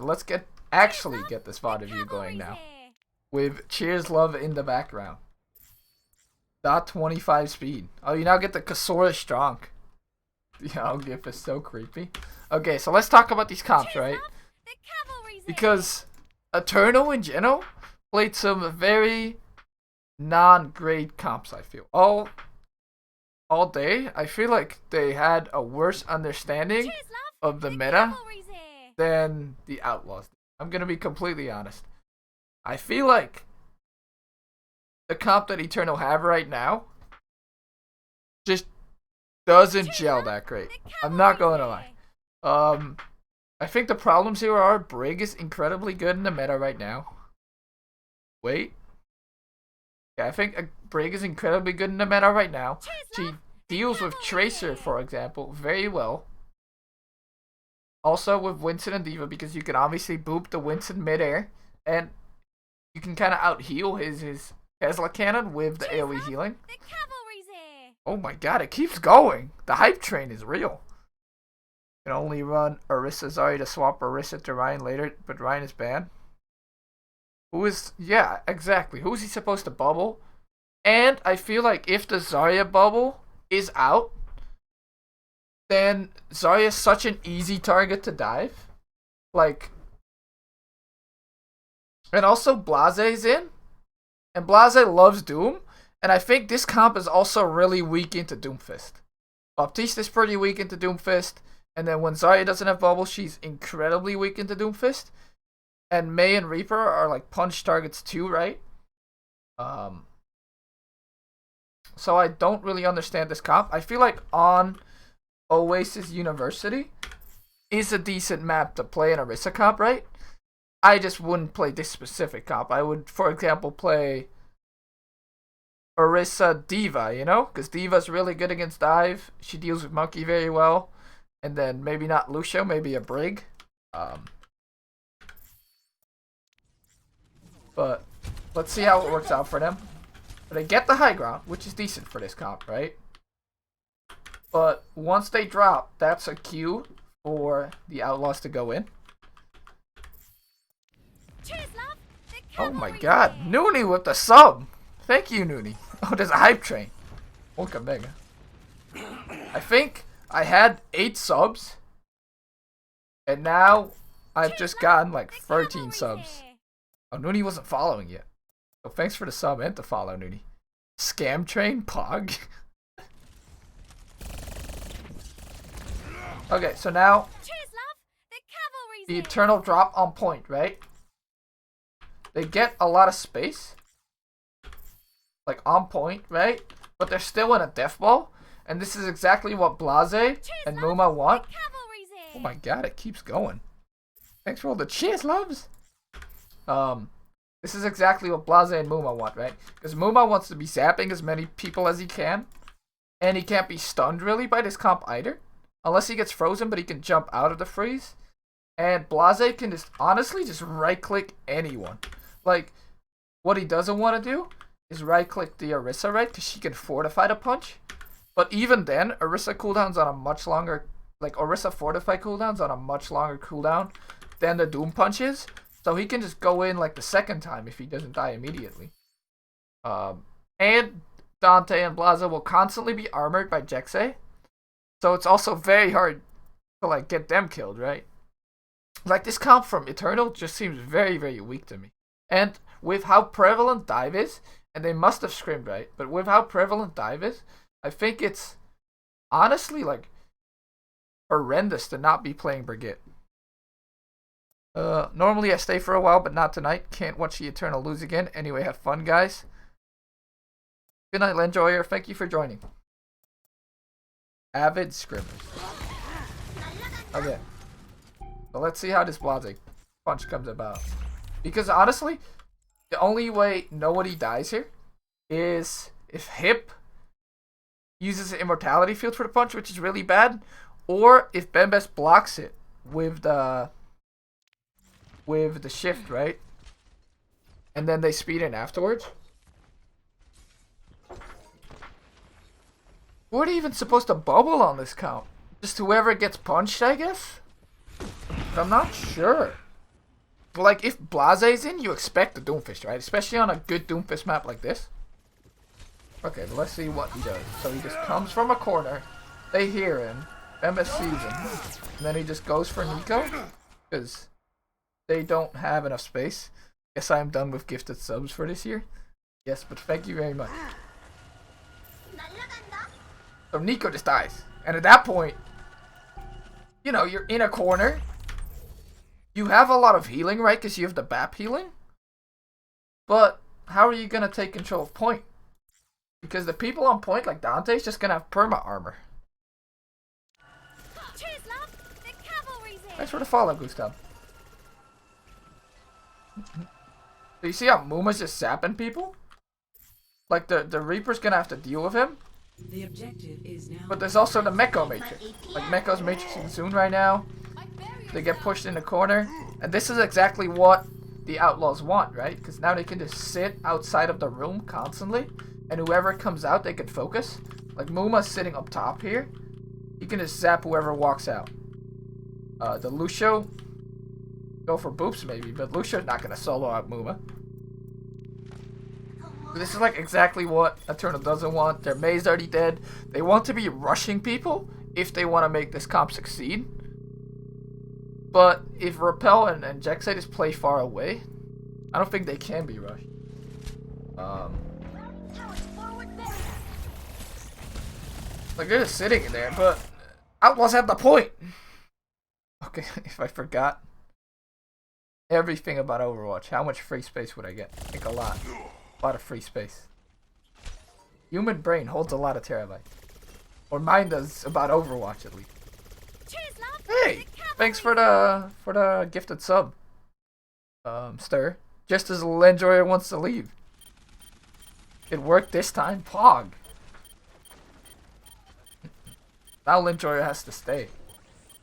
but let's actually get this VOD review going now. With Cheers Love in the background. .25 speed. Oh, you now get the Casores strong. Yeah, GIF is so creepy. Okay, so let's talk about these comps, right? Because Eternal in general played some very non-great comps, I feel. All day, I feel like they had a worse understanding of the meta than the Outlaws. I'm gonna be completely honest. I feel like the comp that Eternal have right now just doesn't gel that great. I'm not going to lie. I think the problems here are Brig is incredibly good in the meta right now. Wait. Yeah, I think Brig is incredibly good in the meta right now. She deals with Tracer, for example, very well. Also with Winston and D.Va, because you can obviously boop the Winston midair, and you can kind of out-heal his Tesla cannon with the AoE healing. Oh my god, it keeps going. The hype train is real. You can only run Orisa Zarya to swap Orisa to Ryan later, but Ryan is banned. Yeah, exactly. Who is he supposed to bubble? And I feel like if the Zarya bubble is out, then Zarya is such an easy target to dive. Like, and also Blaze's in, and Blaze loves Doom, and I think this comp is also really weak into Doomfist. Baptiste is pretty weak into Doomfist, and then when Zarya doesn't have bubble, she's incredibly weak into Doomfist. And Mei and Reaper are like punch targets too, right? So I don't really understand this comp. I feel like on Oasis University is a decent map to play an Orisa comp, right? I just wouldn't play this specific comp. I would, for example, play Orisa D.Va, you know? Because D.Va's really good against dive. She deals with Monkey very well. And then maybe not Lucio, maybe a Brig. But let's see how it works out for them. But they get the high ground, which is decent for this comp, right? But once they drop, that's a cue for the Outlaws to go in. Oh my god, Noonie with the sub! Thank you, Noonie. Oh, there's a hype train. Welcome, Mega. I think I had 8 subs, and now I've just gotten like 13 subs. Oh, Noonie wasn't following yet. So thanks for the sub and the follow, Noonie. Scam train, Pog. Okay, so now the Eternal drop on point, right? They get a lot of space, like on point, right? But they're still in a death ball, and this is exactly what Blaze and Muma want. Oh my god, it keeps going. Thanks for all the cheers, loves. This is exactly what Blaze and Muma want, right? Because Muma wants to be zapping as many people as he can, and he can't be stunned really by this comp either, unless he gets frozen, but he can jump out of the freeze. And Blaze can just honestly just right-click anyone. Like, what he doesn't want to do is right-click the Orisa, right? Because she can fortify the punch. But even then, Orisa cooldowns on a much longer, like Orisa fortify cooldowns on a much longer cooldown than the Doom punches. So he can just go in like the second time if he doesn't die immediately. And Dante and Blaza will constantly be armored by Jexay. So it's also very hard to like get them killed, right? Like this comp from Eternal just seems very, very weak to me. And with how prevalent dive is, and they must have scrimmed, right? But with how prevalent dive is, I think it's honestly like horrendous to not be playing Brigitte. Normally I stay for a while, but not tonight. Can't watch the Eternal lose again. Anyway, have fun, guys. Good night, Lenjoyer. Thank you for joining. Avid scrimmers. Okay. So let's see how this Blase punch comes about. Because honestly, the only way nobody dies here is if Hip uses the Immortality Field for the punch, which is really bad, or if Bembes blocks it with the shift, right? And then they speed in afterwards. What are you even supposed to bubble on this count? Just whoever gets punched, I guess? I'm not sure. But like if Blaze's in, you expect the Doomfist, right? Especially on a good Doomfist map like this. Okay, let's see what he does. So he just comes from a corner. They hear him. Emma sees him. And then he just goes for Nico. Because they don't have enough space. Guess I'm done with gifted subs for this year. Yes, but thank you very much. So Nico just dies. And at that point, you know, you're in a corner. You have a lot of healing, right? Because you have the BAP healing. But how are you going to take control of point? Because the people on point, like Dante, is just going to have perma armor. Cheers, love. The cavalry's in. Thanks for the follow, Gustav. So you see how Muma's just zapping people? Like the Reaper's going to have to deal with him. The objective is now. But there's also the Meko Matrix. Like Meko's matrixing soon right now. They get pushed in the corner. And this is exactly what the Outlaws want, right? Because now they can just sit outside of the room constantly. And whoever comes out, they can focus. Like Muma's sitting up top here. He can just zap whoever walks out. The Lucio, go for boops maybe. But Lucio's not going to solo out Muma. This is like exactly what Eternal doesn't want. Their May's already dead. They want to be rushing people if they want to make this comp succeed. But if Repel and Jexay just play far away, I don't think they can be rushed. Like they're just sitting in there, but Outlaws have the point. Okay, if I forgot everything about Overwatch, how much free space would I get? I think a lot. A lot of free space. Human brain holds a lot of terabytes. Or mine does about Overwatch at least. Cheers, love. Hey! Thanks for the gifted sub. Stir. Just as Lenjoyer wants to leave. It worked this time. Pog. Now Lenjoyer has to stay.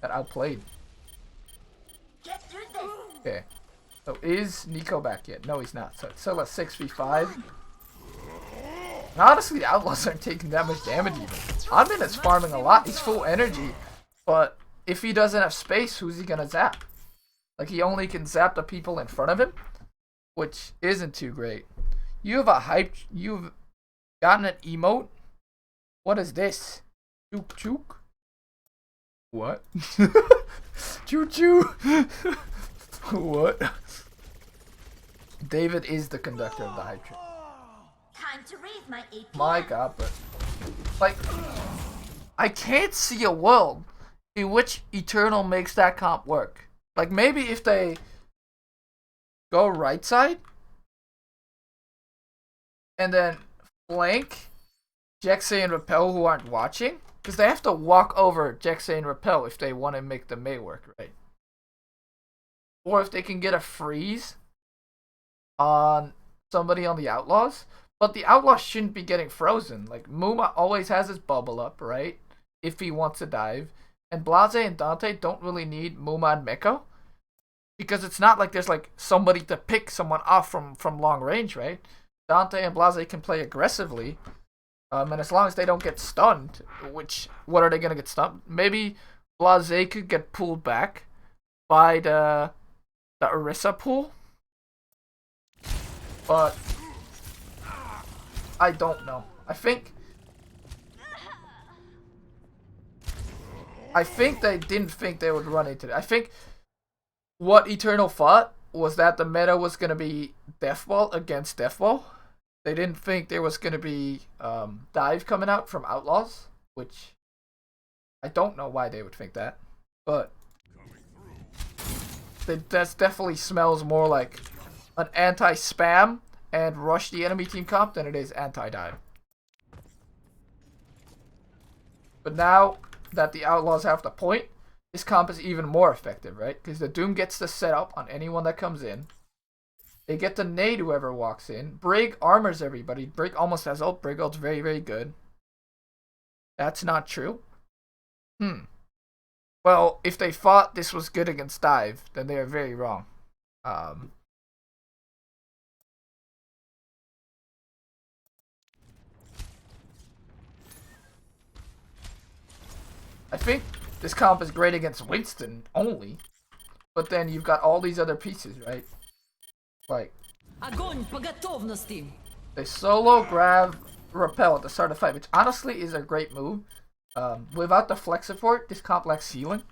Got outplayed. Okay. So is Nico back yet? No, he's not. So it's still a 6v5. And honestly, the Outlaws aren't taking that much damage even. Anmin is farming a lot. He's full energy. But if he doesn't have space, who's he gonna zap? Like, he only can zap the people in front of him. Which isn't too great. You have a hype... You've gotten an emote? What is this? Chook chook? What? Choo choo! What? David is the conductor of the hype train. Time to raise my AP. My god, but like I can't see a world in which Eternal makes that comp work. Like maybe if they go right side and then flank Jexay and Repel who aren't watching, because they have to walk over Jexay and Repel if they want to make the May work, right? Or if they can get a freeze on somebody on the Outlaws. But the Outlaws shouldn't be getting frozen. Like, Muma always has his bubble up, right? If he wants to dive. And Blase and Dante don't really need Muma and Meko. Because it's not like there's, like, somebody to pick someone off from long range, right? Dante and Blase can play aggressively. And as long as they don't get stunned, which, what are they going to get stunned? Maybe Blase could get pulled back by the Orisa pool. But I don't know. I think they didn't think they would run into it. I think what Eternal thought was that the meta was going to be Deathball against Deathball. They didn't think there was going to be Dive coming out from Outlaws, which I don't know why they would think that. But that definitely smells more like an anti-spam and rush the enemy team comp than it is anti-dive. But now that the Outlaws have the point, this comp is even more effective, right? Because the Doom gets to set up on anyone that comes in. They get to nade whoever walks in. Brig armors everybody. Brig almost has ult. Brig ult's very, very good. That's not true. Well, if they thought this was good against dive, then they are very wrong. I think this comp is great against Winston only. but then you've got all these other pieces, right? Like, Огонь по готовности. they solo grab repel at the start of the fight, which honestly is a great move. Without the flex support, this comp lacks healing.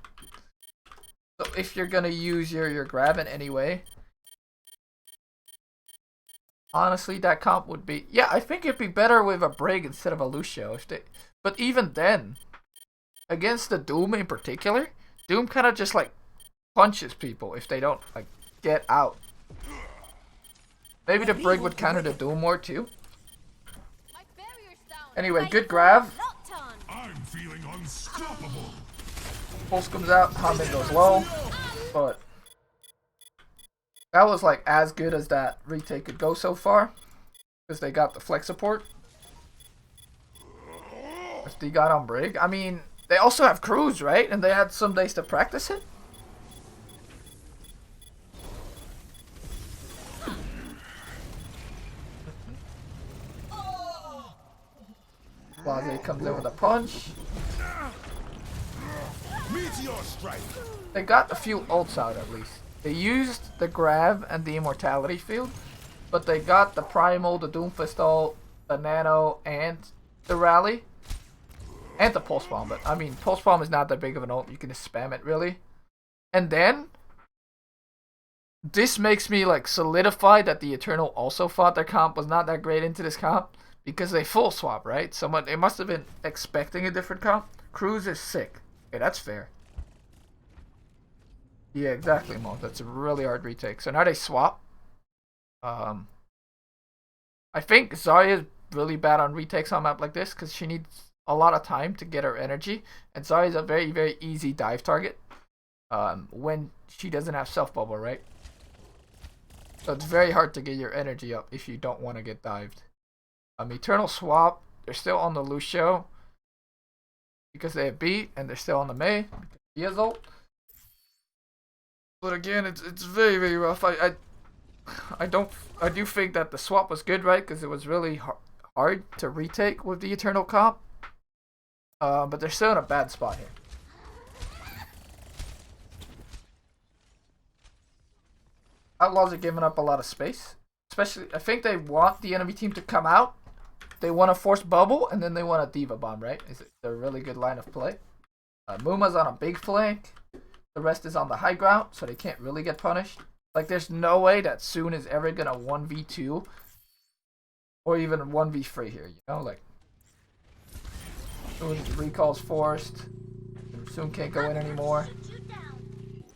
So if you're gonna use your grab in any way, honestly, that comp would be... Yeah, I think it'd be better with a Brig instead of a Lucio. But even then, against the Doom in particular, Doom kind of just like punches people if they don't like get out. Maybe the Brig would counter the Doom more too. Anyway, good grab. I'm feeling unstoppable. Pulse comes out, Hammond goes low, but that was like as good as that retake could go so far, because they got the flex support. If they got on Brig, I mean, they also have Cruise, right? And they had some days to practice it. Blase comes in with a punch. Meteor strike. They got a few ults out at least. They used the grab and the immortality field, but they got the primal, the Doomfist ult, the nano, and the rally, and the pulse bomb. But I mean, pulse bomb is not that big of an ult. You can just spam it really. And then this makes me like solidify that the Eternal also thought their comp was not that great into this comp. Because they full swap, right? They must have been expecting a different comp. Cruise is sick. Okay, that's fair. Yeah, exactly, Mo. That's a really hard retake. So now they swap. I think Zarya is really bad on retakes on a map like this because she needs a lot of time to get her energy. And Zarya is a very, very easy dive target when she doesn't have self bubble, right? So it's very hard to get your energy up if you don't want to get dived. Eternal swap, they're still on the Lucio because they have beat, and they're still on the Mei because he has ult. But again, it's very, very rough. I do think that the swap was good, right? Because it was really hard to retake with the Eternal comp. But they're still in a bad spot here. Outlaws are giving up a lot of space. Especially, I think they want the enemy team to come out. They want to force bubble, and then they want a Diva Bomb, right? It's a really good line of play. Muma's on a big flank. The rest is on the high ground, so they can't really get punished. Like, there's no way that Soon is ever going to 1v2 or even 1v3 here, you know? Like, Soon recall's forced. Soon can't go in anymore.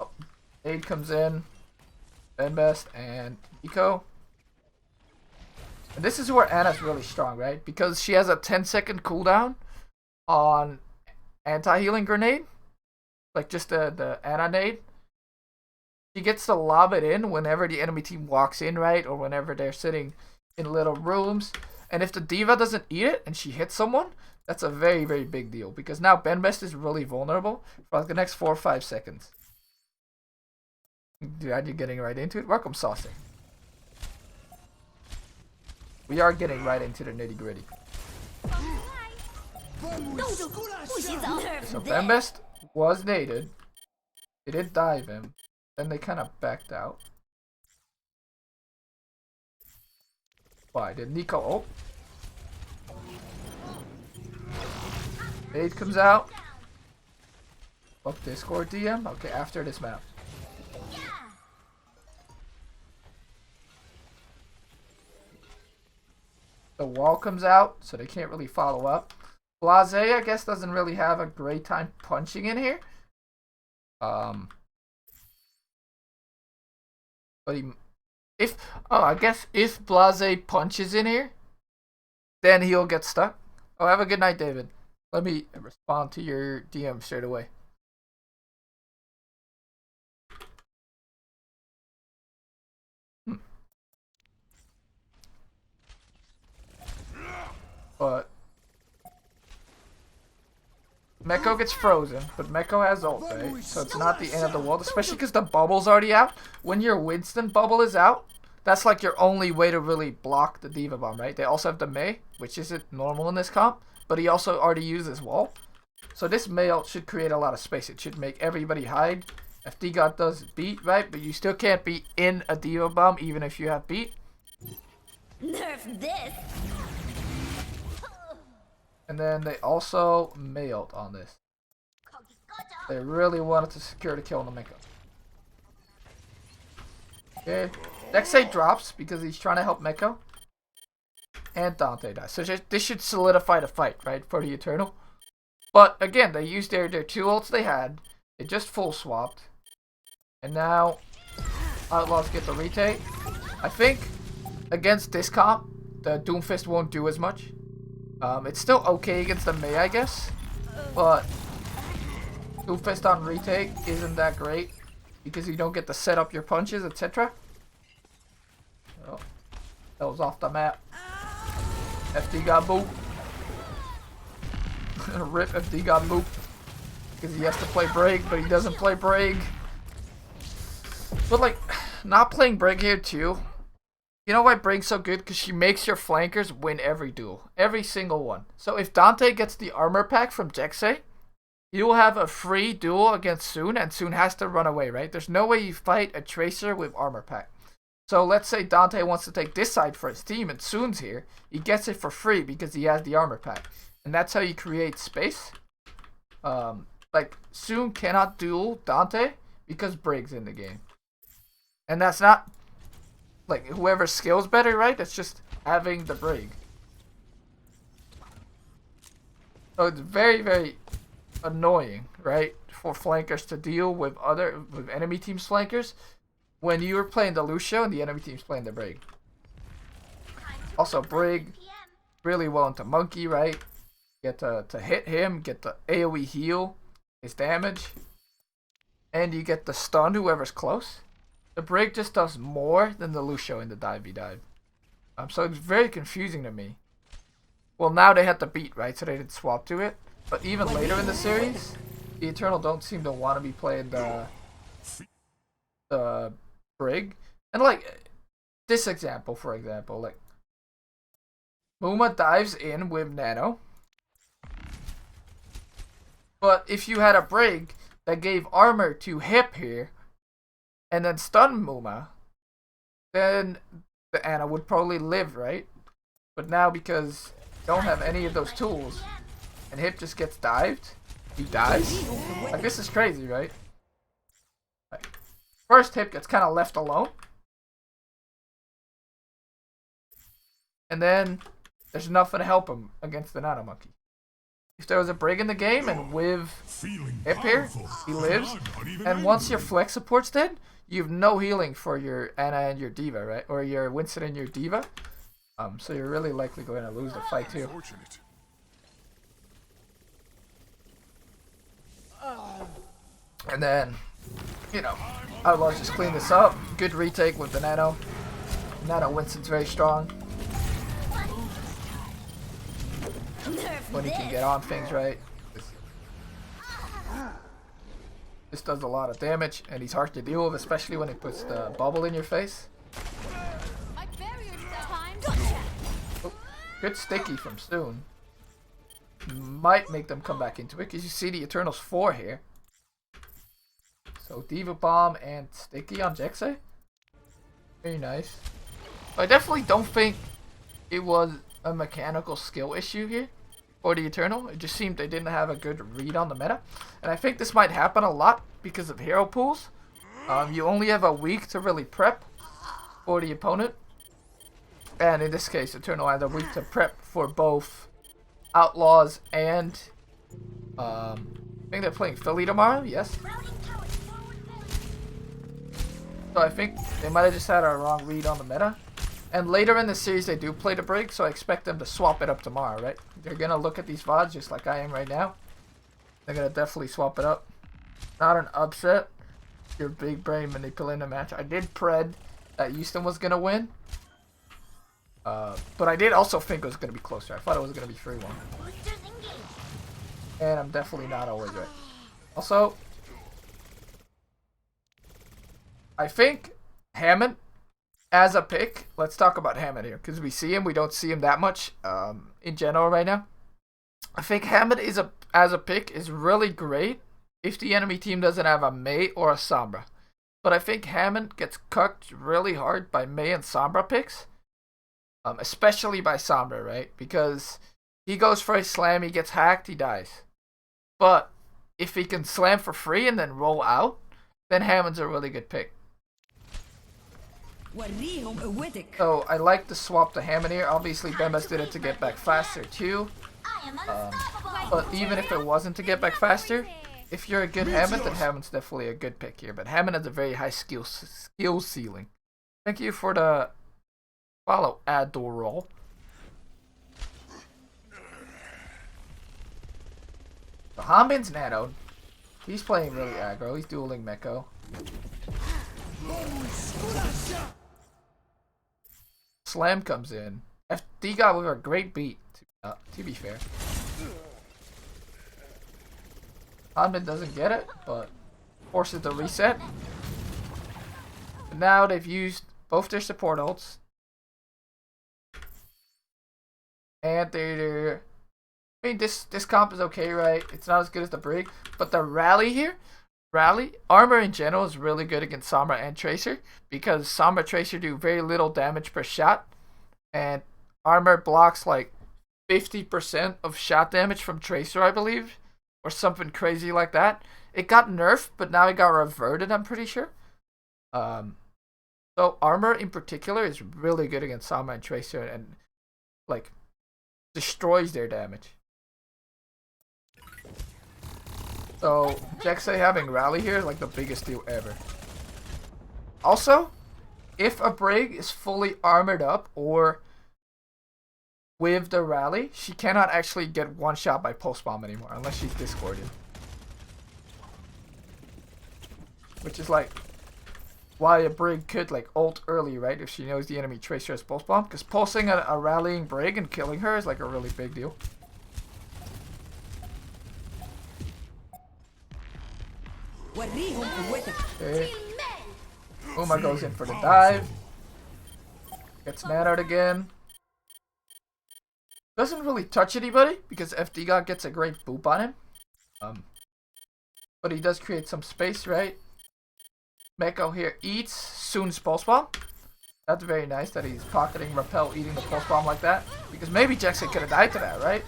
Oh, Aid comes in. Benbest and Eco. And this is where Ana's really strong, right? Because she has a 10-second cooldown on anti-healing grenade. Like just the Ana nade. She gets to lob it in whenever the enemy team walks in, right? Or whenever they're sitting in little rooms. And if the Diva doesn't eat it and she hits someone, that's a very, very big deal. Because now Benbest is really vulnerable for like the next 4 or 5 seconds. Dude, are you getting right into it? Welcome, Saucy. We are getting right into the nitty gritty. So Benbest was naded. They did dive him. Then they kind of backed out. Why? Did Nico ult? Aid comes out. Fuck Discord DM? Okay, after this map. The wall comes out, so they can't really follow up. Blase, I guess, doesn't really have a great time punching in here. But I guess if Blase punches in here, then he'll get stuck. Oh, have a good night, David. Let me respond to your DM straight away. But Meko gets frozen, but Meko has ult, right? So it's not the end of the world, especially because the bubble's already out. When your Winston bubble is out, that's like your only way to really block the Diva Bomb, right? They also have the Mei, which isn't normal in this comp, but he also already used his wall. So this Mei ult should create a lot of space. It should make everybody hide FD God does beat, right? But you still can't be in a Diva Bomb even if you have beat. Nerf this. And then they also mailed on this. They really wanted to secure the kill on the Miko. Okay. Dexay drops because he's trying to help Miko. And Dante dies. So this should solidify the fight, right? For the Eternal. But again, they used their 2 ults they had. They just full swapped. And now Outlaws get the retake. I think against this comp, the Doomfist won't do as much. It's still okay against the Mei, I guess. But Doomfist on retake isn't that great. Because you don't get to set up your punches, etc. Oh, that was off the map. FD got boop. Rip FD got boop. Because he has to play Brig, but he doesn't play Brig. But like, not playing Brig here too. You know why Brig's so good? Because she makes your flankers win every duel. Every single one. So if Dante gets the armor pack from Jexay, you will have a free duel against Soon, and Soon has to run away, right? There's no way you fight a Tracer with armor pack. So let's say Dante wants to take this side for his team, and Soon's here. He gets it for free because he has the armor pack. And that's how you create space. Like, Soon cannot duel Dante because Brig's in the game. And that's not, like, whoever skills better, right? It's just having the Brig. So it's very, very annoying, right, for flankers to deal with enemy team's flankers when you are playing the Lucio and the enemy team's playing the Brig. Also, Brig really well into Monkey, right? Get to hit him, get the AoE heal his damage, and you get the stun whoever's close. The Brig just does more than the Lucio in the dive-be-dive. So it's very confusing to me. Well, now they had to beat, right? So they didn't swap to it. But even later in the series, the Eternal don't seem to want to be playing the Brig. And like, this example, for example, like, Muma dives in with Nano. But if you had a Brig that gave armor to Hip here, and then stun Muma, then the Ana would probably live, right? But now because you don't have any of those tools, and Hip just gets dived, he dies. Like, this is crazy, right? Like, first Hip gets kind of left alone. And then there's nothing to help him against the Nano Monkey. If there was a Brig in the game and with Hip here, he lives. And once your flex support's dead, you have no healing for your Ana and your Diva, right? Or your Winston and your Diva. So you're really likely going to lose the fight too. And then, you know, Outlaws just clean this up. Good retake with the Nano. Nano Winston's very strong. When he can get on things, right? This does a lot of damage, and he's hard to deal with, especially when he puts the bubble in your face. Oh, good sticky from Soon. Might make them come back into it, because you see the Eternals 4 here. So Diva Bomb and sticky on Jexay. Very nice. I definitely don't think it was a mechanical skill issue here for the Eternal. It just seemed they didn't have a good read on the meta. And I think this might happen a lot because of hero pools. You only have a week to really prep for the opponent. And in this case, Eternal had a week to prep for both Outlaws and I think they're playing Philly tomorrow, yes. So I think they might have just had a wrong read on the meta. And later in the series they do play the Brig, so I expect them to swap it up tomorrow, right? They're gonna look at these VODs just like I am right now. They're gonna definitely swap it up. Not an upset. Your big brain manipulating the match. I did pred that Houston was gonna win. But I did also think it was gonna be closer. I thought it was gonna be 3-1. And I'm definitely not always right. Also, I think Hammond as a pick, let's talk about Hammond here, because we see him, we don't see him that much in general right now. I think Hammond as a pick is really great if the enemy team doesn't have a Mei or a Sombra. But I think Hammond gets cooked really hard by Mei and Sombra picks. Especially by Sombra, right? Because he goes for a slam, he gets hacked, he dies. But if he can slam for free and then roll out, then Hammond's a really good pick. So I like to swap to Hammond here. Obviously, Bembas did it to get back faster too. But even if it wasn't to get back faster, if you're a good Hammond, then Hammond's definitely a good pick here. But Hammond has a very high skill ceiling. Thank you for the follow, Adorol. So Hanbin's nanoed. He's playing really aggro. He's dueling Meko. Slam comes in. FD got with a great beat, to be fair. Hanbin doesn't get it, but forces the reset. But now they've used both their support ults. And they're... I mean, this comp is okay, right? It's not as good as the Brig. But the Rally here, armor in general is really good against Sombra and Tracer. Because Sombra Tracer do very little damage per shot. And armor blocks like 50% of shot damage from Tracer, I believe. Or something crazy like that. It got nerfed, but now it got reverted, I'm pretty sure. So armor in particular is really good against Sombra and Tracer. And like... destroys their damage. So Jexay having Rally here is like the biggest deal ever. Also, if a Brig is fully armored up or with the Rally, she cannot actually get one shot by Pulse Bomb anymore unless she's discorded. Which is like why a Brig could like ult early, right? If she knows the enemy Tracer has Pulse Bomb. Because pulsing a rallying Brig and killing her is like a really big deal. Okay. Uma goes in for the dive. Gets nanoed again. Doesn't really touch anybody because FD God gets a great boop on him. But he does create some space, right? Meko here eats Soon's Pulse Bomb. That's very nice that he's pocketing Repel, eating the Pulse Bomb like that. Because maybe Jackson could have died to that, right?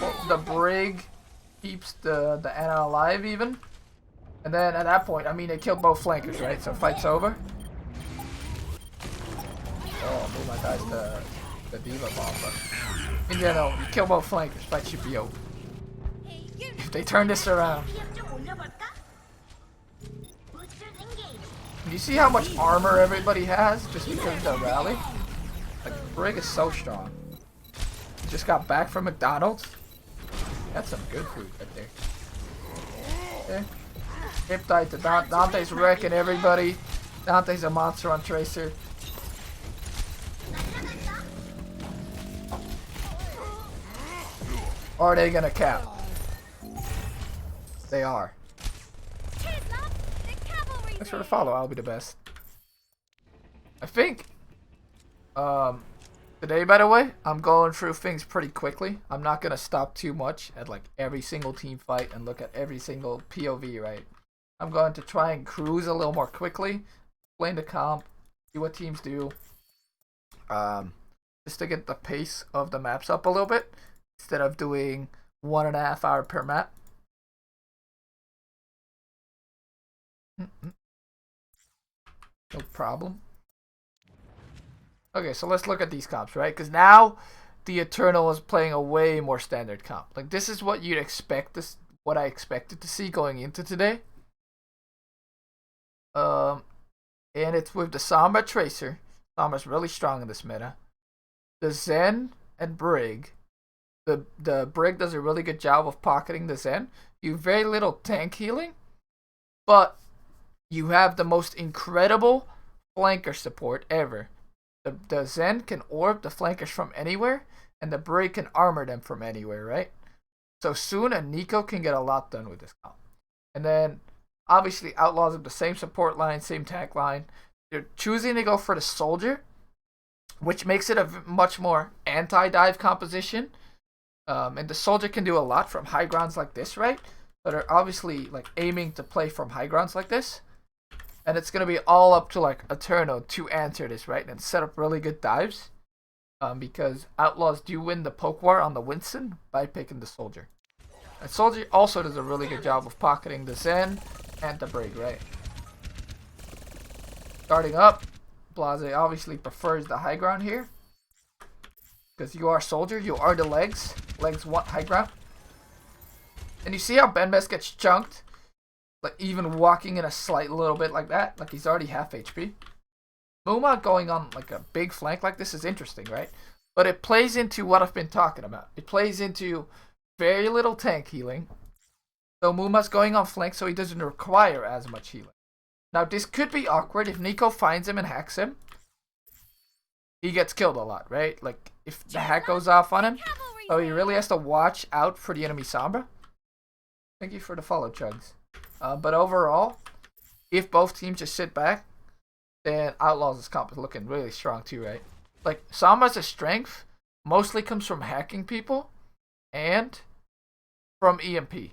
Well, the Brig keeps the Ana alive even. And then at that point, I mean, they killed both flankers, right? So fight's over. Oh, Muma dies the Diva Bomb. But in general, you kill both flankers, fight should be over. If they turn this around. You see how much armor everybody has just because of the Rally? Like, Brig is so strong. Just got back from McDonald's. That's some good food right there. Okay. Hip died to Dante. Dante's wrecking everybody. Dante's a monster on Tracer. Or are they gonna cap? They are. Thanks for the follow, I'll be the best. I think today, by the way, I'm going through things pretty quickly. I'm not gonna stop too much at like every single team fight and look at every single POV, right? I'm going to try and cruise a little more quickly, explain the comp, see what teams do, just to get the pace of the maps up a little bit instead of doing 1.5 hours per map. No problem. Okay, so let's look at these comps, right? Because now the Eternal is playing a way more standard comp. Like, this is what you'd expect, what I expected to see going into today. And it's with the Sombra Tracer. Sombra's really strong in this meta. The Zen and Brig. The Brig does a really good job of pocketing the Zen. You have very little tank healing, but you have the most incredible flanker support ever. The Zen can orb the flankers from anywhere, and the Brig can armor them from anywhere, right? So Soon and Nico can get a lot done with this comp. And then, obviously, Outlaws have the same support line, same tank line. They're choosing to go for the Soldier, which makes it a much more anti-dive composition. And the Soldier can do a lot from high grounds like this, right? So they're obviously like aiming to play from high grounds like this. And it's gonna be all up to like Eternal to answer this, right? And set up really good dives. Because Outlaws do win the poke war on the Winston by picking the Soldier. And Soldier also does a really good job of pocketing the Zen and the Brig, right? Starting up, Blase obviously prefers the high ground here. Because you are Soldier, you are the legs. Legs want high ground. And you see how Benbes gets chunked? Like even walking in a slight little bit like that. Like he's already half HP. Muma going on like a big flank like this is interesting, right? But it plays into what I've been talking about. It plays into very little tank healing. So Muma's going on flank so he doesn't require as much healing. Now this could be awkward if Nico finds him and hacks him. He gets killed a lot, right? Like if the hack goes off on him. So he really has to watch out for the enemy Sombra. Thank you for the follow, Chugs. But overall, if both teams just sit back, then Outlaws' comp is looking really strong too, right? Like, Samba's strength mostly comes from hacking people and from EMP.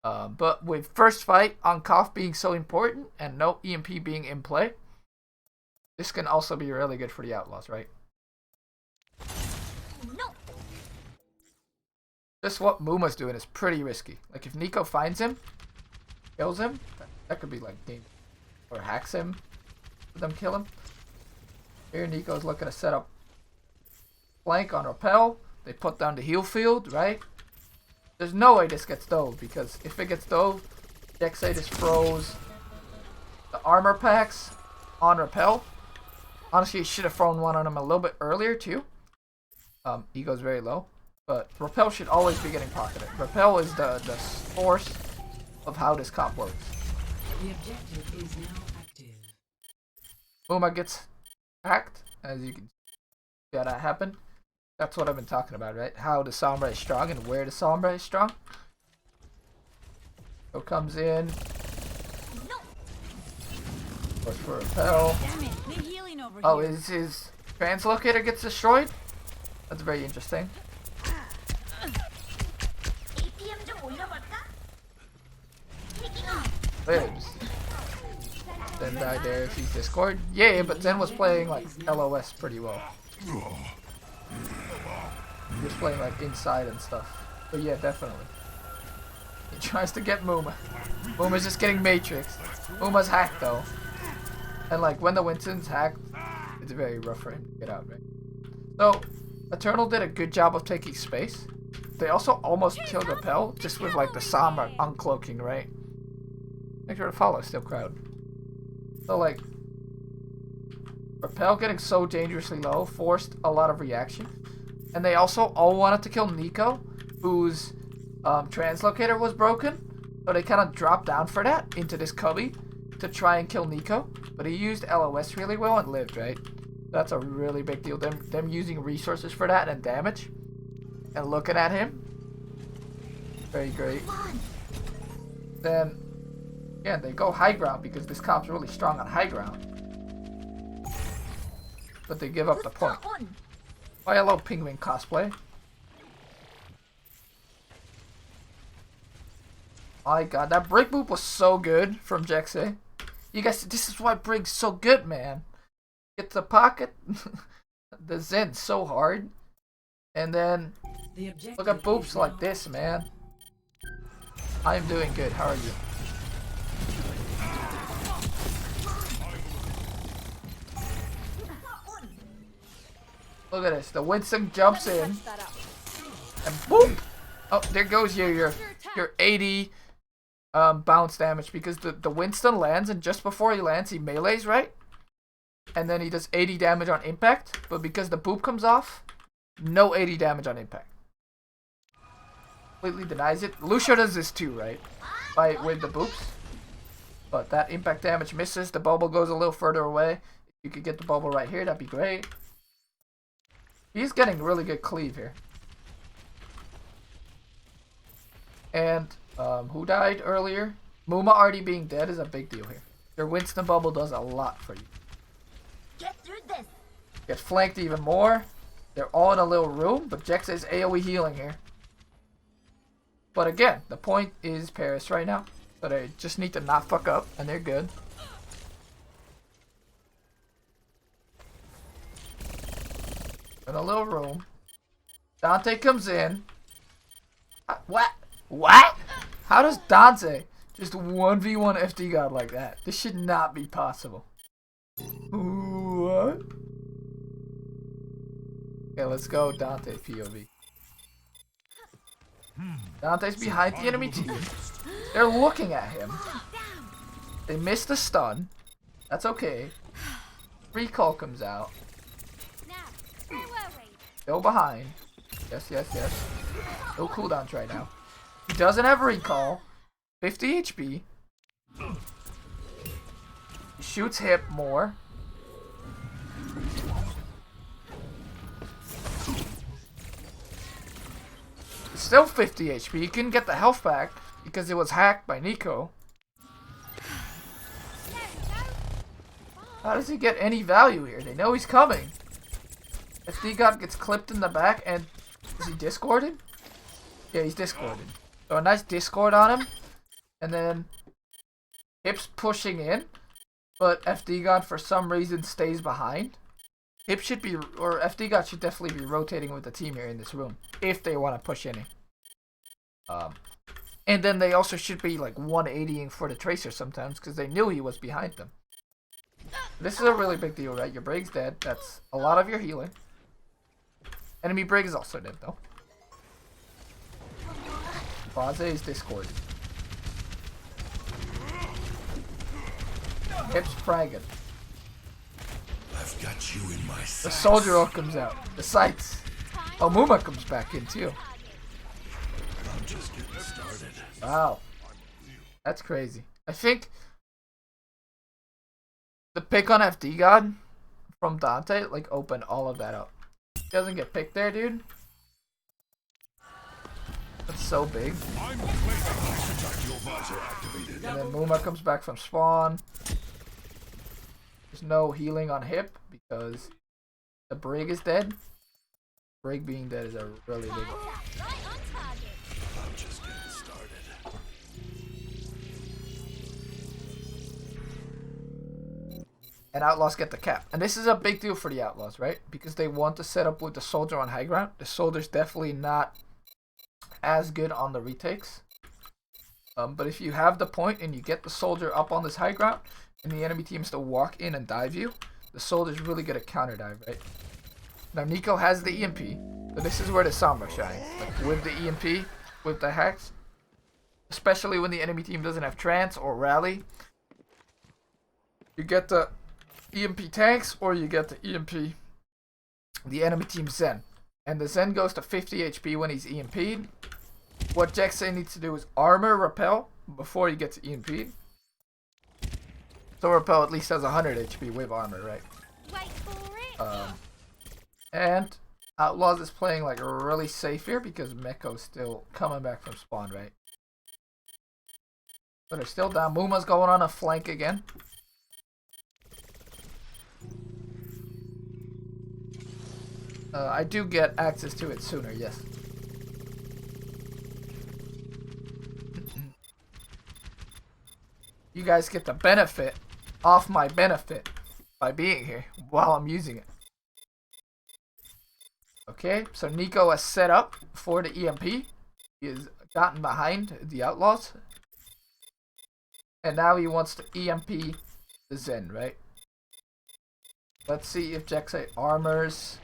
But with first fight on Koff being so important and no EMP being in play, this can also be really good for the Outlaws, right? No. Just what Muma's doing is pretty risky. Like, if Nico finds him, kills him, that could be like game. Or hacks him. Them kill him. Here Nico's looking to set up flank on Rappel. They put down the heal field, right? There's no way this gets dove because if it gets dove, Jexay just throws the armor packs on Rappel. Honestly, he should have thrown one on him a little bit earlier too. Ego's very low, but Rappel should always be getting pocketed. Rappel is the source of how this comp works. The objective is now active. Muma gets hacked, as you can see how that happened. That's what I've been talking about, right? How the Sombra is strong and where the Sombra is strong. So comes in. Goes for a Rappel. Oh, his translocator gets destroyed? That's very interesting. Lives. Zen died there if he's Discord. Yeah, but Zen was playing like LOS pretty well. He was playing like inside and stuff. But yeah, definitely. He tries to get Muma. Muma's just getting Matrix. Muma's hacked though. And like when the Winston's hacked, it's very rough for him to get out, right? So, Eternal did a good job of taking space. They also almost killed Rappel just with like the Sombra uncloaking, right? Make sure to follow, still crowd. So like, Rappel getting so dangerously low forced a lot of reaction. And they also all wanted to kill Nico, whose translocator was broken. So they kind of dropped down for that into this cubby to try and kill Nico. But he used LOS really well and lived, right? That's a really big deal. Them using resources for that and damage. And looking at him. Very great. Then, yeah, they go high ground because this comp's really strong on high ground. But they give up the point. Oh, hello, Penguin cosplay. My god, that Brig boop was so good from Jexay. You guys, this is why Brig's so good, man. Get the pocket, the Zen so hard. And then, look at boops like this, man. I am doing good, how are you? Look at this, the Winston jumps in. And boop! Oh, there goes your 80 bounce damage because the Winston lands and just before he lands he melees, right? And then he does 80 damage on impact, but because the boop comes off, no 80 damage on impact. Completely denies it. Lucio does this too, right? With the boops. But that impact damage misses, the bubble goes a little further away. If you could get the bubble right here, that'd be great. He's getting really good cleave here. And who died earlier? Muma already being dead is a big deal here. Your Winston bubble does a lot for you. Get through this. Get flanked even more. They're all in a little room, but Jex is AoE healing here. But again, the point is Paris right now. So they just need to not fuck up, and they're good. In a little room. Dante comes in. What? What? How does Dante just 1v1 FD God like that? This should not be possible. What? Okay, let's go Dante POV. Dante's behind the enemy team. They're looking at him. They missed a stun. That's okay. Recall comes out. Still behind. Yes, yes, yes. No cooldowns right now. He doesn't have recall. 50 HP. He shoots hip more. Still 50 HP. He couldn't get the health back because it was hacked by Nico. How does he get any value here? They know he's coming. If D-God gets clipped in the back and... Is he discorded? Yeah, he's discorded. So a nice discord on him. And then... Hip's pushing in. But FD-God for some reason stays behind. Hip should be... Or FD-God should definitely be rotating with the team here in this room. If they want to push any. And then they also should be like 180ing for the Tracer sometimes. Because they knew he was behind them. This is a really big deal, right? Your Brig's dead. That's a lot of your healing. Enemy Brig is also dead, though. Baze is discorded. Hip's fragging. I've got you in my sights. The soldier ult comes out. The sights. Oh, Muma comes back in, too. I'm just getting started. Wow. That's crazy. I think... The pick on FD God from Dante, like, opened all of that up. He doesn't get picked there, dude. That's so big. I'm activated. And then Muma comes back from spawn. There's no healing on Hip because the Brig is dead. Brig being dead is a really big one. I'm just getting started. And Outlaws get the cap. And this is a big deal for the Outlaws, right? Because they want to set up with the soldier on high ground. The soldier's definitely not as good on the retakes. But if you have the point and you get the soldier up on this high ground and the enemy teams to walk in and dive you, the soldier's really good at counter dive, right? Now Nico has the EMP, but this is where the Sombra shines. Like with the EMP, with the hacks, especially when the enemy team doesn't have trance or rally. You get the EMP tanks or you get the EMP, the enemy team Zen. And the Zen goes to 50 HP when he's EMP'd. What Jackson needs to do is armor repel before he gets EMP'd. So repel at least has 100 HP with armor, right? Wait for it. And Outlaws is playing like really safe here because Meko's still coming back from spawn, right? But they're still down. Muma's going on a flank again. I do get access to it sooner, yes. You guys get the benefit off my benefit by being here while I'm using it. Okay, so Nico has set up for the EMP. He has gotten behind the Outlaws. And now he wants to EMP the Zen, right? Let's see if Jaxai armors.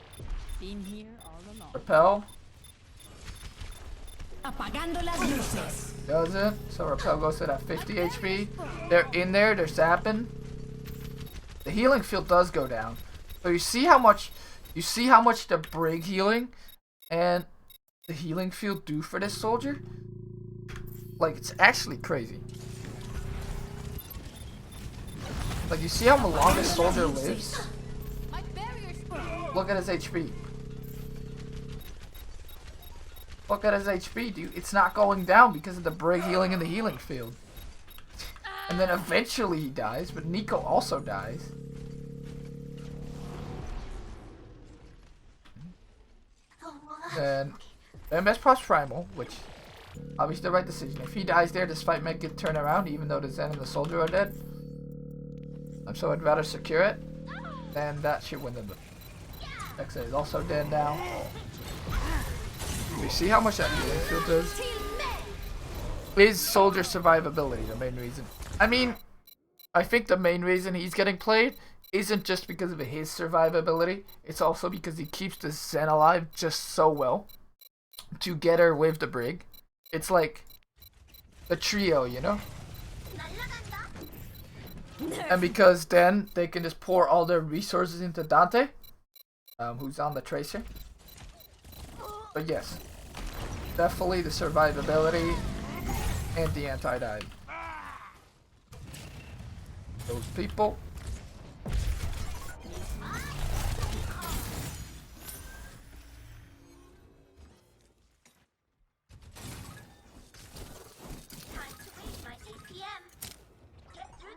Been here all along. Repel. Apagando las luces. Doesn't. So Repel goes to that 50 HP. They're in there. They're zapping. The healing field does go down. So you see how much the Brig healing and the healing field do for this soldier? Like, it's actually crazy. Like, you see how long this soldier lives? My barrier's broken. Look at his HP. Look at his HP, dude. It's not going down because of the Brig healing in the healing field. And then eventually he dies, but Nico also dies. And MS Props Primal, which Obviously the right decision. If he dies there, this fight might get turned around, even though the Zen and the soldier are dead. So I'd rather secure it, and that should win them. Nexa is also dead now. You see how much that healing field does? Is soldier survivability the main reason? I mean, I think the main reason he's getting played isn't just because of his survivability. It's also because he keeps the Zen alive just so well together with the Brig. It's like the trio, you know? And because then they can just pour all their resources into Dante, who's on the Tracer. But yes, definitely the survivability and the anti-dive. Those people.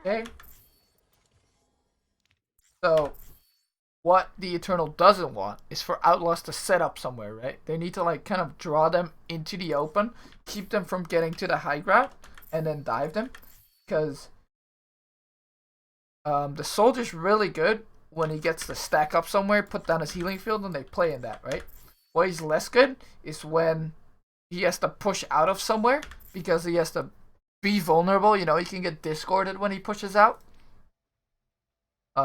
Okay. So, what the Eternal doesn't want is for Outlaws to set up somewhere, right? They need to like kind of draw them into the open, keep them from getting to the high ground, and then dive them. Because the soldier's really good when he gets to stack up somewhere, put down his healing field, and they play in that, right? What he's less good is when he has to push out of somewhere because he has to be vulnerable. You know, he can get discorded when he pushes out.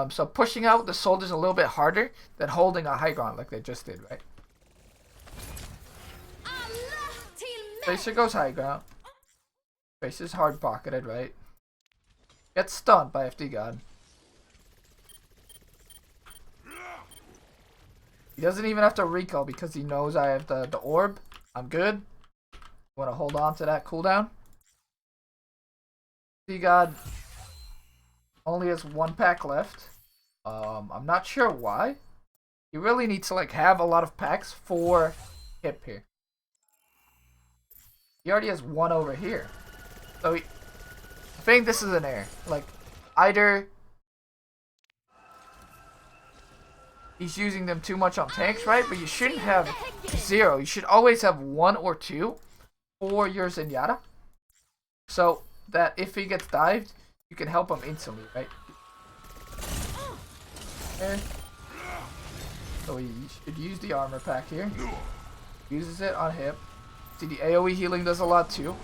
So pushing out the soldier's a little bit harder than holding a high ground like they just did, right? Tracer goes high ground. Tracer's hard pocketed, right? Gets stunned by FD God. He doesn't even have to recall because he knows I have the orb. I'm good. Want to hold on to that cooldown. FD God only has 1 pack left. I'm not sure why. He really needs to like have a lot of packs for hip here. He already has 1 over here. So I think this is an error. Like either he's using them too much on tanks, right? But you shouldn't have 0. You should always have 1 or 2 for your Zenyatta. So that if he gets dived, you can help him instantly, right? Okay. So he should use the armor pack here. Uses it on hip. See, the AoE healing does a lot too.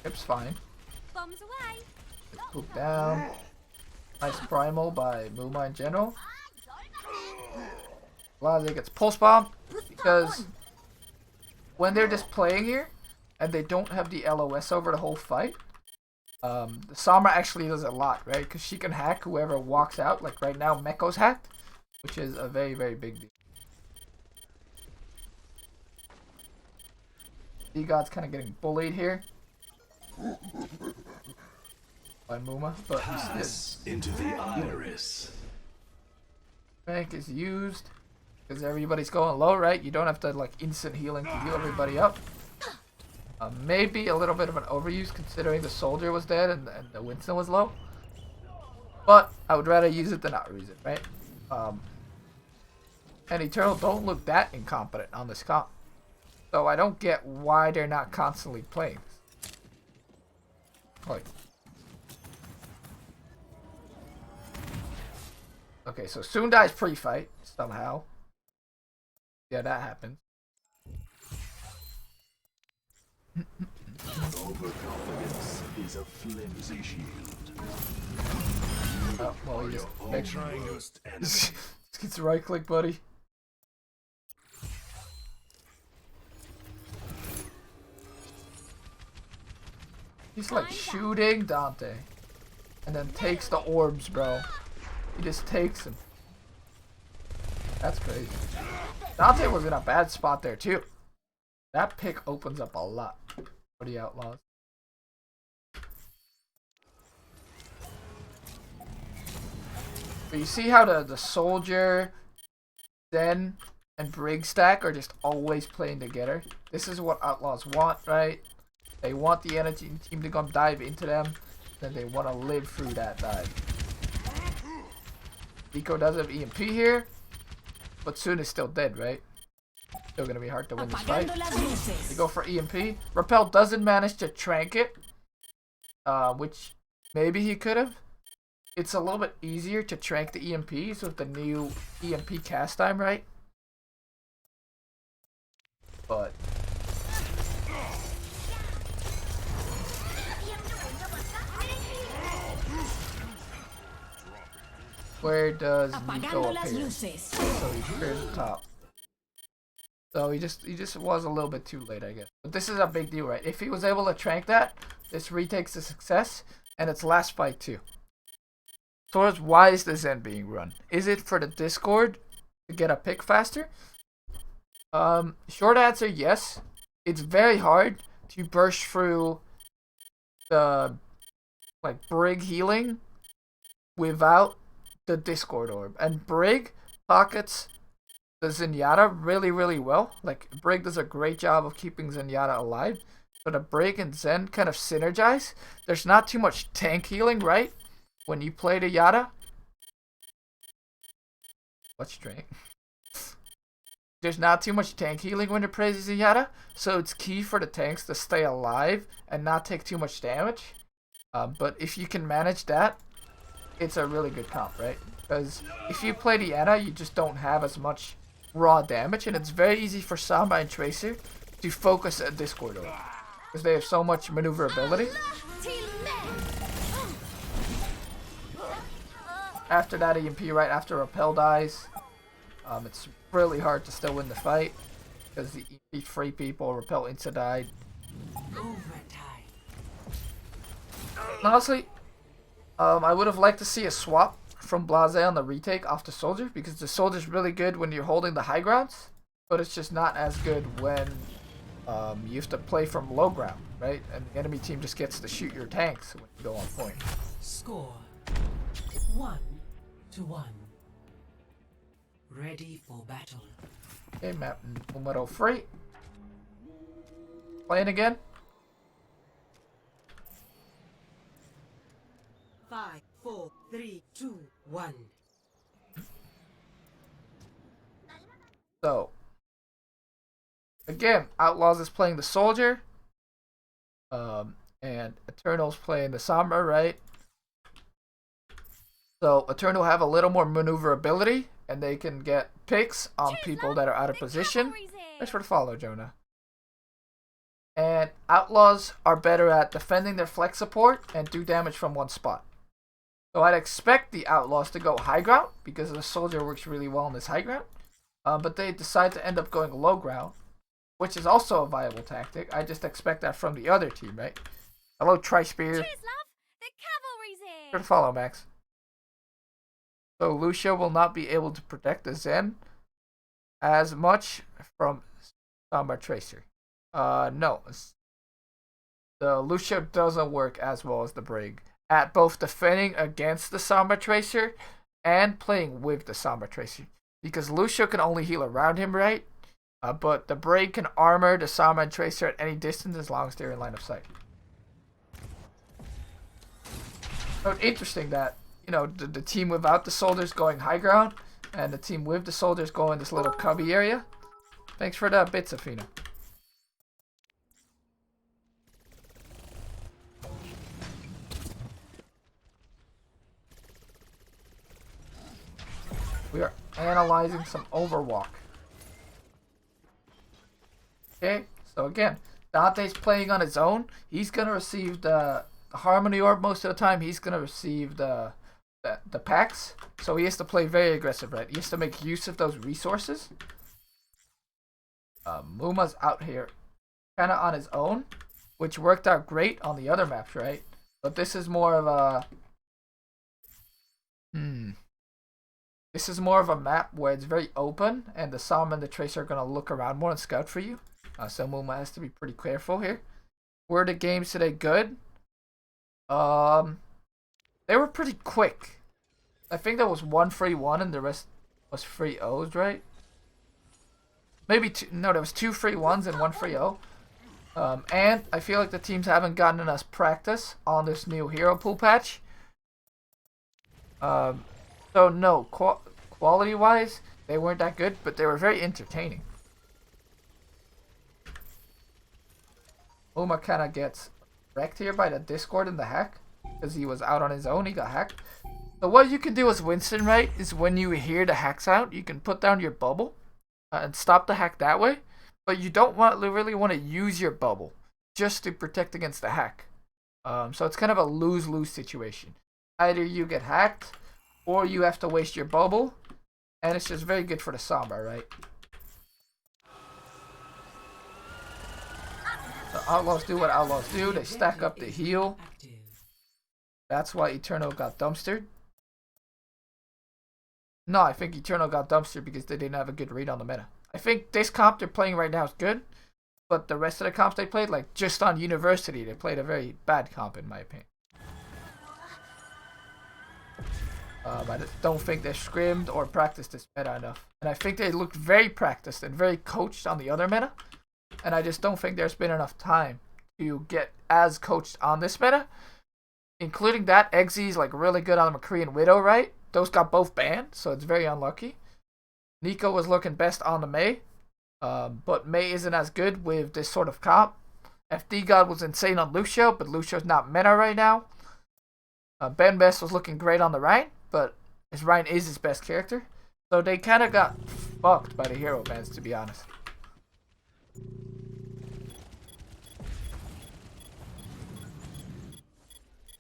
Hip's fine. Bombs away. Poop down. Nice primal by Muma in general. Laze gets pulse bomb because when they're just playing here and they don't have the LOS over the whole fight, the Sombra actually does a lot, right? Because she can hack whoever walks out. Like right now, Meko's hacked, which is a very, very big deal. D-God's kind of getting bullied here by Muma, but Pass into the iris. Rank is used because everybody's going low, right? You don't have to like instant healing to heal everybody up. Maybe a little bit of an overuse considering the soldier was dead and the Winston was low. But I would rather use it than not use it, right? And Eternal don't look that incompetent on this comp. So I don't get why they're not constantly playing this. Like, okay, so Soon dies pre-fight somehow. Yeah, that happened. Overconfidence is a flimsy shield. Oh, well, he just makes Almost enemy. Just gets right click, buddy. He's like shooting Dante. And then takes the orbs, bro. He just takes them. That's crazy. Dante was in a bad spot there, too. That pick opens up a lot for the Outlaws. But you see how the soldier, Zen, and Brig stack are just always playing together? This is what Outlaws want, right? They want the energy team to come dive into them, then they want to live through that dive. Nico does have EMP here, but Soon is still dead, right? Still gonna be hard to win this fight. Apagando las luces. They go for EMP. Repel doesn't manage to trank it, which maybe he could have. It's a little bit easier to trank the EMPs with the new EMP cast time, right? But where does Nico Apagando las appear? luces. So he appears at the top. So he just was a little bit too late, I guess. But this is a big deal, right? If he was able to trank that, this retakes a success, and it's last fight too. So why is the Zen being run? Is it for the Discord to get a pick faster? Short answer, yes. It's very hard to burst through the Brig healing without the Discord orb. And Brig pockets the Zenyatta really, really well. Like, Brig does a great job of keeping Zenyatta alive. So the Brig and Zen kind of synergize. There's not too much tank healing, right? When you play the Yatta. Let's drink. There's not too much tank healing when you're playing Zenyatta. So it's key for the tanks to stay alive and not take too much damage. But if you can manage that, it's a really good comp, right? Because if you play the Yatta, you just don't have as much raw damage. And it's very easy for Samba and Tracer to focus a Discord orb. Because they have so much maneuverability. After that EMP, right after Repel dies, it's really hard to still win the fight. Because the EMP free people, Repel insta died. Honestly, I would have liked to see a swap from Blase on the retake off the Soldier. Because the Soldier's really good when you're holding the high grounds. But it's just not as good when you have to play from low ground, right? And the enemy team just gets to shoot your tanks when you go on point. Score 1-1. Ready for battle. Okay, map numero 3. Playing again. 5, 4, 3, 2, 1. So, again, Outlaws is playing the Soldier. And Eternal's playing the Sombra, right? So, Eternal have a little more maneuverability, and they can get picks on people that are out of position. Thanks for the follow, Jonah. And Outlaws are better at defending their flex support and do damage from one spot. So I'd expect the Outlaws to go high ground, because the Soldier works really well on this high ground. But they decide to end up going low ground, which is also a viable tactic. I just expect that from the other team, right? Hello, Tri-Spear. Cheers, love. The cavalry's here. Good follow, Max. So Lucio will not be able to protect the Zen as much from Sombra Tracer. No. The Lucio doesn't work as well as the Brig at both defending against the Sombra Tracer and playing with the Sombra Tracer. Because Lucio can only heal around him, right? But the Brig can armor the Sombra Tracer at any distance as long as they're in line of sight. So it's interesting that, you know, the team without the Soldiers going high ground and the team with the Soldiers going this little cubby area. Thanks for the bits, Afina. We are analyzing some overwalk. Okay, so again, Dante's playing on his own. He's gonna receive the Harmony Orb most of the time. He's gonna receive the packs. So he has to play very aggressive, right? He has to make use of those resources. Muma's out here kind of on his own, which worked out great on the other maps, right? But this is more of a This is more of a map where it's very open, and the Sombra and the Tracer are gonna look around more and scout for you. So Muma has to be pretty careful here. Were the games today good? They were pretty quick. I think there was one free one and the rest was free O's, right? Maybe two. No, there was 2 free ones and 1 free O. And I feel like the teams haven't gotten enough practice on this new hero pool patch. So no, quality-wise, they weren't that good, but they were very entertaining. Uma kind of gets wrecked here by the Discord and the hack. Because he was out on his own, he got hacked. So what you can do as Winston, right, is when you hear the hack sound, you can put down your bubble and stop the hack that way. But you don't really want to use your bubble just to protect against the hack. So it's kind of a lose-lose situation. Either you get hacked, or you have to waste your bubble, and it's just very good for the Sombra, right? The Outlaws do what Outlaws do. They stack up the heal. That's why Eternal got dumpstered. No, I think Eternal got dumpstered because they didn't have a good read on the meta. I think this comp they're playing right now is good, but the rest of the comps they played, like just on University, they played a very bad comp in my opinion. I just don't think they scrimmed or practiced this meta enough. And I think they looked very practiced and very coached on the other meta. And I just don't think there's been enough time to get as coached on this meta. Including that, Exy's like really good on the McCree and Widow, right? Those got both banned, so it's very unlucky. Nico was looking best on the Mei. But Mei isn't as good with this sort of comp. FD God was insane on Lucio, but Lucio's not meta right now. Ben Best was looking great on the Ryan, but his Ryan is his best character. So they kind of got fucked by the hero bans, to be honest.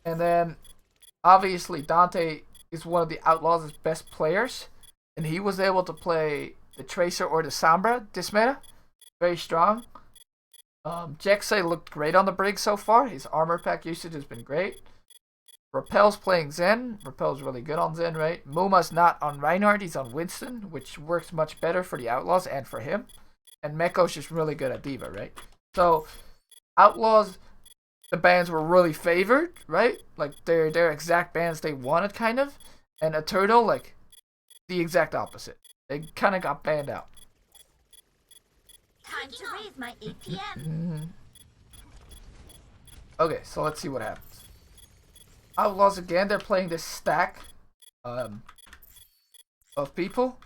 And then, obviously, Dante is one of the Outlaws' best players. And he was able to play the Tracer or the Sombra this meta. Very strong. Jexay looked great on the Brig so far. His armor pack usage has been great. Rappel's playing Zen. Rappel's really good on Zen, right? Muma's not on Reinhardt, he's on Winston, which works much better for the Outlaws and for him. And Meko's just really good at Diva, right? So, Outlaws, the bans were really favored, right? Like, they're exact bans they wanted, kind of. And Eternal, like, the exact opposite. They kind of got banned out. Time to raise my APM. Okay, so let's see what happens. Outlaws again, they're playing this stack of people.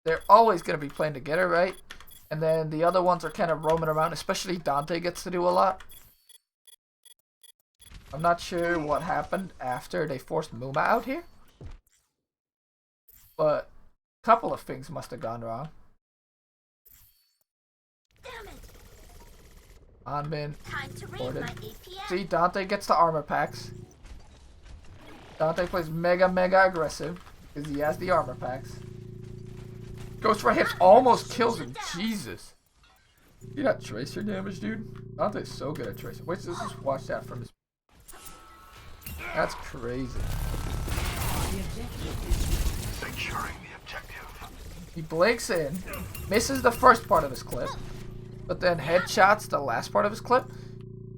They're always going to be playing together, right? And then the other ones are kind of roaming around, especially Dante gets to do a lot. I'm not sure what happened after they forced Muma out here. But a couple of things must have gone wrong. Damn it. Anbin. Time to raise my APM. See, Dante gets the armor packs. Dante plays mega aggressive because he has the armor packs. Goes for hits, almost kills him. Jesus. You got Tracer damage, dude? Dante's so good at Tracer. Wait, let's just watch that from his... That's crazy. Securing the objective. He blinks in, misses the first part of his clip, but then headshots the last part of his clip.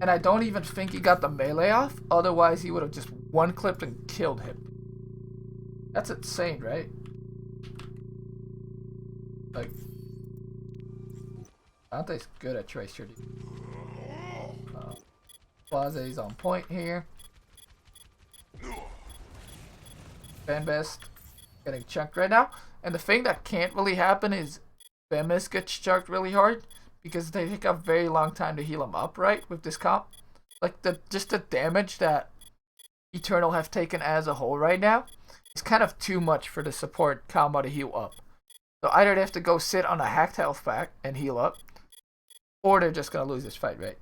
And I don't even think he got the melee off. Otherwise, he would have just one-clipped and killed him. That's insane, right? Like, Dante's good at Tracer, dude. Plaze's on point here. Best getting chunked right now. And the thing that can't really happen is Bemis gets chunked really hard because they take a very long time to heal him up, right? With this comp. Like, just the damage that Eternal have taken as a whole right now is kind of too much for the support combo to heal up. So either they have to go sit on a hacked health pack and heal up, or they're just going to lose this fight, right?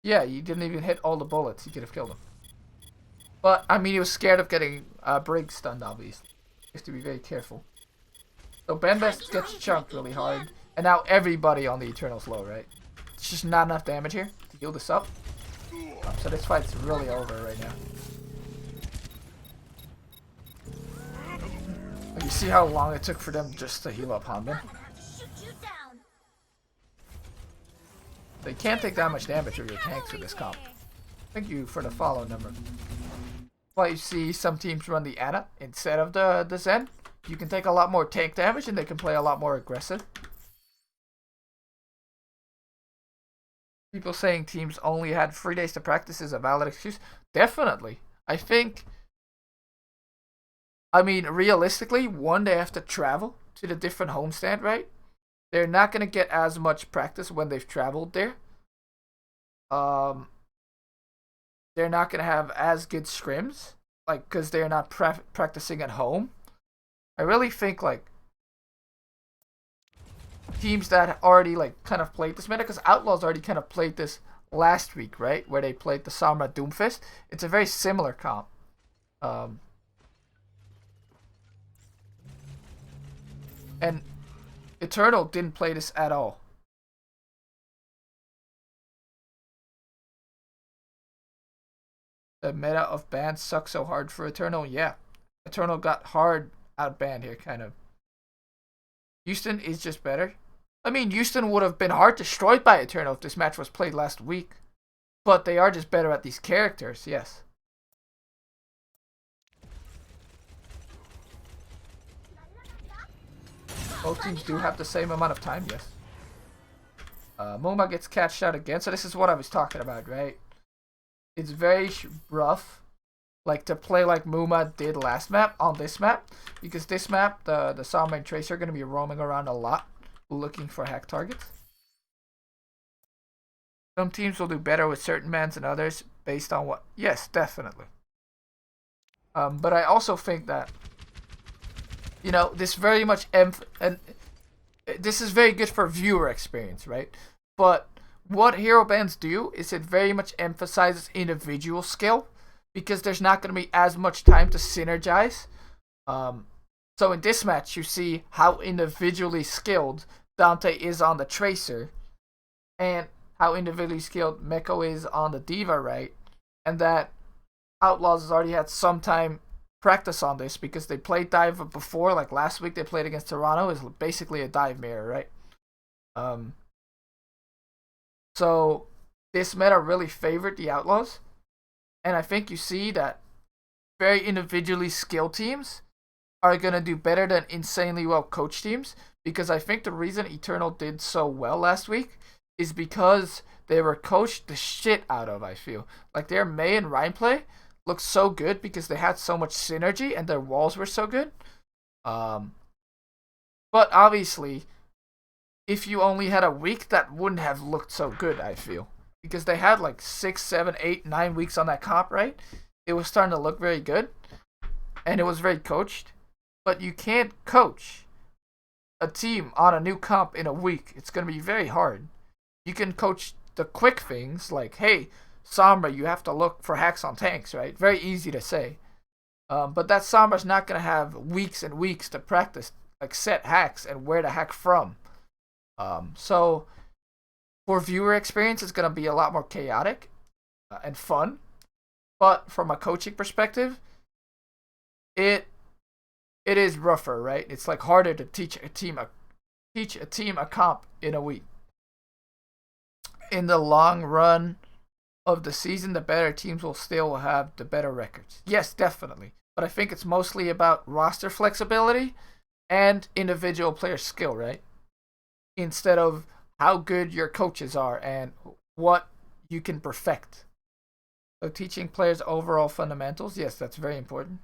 Yeah, you didn't even hit all the bullets. You could have killed him. But, I mean, he was scared of getting Brig stunned, obviously. You have to be very careful. So, Benbest gets chunked really hard. And now everybody on the Eternal's low, right? It's just not enough damage here to heal this up. So this fight's really over right now. Like, you see how long it took for them just to heal up Hanbin? They can't take that much damage with your tanks with this comp. Thank you for the follow number. Why you see some teams run the Ana instead of the Zen. You can take a lot more tank damage and they can play a lot more aggressive. People saying teams only had 3 days to practice is a valid excuse. Definitely. I mean, realistically, one, they have to travel to the different homestand, right? they're not gonna get as much practice when they've traveled there. They're not gonna have as good scrims, like, because they're not practicing at home. I really think like teams that already like kind of played this meta, because Outlaws already kind of played this last week, right? Where they played the Sombra Doomfist. It's a very similar comp. And Eternal didn't play this at all. The meta of bans sucks so hard for Eternal. Yeah. Eternal got hard outbanned here, kind of. Houston is just better. I mean, Houston would have been hard destroyed by Eternal if this match was played last week. But they are just better at these characters, yes. Both teams do have the same amount of time, yes. Moma gets catched out again, so this is what I was talking about, right? It's very rough, like, to play like Muma did last map on this map, because this map, the Sombra and Tracer are going to be roaming around a lot, looking for hack targets. Some teams will do better with certain bans than others, based on what... Yes, definitely. But I also think that, you know, this very much... and this is very good for viewer experience, right? But what hero bans do is it very much emphasizes individual skill, because there's not going to be as much time to synergize. So in this match, you see how individually skilled Dante is on the Tracer, and how individually skilled Meko is on the Diva, right? And that Outlaws has already had some time practice on this, because they played Diva before, like last week they played against Toronto. It's basically a dive mirror, right? So this meta really favored the Outlaws, and I think you see that very individually skilled teams are going to do better than insanely well coached teams, because I think the reason Eternal did so well last week is because they were coached the shit out of, I feel. Like, their Mei and Ryan play looked so good because they had so much synergy and their walls were so good. But obviously, if you only had a week, that wouldn't have looked so good, I feel. Because they had like 6, 7, 8, 9 weeks on that comp, right? It was starting to look very good. And it was very coached. But you can't coach a team on a new comp in a week. It's going to be very hard. You can coach the quick things like, hey, Sombra, you have to look for hacks on tanks, right? Very easy to say. But that Sombra's not going to have weeks and weeks to practice, like, set hacks and where to hack from. So for viewer experience, it's going to be a lot more chaotic and fun. But from a coaching perspective, it is rougher, right? It's like harder to teach a team a comp in a week. In the long run of the season, the better teams will still have the better records. Yes, definitely. But I think it's mostly about roster flexibility and individual player skill, right? Instead of how good your coaches are and what you can perfect. So teaching players overall fundamentals, yes, that's very important.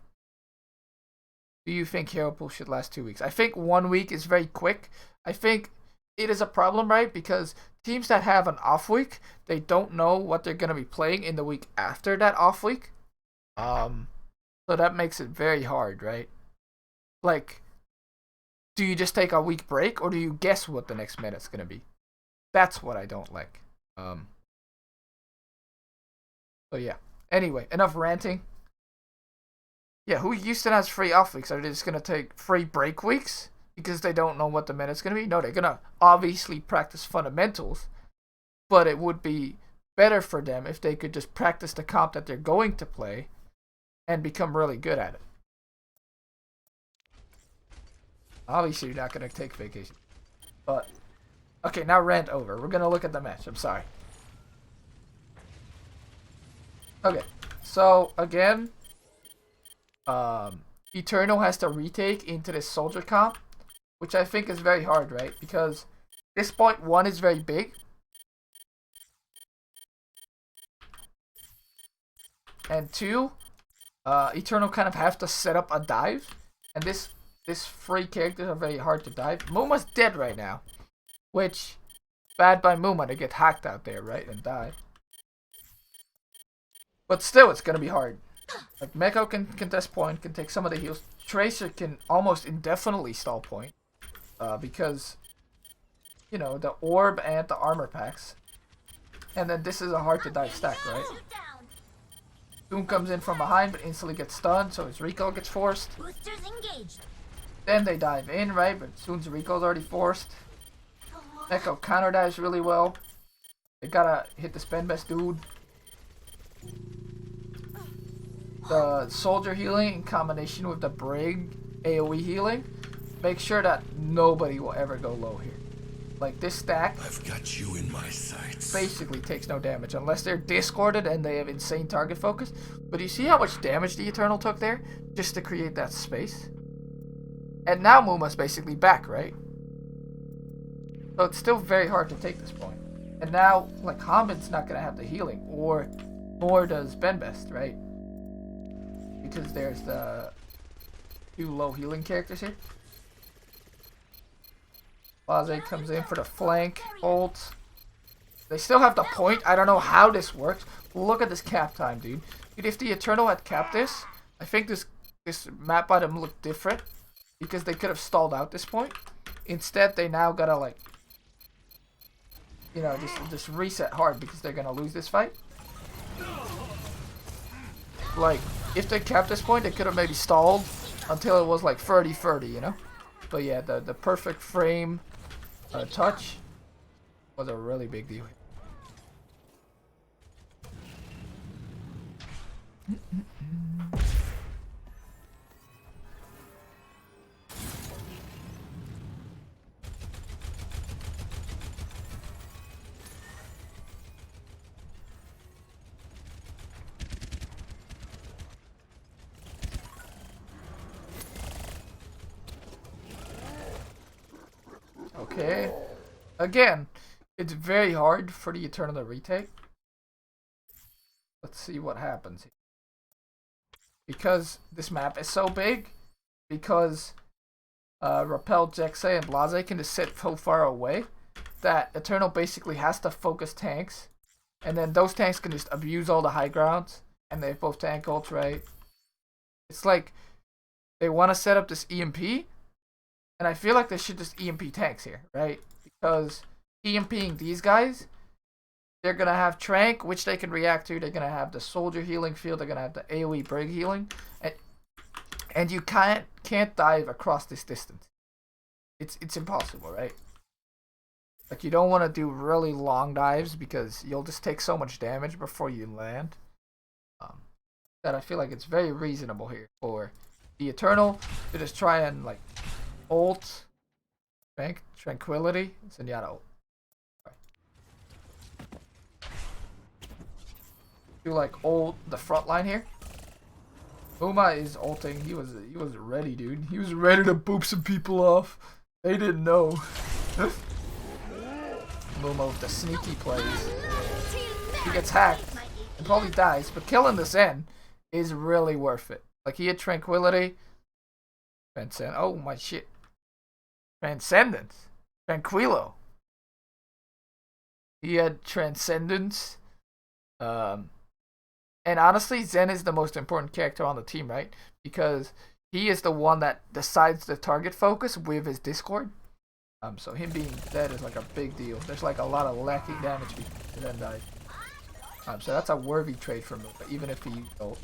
Do you think Hero Pool should last 2 weeks? I think 1 week is very quick. I think it is a problem, right? Because teams that have an off week, they don't know what they're going to be playing in the week after that off week. So that makes it very hard, right? Like, do you just take a week break, or do you guess what the next meta is going to be? That's what I don't like. So yeah. Anyway, enough ranting. Yeah, who Houston has free off weeks? Are they just going to take free break weeks because they don't know what the meta is going to be? No, they're going to obviously practice fundamentals, but it would be better for them if they could just practice the comp that they're going to play and become really good at it. Obviously, you're not going to take vacation. But, okay, now rant over. We're going to look at the match. I'm sorry. Okay, so, again, Eternal has to retake into this soldier comp, which I think is very hard, right? Because this point 1 is very big. And 2, Eternal kind of have to set up a dive. And this free characters are very hard to dive. Moma's dead right now. Which, bad by Muma to get hacked out there, right? And die. But still, it's gonna be hard. Like, Meko can contest point, can take some of the heals. Tracer can almost indefinitely stall point. Because, you know, the orb and the armor packs. And then this is a hard to dive stack, right? Doom comes in from behind but instantly gets stunned, so his recall gets forced. Boosters engaged. Then they dive in, right? But Soon's recall's already forced. Meko counter dives really well. They gotta hit the spend best dude. The soldier healing in combination with the Brig AoE healing, make sure that nobody will ever go low here. Like, this stack I've got you in my sights. basically takes no damage unless they're discorded and they have insane target focus. But you see how much damage the Eternal took there just to create that space? And now Muma's basically back, right? So it's still very hard to take this point. And now, like, Haman's not gonna have the healing, or nor does Benbest, right? Because there's the two low healing characters here. Blase comes in for the flank ult. They still have the point. I don't know how this works. Look at this cap time, dude. Dude, if the Eternal had capped this, I think this map item looked different. Because they could have stalled out this point. Instead, they now gotta, like, you know, just reset hard because they're gonna lose this fight. Like, if they capped this point, they could have maybe stalled until it was like 30-30, you know? But yeah, the perfect frame touch was a really big deal. Okay. Again, it's very hard for the Eternal to retake. Let's see what happens here. Because this map is so big, because Rappel, Jexay, and Blase can just sit so far away that Eternal basically has to focus tanks, and then those tanks can just abuse all the high grounds, and they have both tank ults, right? It's like they want to set up this EMP, and I feel like they should just EMP tanks here, right? Because EMPing these guys, they're going to have Trank, which they can react to. They're going to have the soldier healing field. They're going to have the AoE Brig healing. And you can't dive across this distance. It's impossible, right? Like, you don't want to do really long dives because you'll just take so much damage before you land. That I feel like it's very reasonable here for the Eternal to just try and, like, ult, Tranquility, Zenyatta ult. Do like ult the front line here. Muma is ulting. He was ready, dude. He was ready to boop some people off. They didn't know. Muma with the sneaky plays. He gets hacked and probably dies, but killing this Zen is really worth it. Like, he had Tranquility. Oh my shit. Transcendence. Tranquilo. He had Transcendence. And honestly, Zen is the most important character on the team, right? Because he is the one that decides the target focus with his Discord. So him being dead is like a big deal. There's like a lot of lacking damage because Zen died. So that's a worthy trade for him, even if he ult.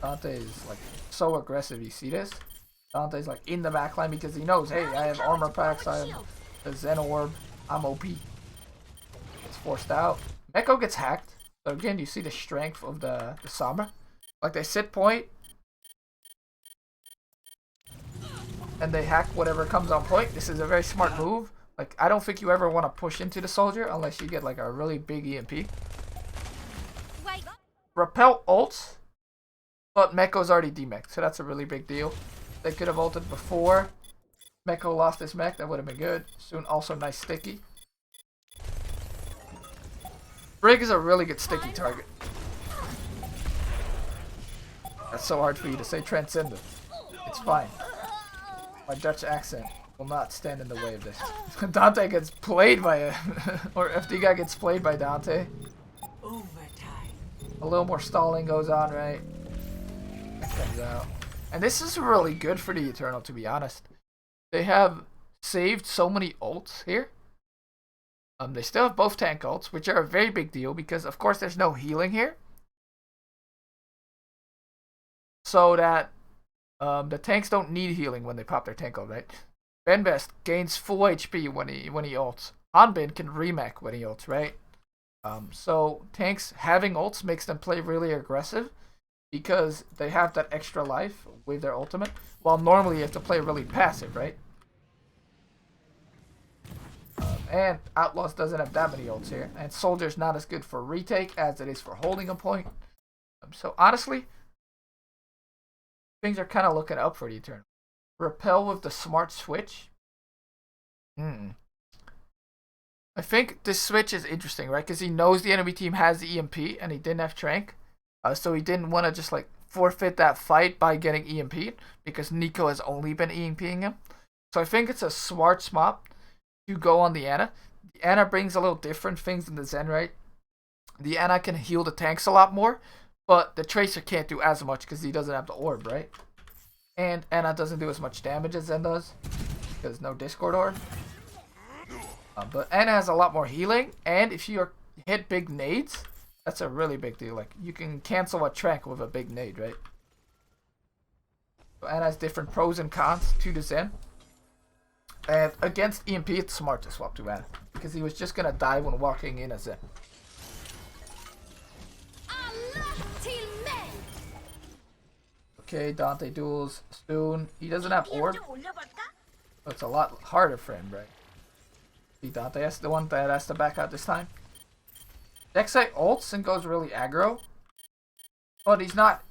Dante is like so aggressive. You see this? Dante's like in the backline because he knows, hey, I have armor packs, I have the Zen orb, I'm OP. It's forced out. Meko gets hacked. So again, you see the strength of the Sombra. Like, they sit point, and they hack whatever comes on point. This is a very smart move. Like, I don't think you ever want to push into the soldier unless you get like a really big EMP. Rappel ults, but Meko's already demeched, so that's a really big deal. They could have ulted before Meko lost his mech. That would have been good. Soon also nice sticky. Brig is a really good sticky target. That's so hard for you to say Transcendent. It's fine. My Dutch accent. will not stand in the way of this. Dante gets played by a... or FD guy gets played by Dante. Overtime. A little more stalling goes on, right? That comes out. And this is really good for the Eternal, to be honest. They have saved so many ults here. They still have both tank ults, which are a very big deal because, of course, there's no healing here. So that the tanks don't need healing when they pop their tank ult, right? Benbest gains full HP when he ults. Hanbin can remech when he ults, right? So tanks having ults makes them play really aggressive because they have that extra life with their ultimate. While normally you have to play really passive, right? And Outlaws doesn't have that many ults here. And Soldier's not as good for retake as it is for holding a point. So honestly, things are kind of looking up for the Eternal. Repel with the smart switch. I think this switch is interesting, right? Because he knows the enemy team has the EMP and he didn't have Trank. So he didn't want to just like forfeit that fight by getting EMP'd because Nico has only been EMPing him. So I think it's a smart swap to go on the Ana. The Ana brings a little different things than the Zen, right? The Ana can heal the tanks a lot more, but the Tracer can't do as much because he doesn't have the orb, right? And Ana doesn't do as much damage as Zen does because no Discord orb. But Ana has a lot more healing, and if you hit big nades, that's a really big deal. Like, you can cancel a Trank with a big nade, right? So Ana has different pros and cons to the Zen. And against EMP, it's smart to swap to Ana because he was just gonna die when walking in as Zen. Okay, Dante duels soon. He doesn't have orb, so it's a lot harder for him, right? See, Dante is the one that has to back out this time. Rek'Sai ults and goes really aggro, but he's not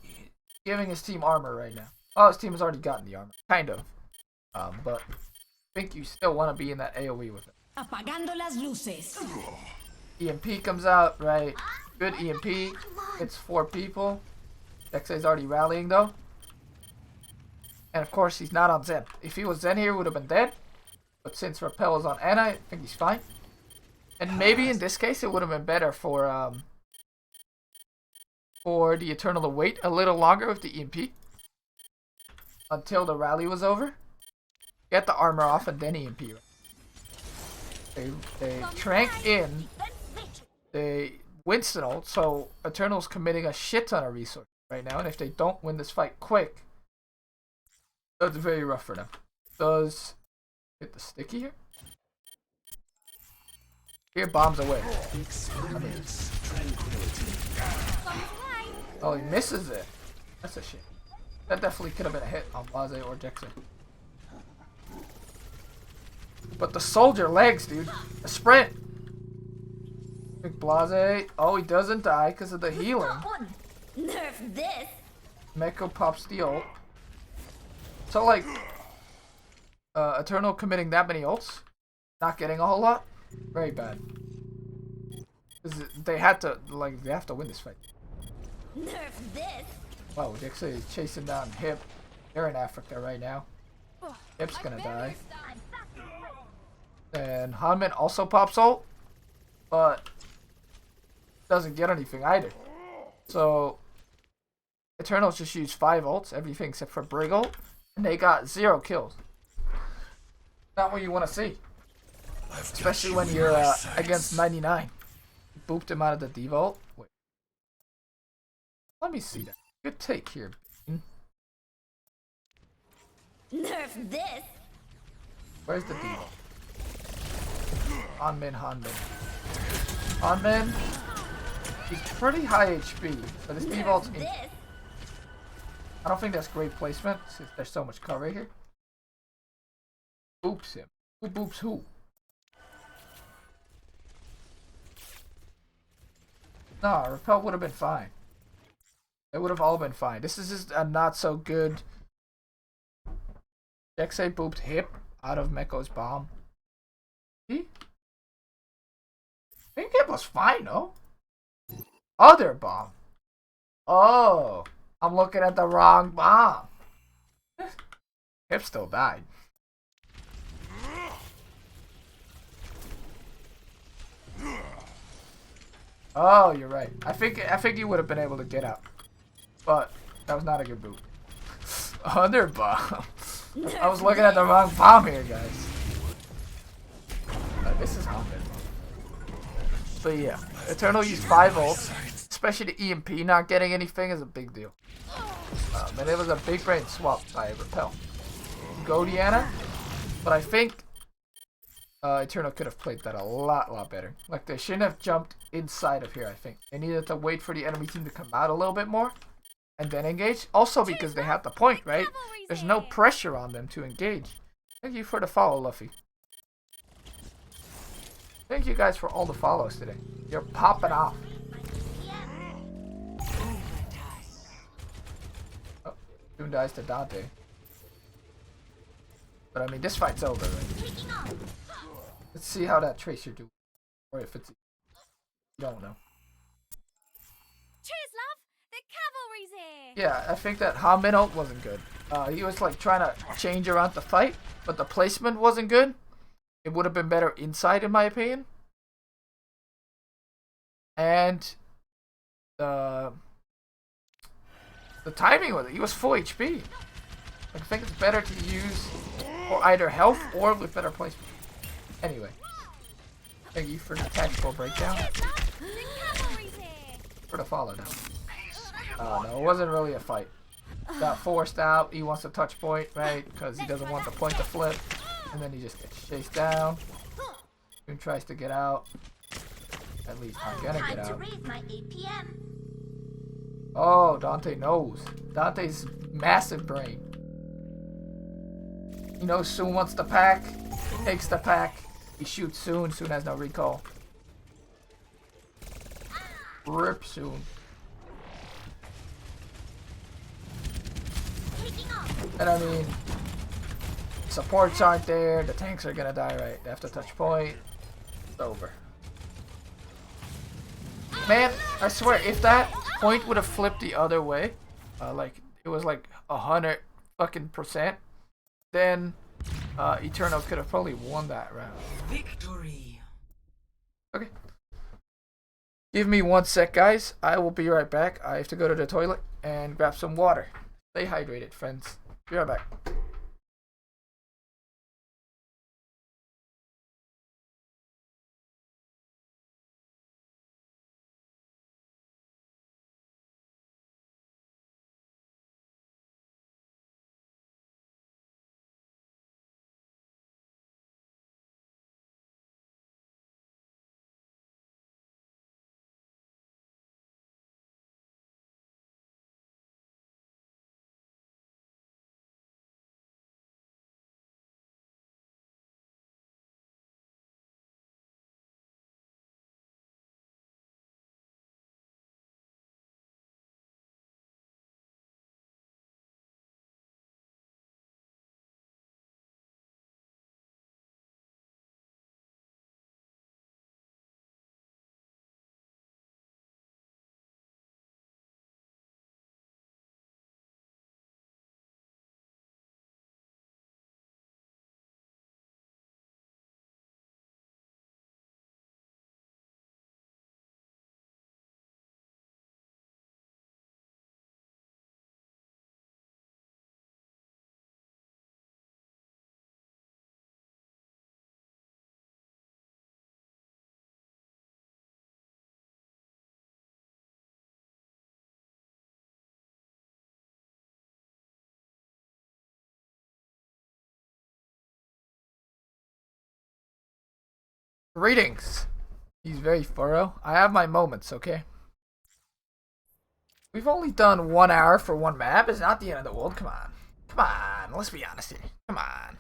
giving his team armor right now. Oh, his team has already gotten the armor, kind of. But I think you still want to be in that AoE with it. Apagando las luces. EMP comes out, right? Good EMP. It's 4 people. Rek'Sai's already rallying though. And of course, he's not on Zen. If he was Zen here, he would have been dead. But since Repel is on Ana, I think he's fine. And maybe in this case, it would have been better for the Eternal to wait a little longer with the EMP until the rally was over. Get the armor off and then EMP. They Trank in. They Winston ult, so Eternal's committing a shit ton of resources right now. And if they don't win this fight quick, that's very rough for them. Does hit the sticky here? Here, bombs away. Oh, he misses it. That's a shame. That definitely could have been a hit on Blase or Jackson. But the soldier legs, dude. A sprint. Big Blase. Oh, he doesn't die because of the healing. Nerf this. Meko pops the ult. So, like, Eternal committing that many ults, not getting a whole lot, very bad. They had to, like, they have to win this fight. Nerf this. Wow, Dixie is chasing down Hip. They're in Africa right now. Hip's gonna die. And Hanmin also pops ult, but doesn't get anything either. So, Eternals just used 5 ults, everything except for Brig ult, and they got 0 kills. Not what you want to see. Especially when you're against 99. Booped him out of the D.Va ult. Wait. Let me see that. Good take here. Nerf this. Where's the D.Va? Hanmin. Hanmin. He's pretty high HP, but his D.Va ult's in. I don't think that's great placement since there's so much cover here. Boops him. Who boops who? Nah, Repel would have been fine. It would have all been fine. This is just a not so good. Rek'Sai booped Hip out of Meko's bomb. I think Hip was fine, though. Other bomb. Oh, I'm looking at the wrong bomb. Hip still died. Oh, you're right. I think you would have been able to get out, but that was not a good boot. Under bomb. I was looking at the wrong bomb here, guys. This is haunted. But yeah, Eternal used 5 ults, especially the EMP not getting anything is a big deal. And it was a big brain swap by Repel. Go Diana, but I think Eternal could have played that a lot better. Like they shouldn't have jumped inside of here. I think they needed to wait for the enemy team to come out a little bit more and then engage. Also because they have the point, right? There's no pressure on them to engage. Thank you for the follow, Luffy. Thank you guys for all the follows today. You're popping off. Oh, June dies to Dante. But I mean, this fight's over, right? Let's see how that Tracer do. Or if it's... don't know. Cheers, love. The cavalry's here. Yeah, I think that Hamin ult wasn't good. He was like trying to change around the fight, but the placement wasn't good. It would have been better inside, in my opinion. And the timing was it. He was full HP. I think it's better to use for either health or with better placement. Anyway, thank you for the tactical breakdown. For the follow down. No, it wasn't really a fight. Got forced out. He wants a touch point, right? Because he doesn't want the point to flip. And then he just gets chased down. June tries to get out. At least I'm gonna get out. Oh, Dante knows. Dante's massive brain. He knows Soon wants the pack. Takes the pack. He shoots Soon. Soon has no recall. Rip Soon. And I mean, supports aren't there. The tanks are gonna die, right? They have to touch point. It's over. Man, I swear, if that point would have flipped the other way, like it was like 100 fucking %, then Eternal could have probably won that round. Victory. Okay. Give me 1 sec, guys. I will be right back. I have to go to the toilet and grab some water. Stay hydrated, friends. Be right back. Greetings. He's very thorough. I have my moments, okay? We've only done 1 hour for one map. It's not the end of the world. Come on. Come on. Let's be honest here. Come on.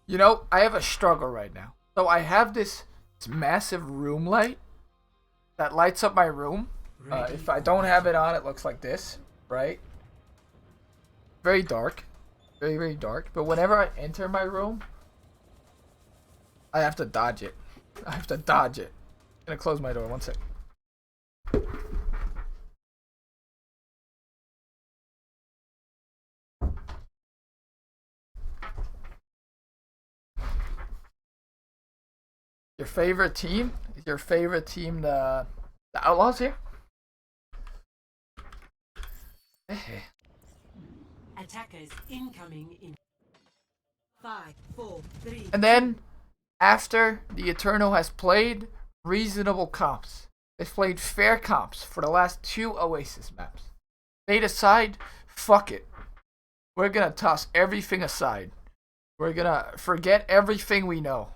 You know, I have a struggle right now. So I have this massive room light that lights up my room. If I don't have it on, it looks like this, right? Very dark. Very, very dark. But whenever I enter my room, I have to dodge it. I have to dodge it. I'm gonna close my door. 1 sec. Your favorite team? your favorite team, the Outlaws here? Attackers incoming in 5, 4, 3. And then, after the Eternal has played reasonable comps, they've played fair comps for the last 2 Oasis maps. They decide, fuck it. We're gonna toss everything aside. We're gonna forget everything we know.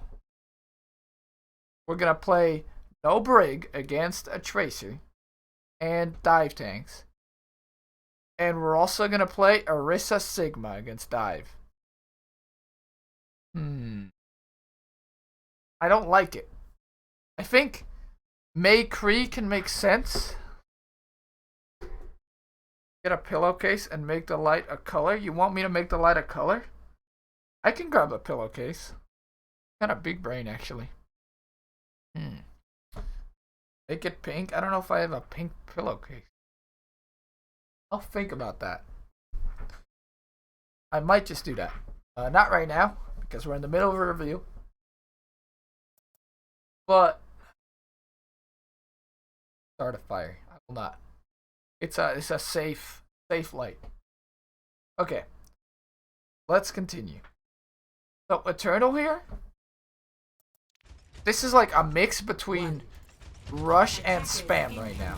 We're gonna play no Brig against a Tracer and dive tanks. And we're also gonna play Orisa Sigma against dive. I don't like it. I think May Cree can make sense. Get a pillowcase and make the light a color. You want me to make the light a color? I can grab a pillowcase. Kind of big brain, actually. Make it pink. I don't know if I have a pink pillowcase. I'll think about that. I might just do that. Not right now, because we're in the middle of a review. But start a fire. I will not. It's a safe light. Okay. Let's continue. So Eternal here. This is like a mix between Rush and Spam right now.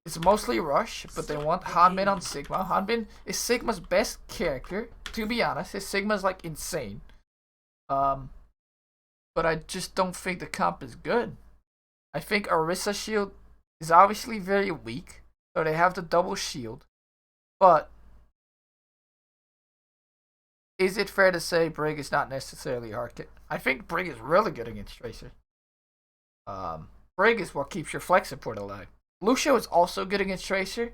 It's mostly Rush, but they want Hanbin on Sigma. Hanbin is Sigma's best character, to be honest. His Sigma's like insane. But I just don't think the comp is good. I think Orisa shield is obviously very weak, so they have the double shield. But is it fair to say Brig is not necessarily hard kit? I think Brig is really good against Tracer. Brig is what keeps your flex support alive. Lucio is also good against Tracer,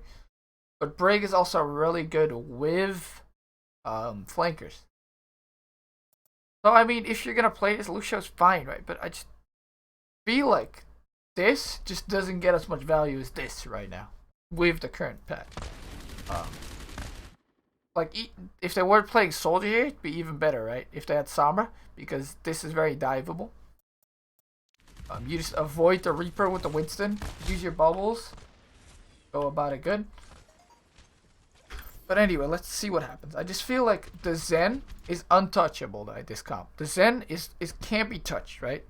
but Brig is also really good with flankers. So I mean, if you're gonna play this, Lucio's fine, right? But I just feel like this just doesn't get as much value as this right now with the current patch. Like if they were playing Soldier here, it'd be even better, right? If they had Sombra, because this is very diveable. You just avoid the Reaper with the Winston. Use your bubbles. Go about it good. But anyway, let's see what happens. I just feel like the Zen is untouchable by this comp. The Zen is can't be touched, right?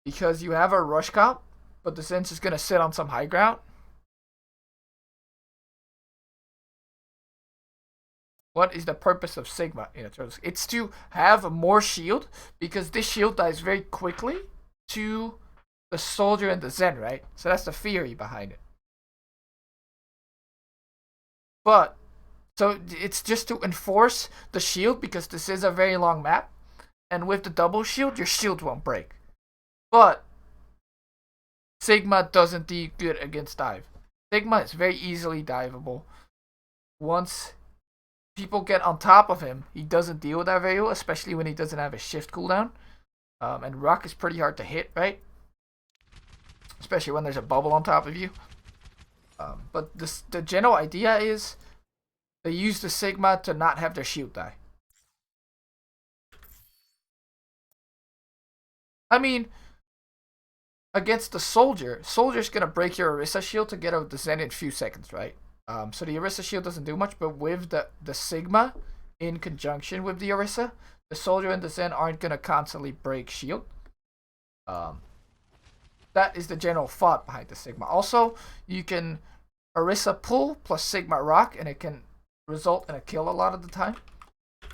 Because you have a rush comp, but the Zen's just gonna sit on some high ground. What is the purpose of Sigma in Eternals? It's to have more shield, because this shield dies very quickly to the Soldier and the Zen, right? So that's the theory behind it. But so it's just to enforce the shield, because this is a very long map. And with the double shield, your shield won't break. But Sigma doesn't do good against dive. Sigma is very easily diveable. Once people get on top of him, he doesn't deal with that very well, especially when he doesn't have a shift cooldown. And Rock is pretty hard to hit, right? Especially when there's a bubble on top of you. But the general idea is they use the Sigma to not have their shield die. I mean, against the Soldier's gonna break your Orisa shield to get out the Zen in a few seconds, right? So the Orisa shield doesn't do much, but with the Sigma in conjunction with the Orisa, the Soldier and the Zen aren't gonna constantly break shield. That is the general thought behind the Sigma. Also, you can Orisa pull plus Sigma rock, and it can result in a kill a lot of the time.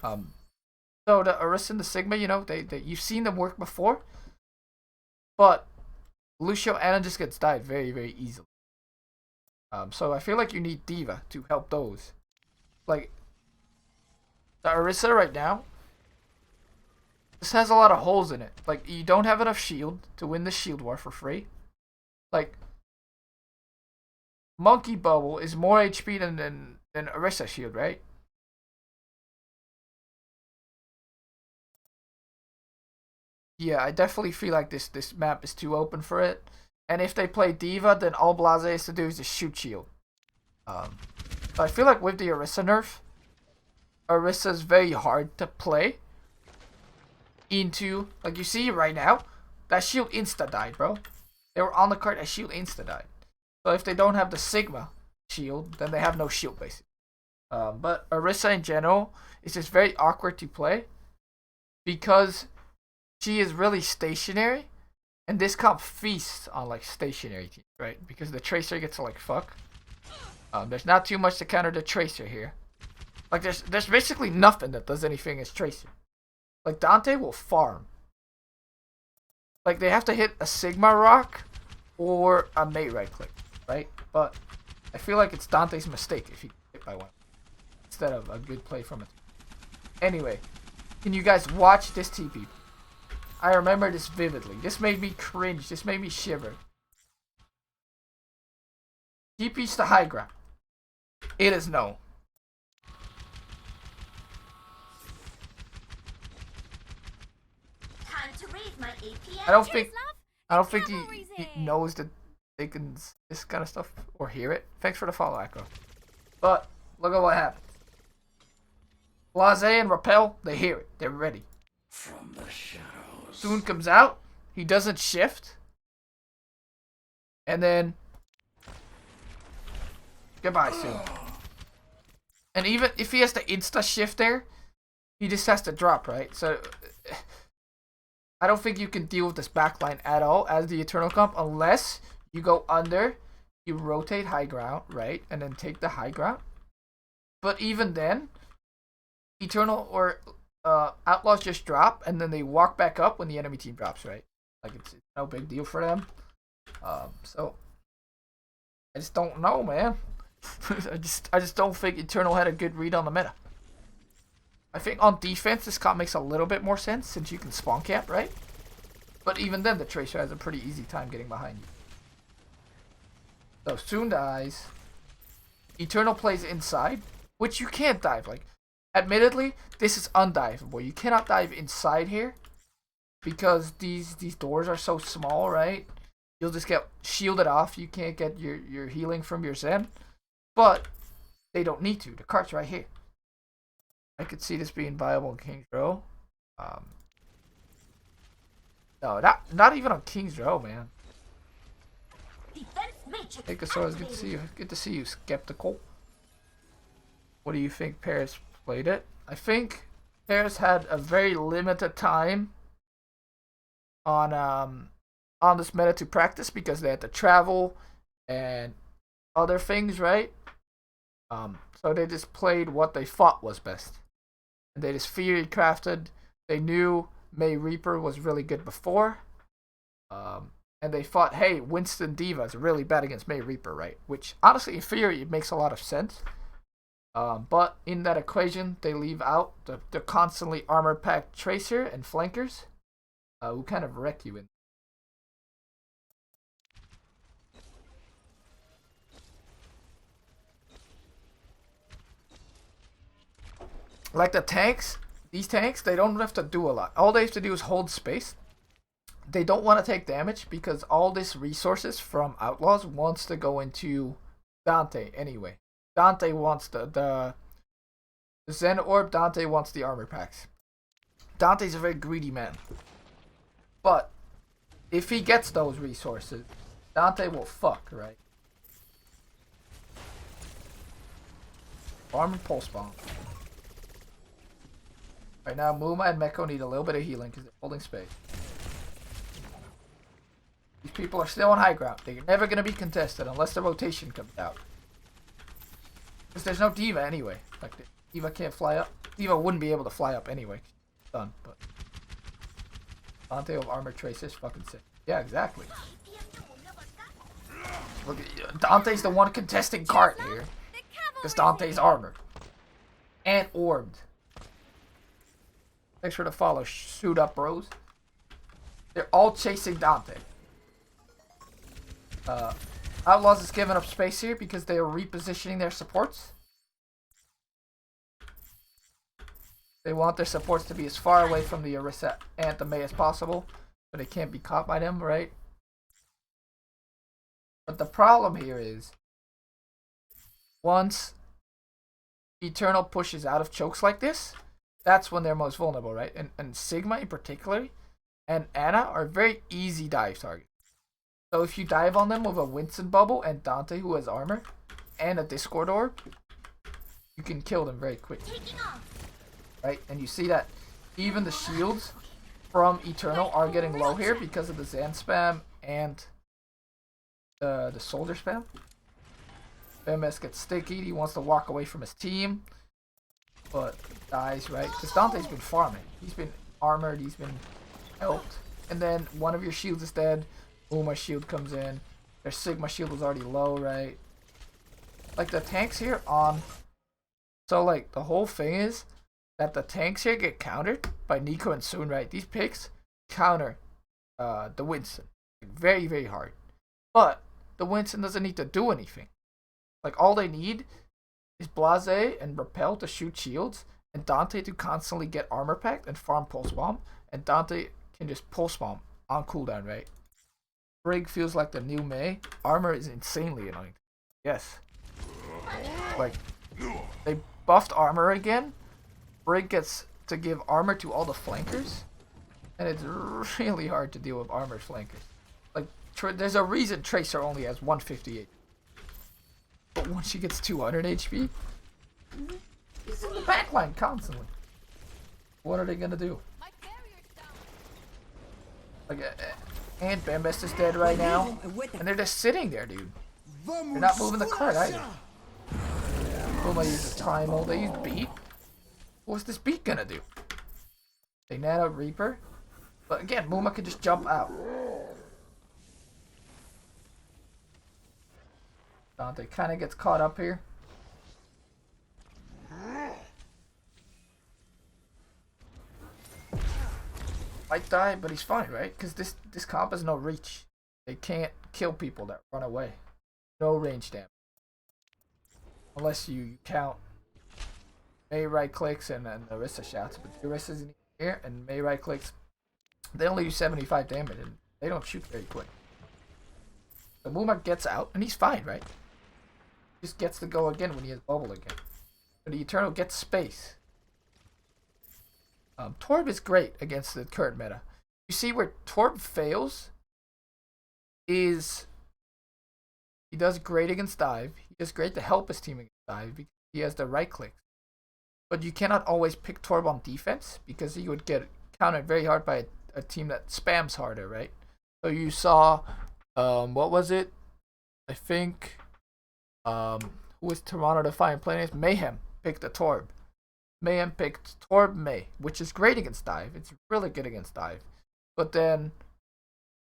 So the Orisa and the Sigma, you know, they you've seen them work before, but Lucio Anna just gets died very, very easily. So I feel like you need Diva to help those. Like the Orisa right now, this has a lot of holes in it. Like, you don't have enough shield to win the shield war for free. Like, Monkey Bubble is more HP than Orisa shield, right? Yeah, I definitely feel like this map is too open for it. And if they play Diva, then all Blase has to do is just shoot shield. But I feel like with the Orisa nerf, Orisa's very hard to play into. Like, you see right now, that shield insta died, bro. they were on the cart as shield insta-died. So if they don't have the Sigma shield, then they have no shield basically. But Orisa in general is just very awkward to play because she is really stationary, and this comp feasts on like stationary teams, right? Because the Tracer gets to like fuck. There's not too much to counter the Tracer here. Like there's basically nothing that does anything as Tracer. Like Dante will farm. Like they have to hit a Sigma rock or a mate right click, right? But I feel like it's Dante's mistake if he gets hit by one instead of a good play from it. Anyway, can you guys watch this TP? I remember this vividly. This made me cringe. This made me shiver. TP's the high ground. It is no. Time to raise my APM. I don't think he knows that they can this kind of stuff or hear it. Thanks for the follow, Echo. But look at what happens. Blase and Rappel, they hear it. They're ready. From the shadows. Soon comes out. He doesn't shift. And then goodbye soon. And even if he has to insta shift there, he just has to drop, right? So I don't think you can deal with this backline at all as the Eternal comp unless you go under, you rotate high ground, right? And then take the high ground. But even then, Eternal or Outlaws just drop and then they walk back up when the enemy team drops, right? Like it's no big deal for them. So I just don't know, man. I just don't think Eternal had a good read on the meta. I think on defense this comp makes a little bit more sense since you can spawn camp, right? But even then the Tracer has a pretty easy time getting behind you. So Soon dies. Eternal plays inside, which you can't dive. Like, admittedly, this is undiveable. You cannot dive inside here because these doors are so small, right? You'll just get shielded off. You can't get your healing from your Zen. But they don't need to. The cart's right here. I could see this being viable in King's Row. No, not even on King's Row, man. Hey, Casores, good to see you. Good to see you, Skeptical. What do you think Paris played it? I think Paris had a very limited time on this meta to practice because they had to travel and other things, right? So they just played what they thought was best. And they just theory crafted. They knew May Reaper was really good before. And they thought, hey, Winston Diva is really bad against May Reaper, right? Which, honestly, in theory, it makes a lot of sense. But in that equation, they leave out the constantly armor-packed Tracer and flankers, who kind of wreck you in. Like the tanks, these tanks, they don't have to do a lot. All they have to do is hold space. They don't want to take damage because all this resources from Outlaws wants to go into Dante anyway. Dante wants the Zen Orb, Dante wants the armor packs. Dante's a very greedy man. But if he gets those resources, Dante will fuck, right? Farm and pulse bomb. Right now, Muma and Meko need a little bit of healing because they're holding space. These people are still on high ground. They're never going to be contested unless the rotation comes out. Because there's no Diva anyway. Like, Diva can't fly up. Diva wouldn't be able to fly up anyway. Done, but... Dante with armor trace is fucking sick. Yeah, exactly. Look at Dante's the one contesting cart here. Because Dante's armored. And orbed. Thanks for the follow, shoot up bros. They're all chasing Dante. Outlaws is giving up space here because they are repositioning their supports. They want their supports to be as far away from the Orisa and the May as possible, so they can't be caught by them, right? But the problem here is, once Eternal pushes out of chokes like this, that's when they're most vulnerable, right? And Sigma in particular and Ana are very easy dive targets. So if you dive on them with a Winston bubble and Dante who has armor and a Discord orb, you can kill them very quickly. Right? And you see that even the shields from Eternal are getting low here because of the Zan spam and the soldier spam. MS gets sticky, he wants to walk away from his team, but dies, right? Because Dante's been farming. He's been armored, he's been helped. And then one of your shields is dead, Uma shield comes in, their Sigma shield was already low, right? Like the tanks here on... So like the whole thing is that the tanks here get countered by Nico and Soon, right? These picks counter the Winston. Very, very hard. But the Winston doesn't need to do anything. Like all they need is Blase and Repel to shoot shields, and Dante to constantly get armor packed and farm pulse bomb, and Dante can just pulse bomb on cooldown, right? Brig feels like the new Mei. Armor is insanely annoying. Yes. Like they buffed armor again. Brig gets to give armor to all the flankers, and it's really hard to deal with armored flankers. Like there's a reason Tracer only has 158. But once she gets 200 HP, he's in the backline constantly. What are they gonna do? Like, and Bambest is dead right now, and they're just sitting there, dude. They're not moving the card either. Uma uses Primal. They use Beat. What's this Beat gonna do? They nano Reaper, but again, Muma can just jump out. Dante kind of gets caught up here. Might die, but he's fine, right? Because this comp has no reach. They can't kill people that run away. No range damage. Unless you count Mei right clicks and Orisa shots. But Orisa's in here and Mei right clicks. They only do 75 damage and they don't shoot very quick. So Muma gets out and he's fine, right? Just gets to go again when he has bubble again. But the Eternal gets space. Torb is great against the current meta. You see where Torb fails is he does great against dive. He does great to help his team against dive because he has the right clicks. But you cannot always pick Torb on defense because he would get countered very hard by a team that spams harder, right? So you saw, what was it? I think, who was Toronto Defiant playing? Mayhem picked the Torb. Mayhem picked Torb Mei, which is great against dive. It's really good against dive. But then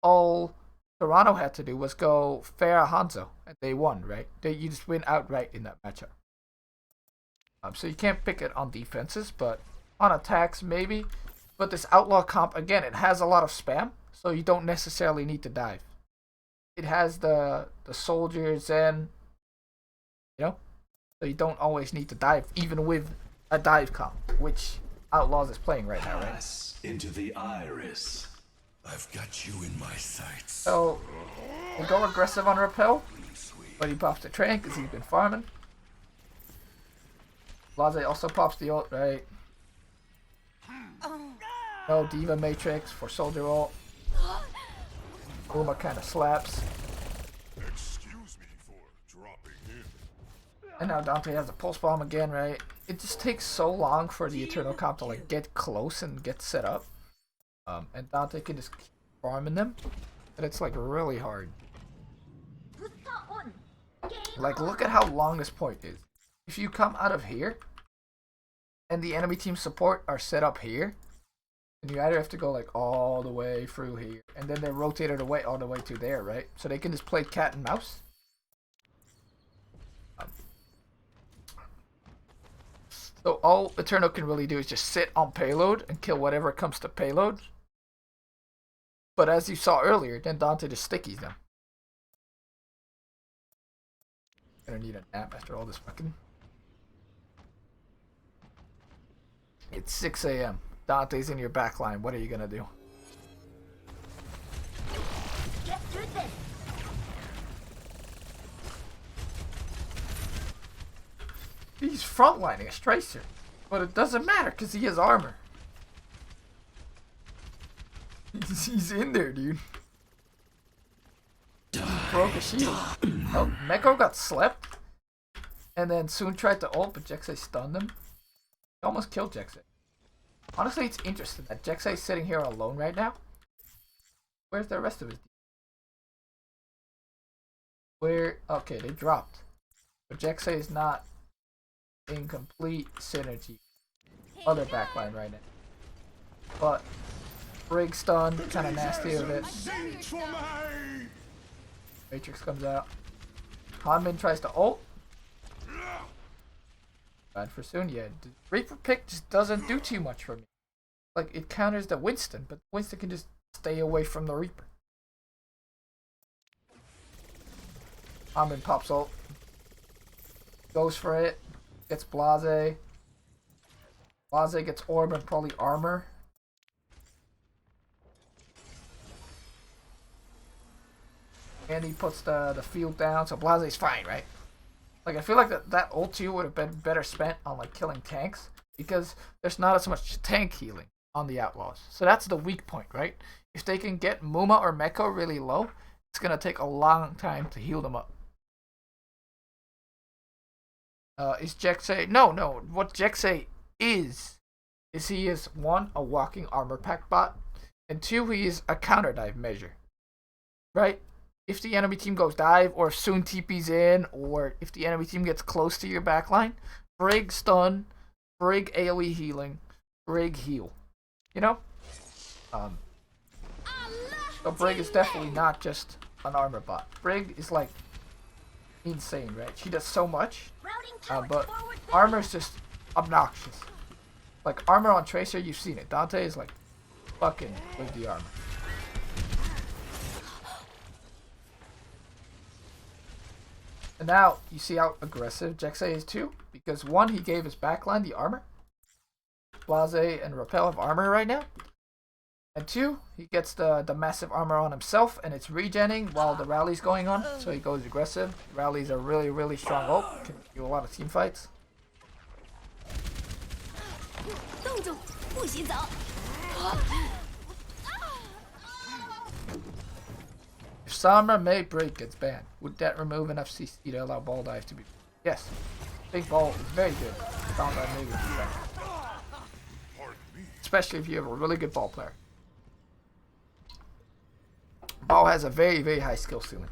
all Toronto had to do was go Farah Hanzo, and they won, right? You just win outright in that matchup. So you can't pick it on defenses, but on attacks maybe. But this Outlaw comp, again, it has a lot of spam, so you don't necessarily need to dive. It has the soldiers and, you know, so you don't always need to dive, even with a dive comp, which Outlaws is playing right now, right? Into the iris. I've got you in my sights. So they go aggressive on Repel, but he pops the train because he's been farming. Blase also pops the ult, right? No Diva Matrix for Soldier ult. Uma kind of slaps. Excuse me for dropping in. And now Dante has a pulse bomb again, right? It just takes so long for the Eternal comp to like get close and get set up. And Dante can just keep farming them. And it's like really hard. Like look at how long this point is. If you come out of here and the enemy team support are set up here, and you either have to go like all the way through here and then they're rotated away all the way to there, right? So they can just play cat and mouse. So all Eternal can really do is just sit on payload and kill whatever comes to payload. But as you saw earlier, then Dante just stickies them. Gonna need a nap after all this fucking... It's 6 a.m. Dante's in your backline. What are you gonna do? Get through this. He's frontlining a Tracer. But it doesn't matter because he has armor. He's in there, dude. broke a shield. Oh, Meko got slept. And then Soon tried to ult, but Jexay stunned him. He almost killed Jexay. Honestly, it's interesting that Jexay's sitting here alone right now. Where's the rest of his team? Where? Okay, they dropped. But Jexay is not in complete synergy. Other backline right now. But Brig stun, kind of nasty with it. Matrix comes out. Hanmin tries to ult. Bad for Soon. Yeah, the Reaper pick just doesn't do too much for me. Like, it counters the Winston, but Winston can just stay away from the Reaper. Hanmin pops ult. Goes for it. Gets Blase. Blase gets Orb and probably armor. And he puts the field down, so Blase's fine, right? Like, I feel like that ulti would have been better spent on, like, killing tanks, because there's not as much tank healing on the Outlaws. So that's the weak point, right? If they can get Muma or Meko really low, it's going to take a long time to heal them up. Is Jexay... No. What Jexay is he is, one, a walking armor pack bot, and two, he is a counter dive measure. Right? If the enemy team goes dive, or if Soon TP's in, or if the enemy team gets close to your backline, Brig stun, Brig AoE healing, Brig heal. You know? So Brig is definitely not just an armor bot. Brig is like insane, right? She does so much, but armor is just obnoxious. Like armor on Tracer, you've seen it. Dante is like fucking with the armor. And now, you see how aggressive Jexay is too? Because one, he gave his backline the armor. Blase and Repel have armor right now. And two, he gets the massive armor on himself, and it's regenning while the rally's going on. So he goes aggressive. Rally's a really, really strong ult. Can do a lot of team fights. If Samra May Break gets banned, would that remove enough CC to allow ball dive to be? Yes. Big ball is very good. Found by May would be banned. Especially if you have a really good ball player. Ball has a very, very high skill ceiling.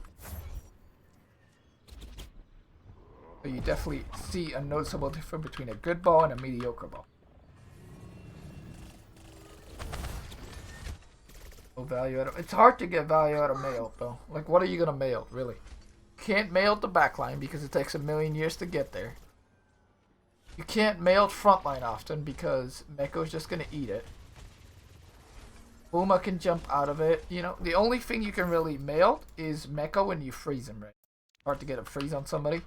So you definitely see a noticeable difference between a good ball and a mediocre ball. No value out of, it's hard to get value out of mail though. Like, what are you gonna mail, really? Can't mail the backline because it takes a million years to get there. You can't mail frontline often because Meko's just gonna eat it. Uma can jump out of it. You know, the only thing you can really mail is Meko when you freeze him, right? Hard to get a freeze on somebody.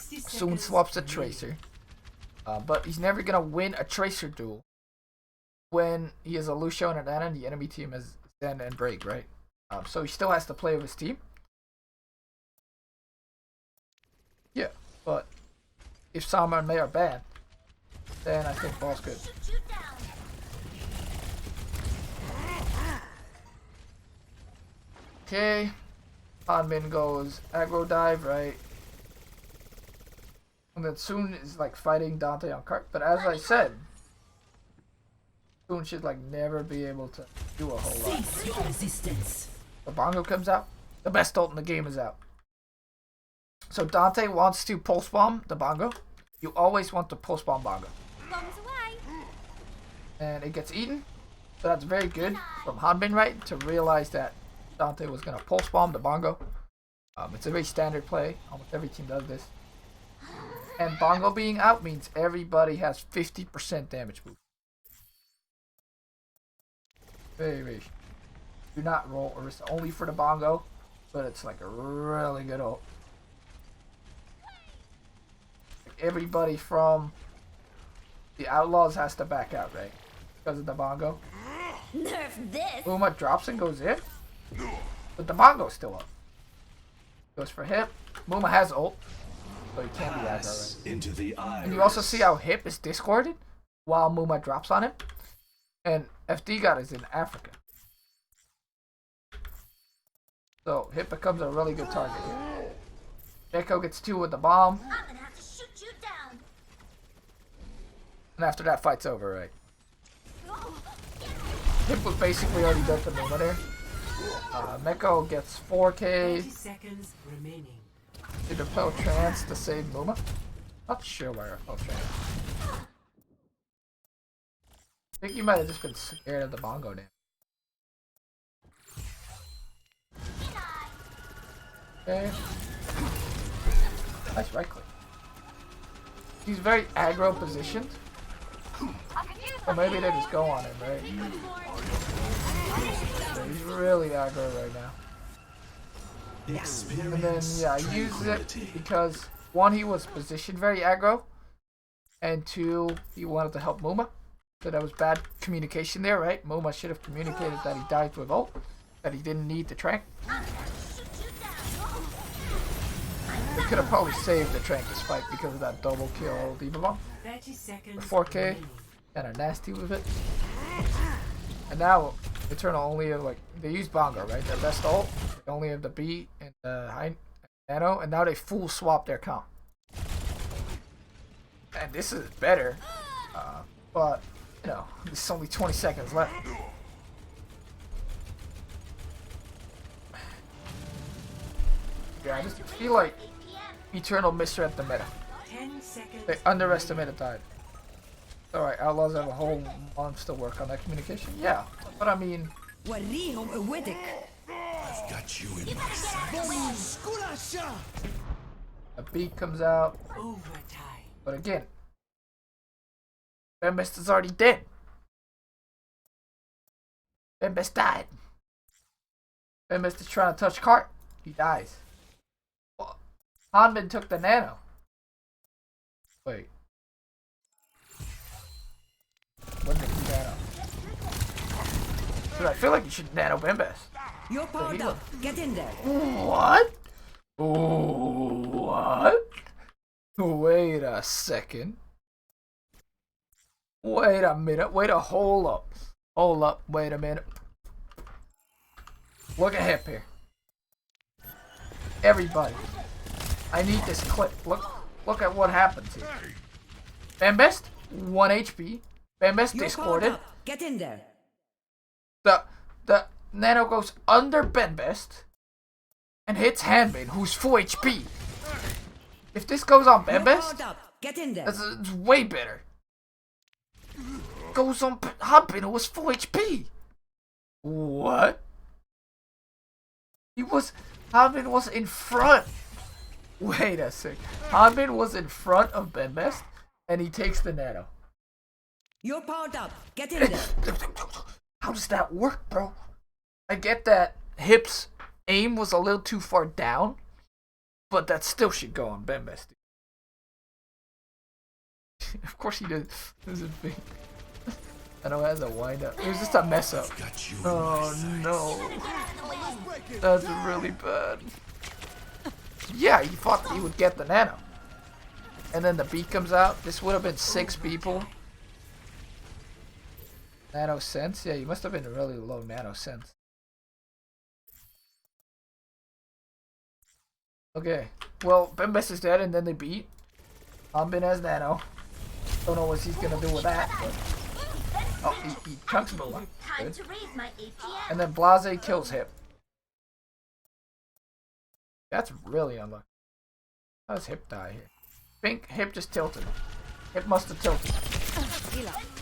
Soon swaps a Tracer. But he's never gonna win a Tracer duel when he has a Lucio and an Ana and the enemy team is Zen and Brig, right? So he still has to play with his team. Yeah, but if Sama and May are banned, then I think ball's good. Okay, Hanmin goes aggro dive, right? And then Soon is like fighting Dante on cart, but as I said, Soon should like never be able to do a whole lot. The bongo comes out, the best ult in the game is out. So Dante wants to pulse bomb the bongo. You always want to pulse bomb bongo. Bombs away. And it gets eaten. So that's very good from Hanbin, right? To realize that Dante was going to pulse bomb the bongo. It's a very standard play. Almost every team does this. And bongo being out means everybody has 50% damage boost. Very, very. Do not roll Orisa only for the bongo. But it's like a really good ult. Everybody from the Outlaws has to back out, right? Because of the bongo. Nerf this. Uma drops and goes in. But the bongo's still up. Goes for hip. Muma has ult. So he can't be aggro, right? Into the And you also see how hip is discorded while Muma drops on him. And FD God is in Africa. So Hip becomes a really good target here. Echo gets 2 with the bomb. I'm gonna have to shoot you down. And after that, fight's over, right? Hip was basically already dead for the winner. Meko gets 4K. 30 seconds remaining. Did repel trance to save Muma? Not sure why repel trance. I think you might have just been scared of the bongo dance. Okay. Nice right click. He's very aggro positioned. Or maybe they just go on him, right? Yeah, he's really aggro right now. And then, yeah, I used it because 1, he was positioned very aggro, and 2, he wanted to help Muma. So that was bad communication there, right? Muma should have communicated that he died with ult, that he didn't need the trank. He could have probably saved the trank despite because of that double kill Diva Bomb. 30 seconds. 4K, remaining. kind of nasty with it. And now Eternal only have like they use Bongo, right? Their best ult. They only have the B and the high nano, and now they full swap their comp. And this is better, but you know, there's only 20 seconds left. Yeah, I just feel like Eternal misread the meta. 10 seconds. They underestimated that. Alright, Outlaws have a whole month to work on that communication. Yeah, but I mean, وريهم قوتك. I've got you in my sights. a beat comes out, Overtime. but again, Bembest is already dead. Bembest died. Bembest is trying to touch Cart. He dies. Well, Hanbin took the nano. Wait. When did he nano? Dude, I feel like you should nano Bembest. You're powered up. Get in there. What? What? Wait a second. Wait a minute. Wait a hold up. Hold up. Wait a minute. Look at Hip here. Everybody. I need this clip. Look at what happens here. Bembest, 1 HP. Bembest You're discorded. powered up. Get in there. The nano goes under Bembest and hits Hanbin, who's full HP. If this goes on You're Bembest, powered up. Get in there. it's way better. Goes on Hanbin, who was full HP. What? Hanbin was in front. Wait a sec. Hanbin was in front of Bembest and he takes the nano. You're powered up. Get in there. How does that work, bro? I get that Hip's aim was a little too far down, but that still should go on Bembest. Of course he doesn't think. I know it has a wind up. It was just a mess up. I've got you in Oh my sights. no. That's really bad. Yeah, he thought he would get the nano. And then the beat comes out. This would have been 6 people. Nano sense? Yeah, you must have been really low nano sense. Okay. Well, Bembest is dead and then they beat. Hanbin has nano. Don't know what he's gonna do with that. But... Oh, he chunks Mula. Time Good. to raise my APM. And then Blase kills Hip. That's really unlucky. How does Hip die here? I think Hip just tilted. Hip must have tilted.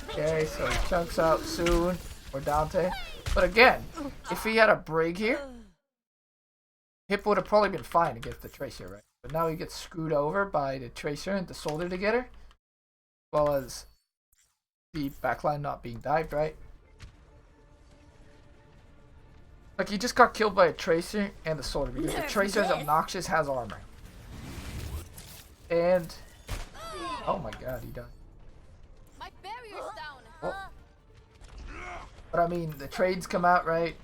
Okay, so he chunks out soon. Or Dante. But again, if he had a break here, Hip would have probably been fine against the Tracer, right? But now he gets screwed over by the Tracer and the Soldier together. As well as the backline not being dived, right? Like, he just got killed by a Tracer and the Soldier because the Tracer's obnoxious, has armor. And... oh my god, he died. My barrier's down. Oh. But I mean, the trades come out, right?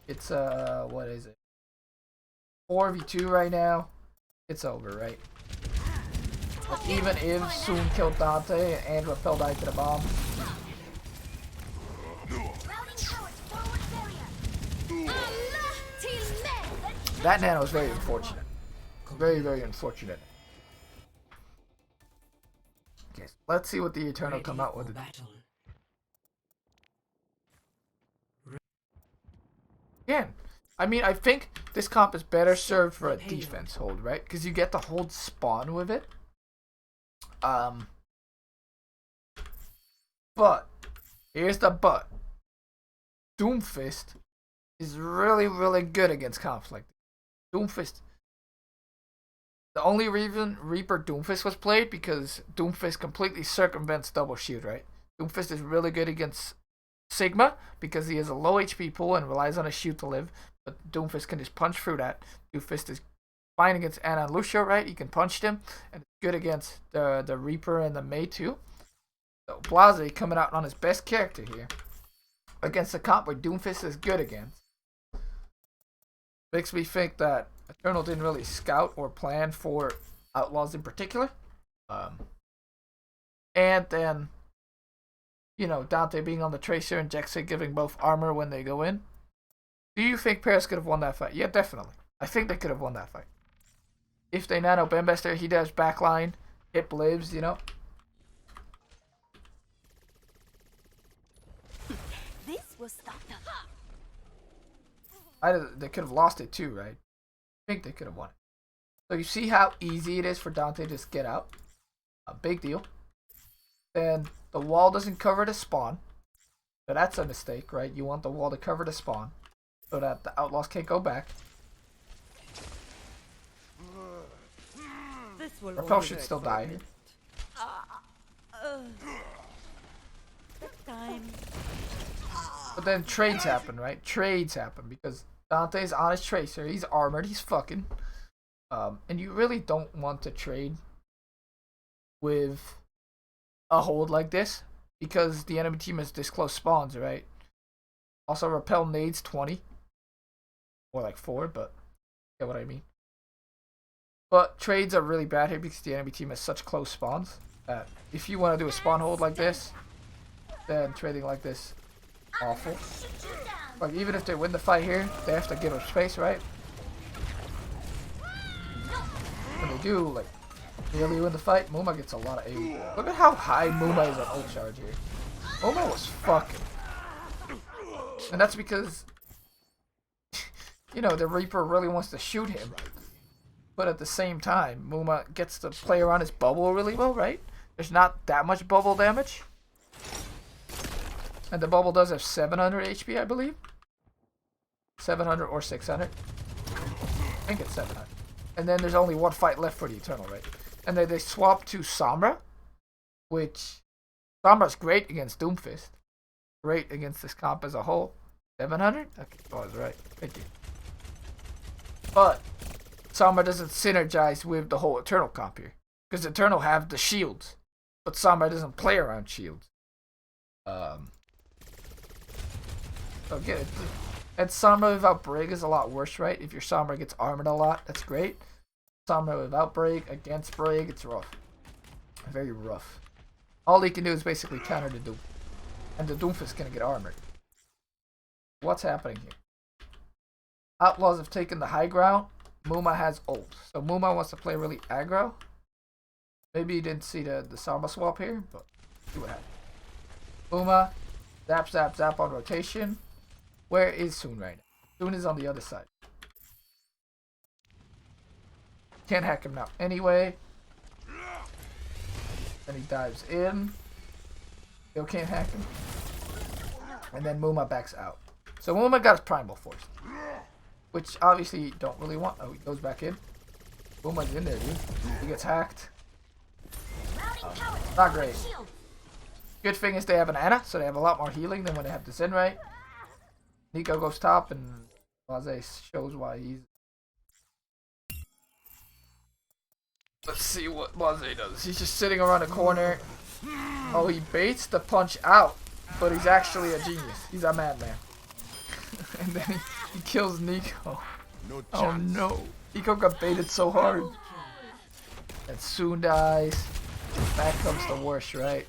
It's, what is it? 4v2 right now. It's over, right? Like, even if soon killed Dante and repelled died to the bomb. Routing towards forward barrier. Allah till That nano is very unfortunate. Very, very unfortunate. Okay, so let's see what the Eternal come out with. Battle. Again, I mean, I think this comp is better served for a defense hold, right? Because you get to hold spawn with it. But here's the but. Doomfist is really, really good against comps like this. Doomfist. The only reason Reaper Doomfist was played because Doomfist completely circumvents double shield, right? Doomfist is really good against Sigma because he has a low HP pool and relies on a shield to live, but Doomfist can just punch through that. Doomfist is fine against Ana and Lucio, right? You can punch them, and it's good against the Reaper and the Mei too. So Blase coming out on his best character here against a comp where Doomfist is good against. Makes me think that Eternal didn't really scout or plan for Outlaws in particular. And then, you know, Dante being on the Tracer and Jexa giving both armor when they go in. Do you think Paris could have won that fight? Yeah, definitely. I think they could have won that fight. If they nano Bembester, he does backline, hip lives, you know. This will stop them. They could have lost it too, right? I think they could have won it. So you see how easy it is for Dante to just get out. A big deal. Then the wall doesn't cover the spawn. So that's a mistake, right? You want the wall to cover the spawn so that the Outlaws can't go back. Repel should still die here. But then trades happen, right? Trades happen because Dante's on his Tracer. He's armored. He's fucking. And you really don't want to trade with a hold like this because the enemy team has this close spawns, right? Also, Repel nades 20. Or like 4, but you get what I mean. But trades are really bad here because the enemy team has such close spawns that if you want to do a spawn hold like this, then trading like this, awful. Like even if they win the fight here, they have to give up space, right? When they do, like, really win the fight, Muma gets a lot of AoE. Look at how high Muma is on ult charge here. Muma was fucking. And that's because, you know, the Reaper really wants to shoot him. But at the same time, Muma gets to play around his bubble really well, right? There's not that much bubble damage. And the bubble does have 700 HP, I believe. 700 or 600. I think it's 700. And then there's only one fight left for the Eternal, right? And then they swap to Sombra, which Sombra's great against Doomfist. Great against this comp as a whole. 700? Okay, I was right. Thank you. But Sombra doesn't synergize with the whole Eternal comp here. Because Eternal have the shields. But Sombra doesn't play around shields. Okay. And Sombra without Brig is a lot worse, right? If your Sombra gets armored a lot, that's great. Sombra without Brig, against Brig, it's rough. Very rough. All he can do is basically counter the Doom. And the Doomfist gonna get armored. What's happening here? Outlaws have taken the high ground. Muma has ult. So Muma wants to play really aggro. Maybe you didn't see the Sombra swap here, but see what happens. Muma, zap, zap, zap on rotation. Where is Soon right now? Soon is on the other side. Can't hack him now anyway. Then he dives in. Still can't hack him. And then Muma backs out. So Muma got his Primal Force. Which obviously you don't really want. Oh, he goes back in. Muma's in there, dude. He gets hacked. Not great. Good thing is they have an Ana, so they have a lot more healing than when they have the Zenrai. Nico goes top, and Blase shows why he's. Let's see what Blase does. He's just sitting around the corner. Oh, he baits the punch out, but he's actually a genius. He's a madman. And then he kills Nico. Oh no. Nico got baited so hard. And Soon dies. That comes the worst, right?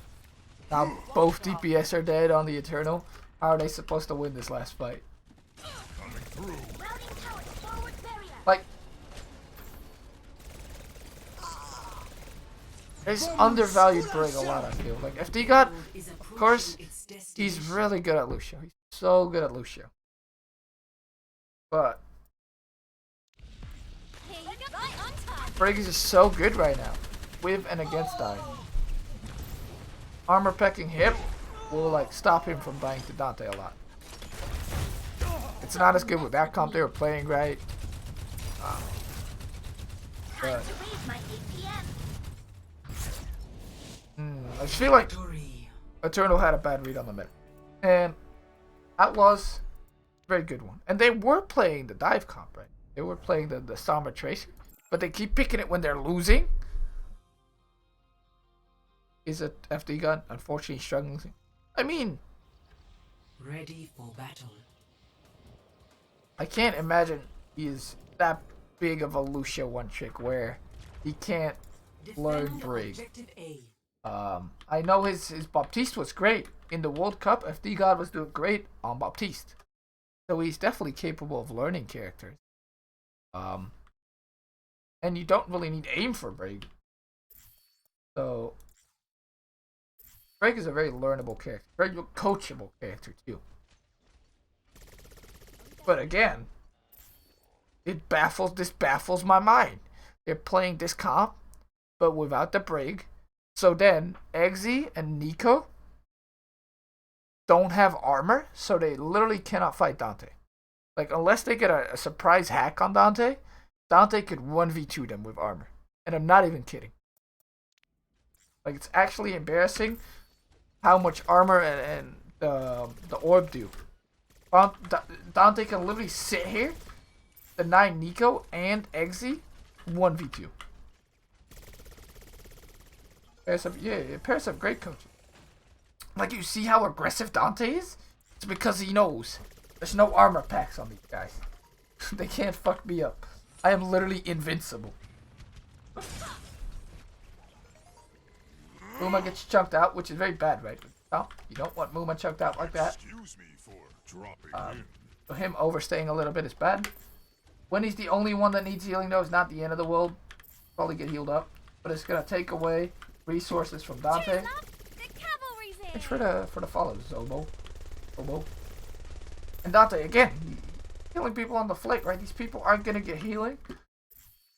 Now both DPS are dead on the Eternal. How are they supposed to win this last fight? It's undervalued Brig a lot, I feel. Like, FD God, of course, he's really good at Lucio. He's so good at Lucio. But Brig is just so good right now. With and against die. Armor pecking hip will like stop him from dying to Dante a lot. It's not as good with that comp. They were playing right. But I just feel like Eternal had a bad read on the mid. And Outlaws, very good one. And they were playing the dive comp, right? They were playing the Sombra Tracer. But they keep picking it when they're losing. Is it FD gun? Unfortunately struggling. I mean, Ready for battle. I can't imagine he is that big of a Lucio one trick where he can't learn Defend Brig. objective A. I know his Baptiste was great in the World Cup. FD God was doing great on Baptiste, so he's definitely capable of learning characters. And you don't really need aim for Brig. So Brig is a very learnable character, very coachable character too. But again, this baffles my mind. They're playing this comp, but without the Brig. So then, Eggsy and Nico don't have armor, so they literally cannot fight Dante. Like, unless they get a surprise hack on Dante, Dante could 1v2 them with armor. And I'm not even kidding. Like, it's actually embarrassing how much armor and the orb do. Dante can literally sit here, deny Nico and Eggsy 1v2. Pairs have great coaching. Like, you see how aggressive Dante is? It's because he knows there's no armor packs on these guys. They can't fuck me up. I am literally invincible. Muma gets chunked out, which is very bad, right? No, you don't want Muma chunked out like that. Excuse me for dropping in. So him overstaying a little bit is bad. When he's the only one that needs healing, though, it's not the end of the world. Probably get healed up, but it's gonna take away resources from Dante. It's for the follows, Zobo. And Dante again, healing people on the flank, right? These people aren't gonna get healing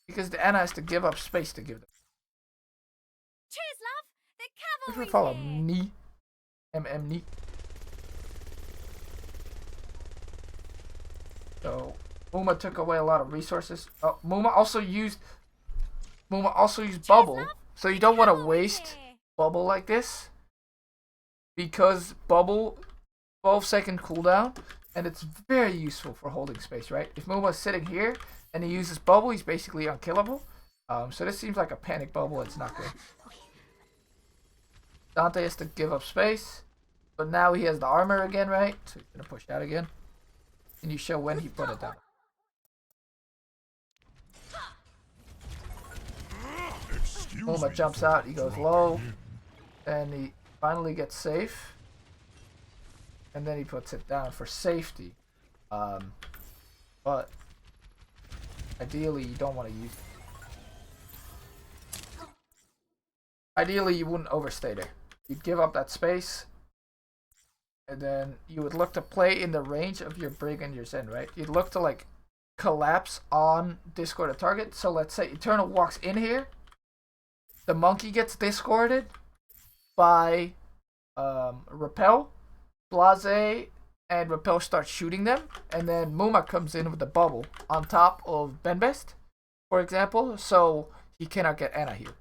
because the Ana has to give up space to give them. Cheers, love. The Which cavalry's we follow here. Knee. Knee. So Muma took away a lot of resources. Oh, Muma also used bubble. So you don't want to waste bubble like this. Because bubble 12-second cooldown, and it's very useful for holding space, right? If Muma's sitting here and he uses bubble, he's basically unkillable. So this seems like a panic bubble. It's not good. Dante has to give up space, but now he has the armor again, right? So he's gonna push out again. Can you show when he put it down? Muma jumps out, he goes low, and he finally gets safe, and then he puts it down for safety. But ideally you don't want to use it. Ideally you wouldn't overstay there. You'd give up that space, and then you would look to play in the range of your Brig and your Zen, right? You'd look to like collapse on Discord a target. So let's say Eternal walks in here, the monkey gets discorded by Repel, Blase, and Repel starts shooting them, and then Muma comes in with the bubble on top of Benbest, for example, so he cannot get Ana heal.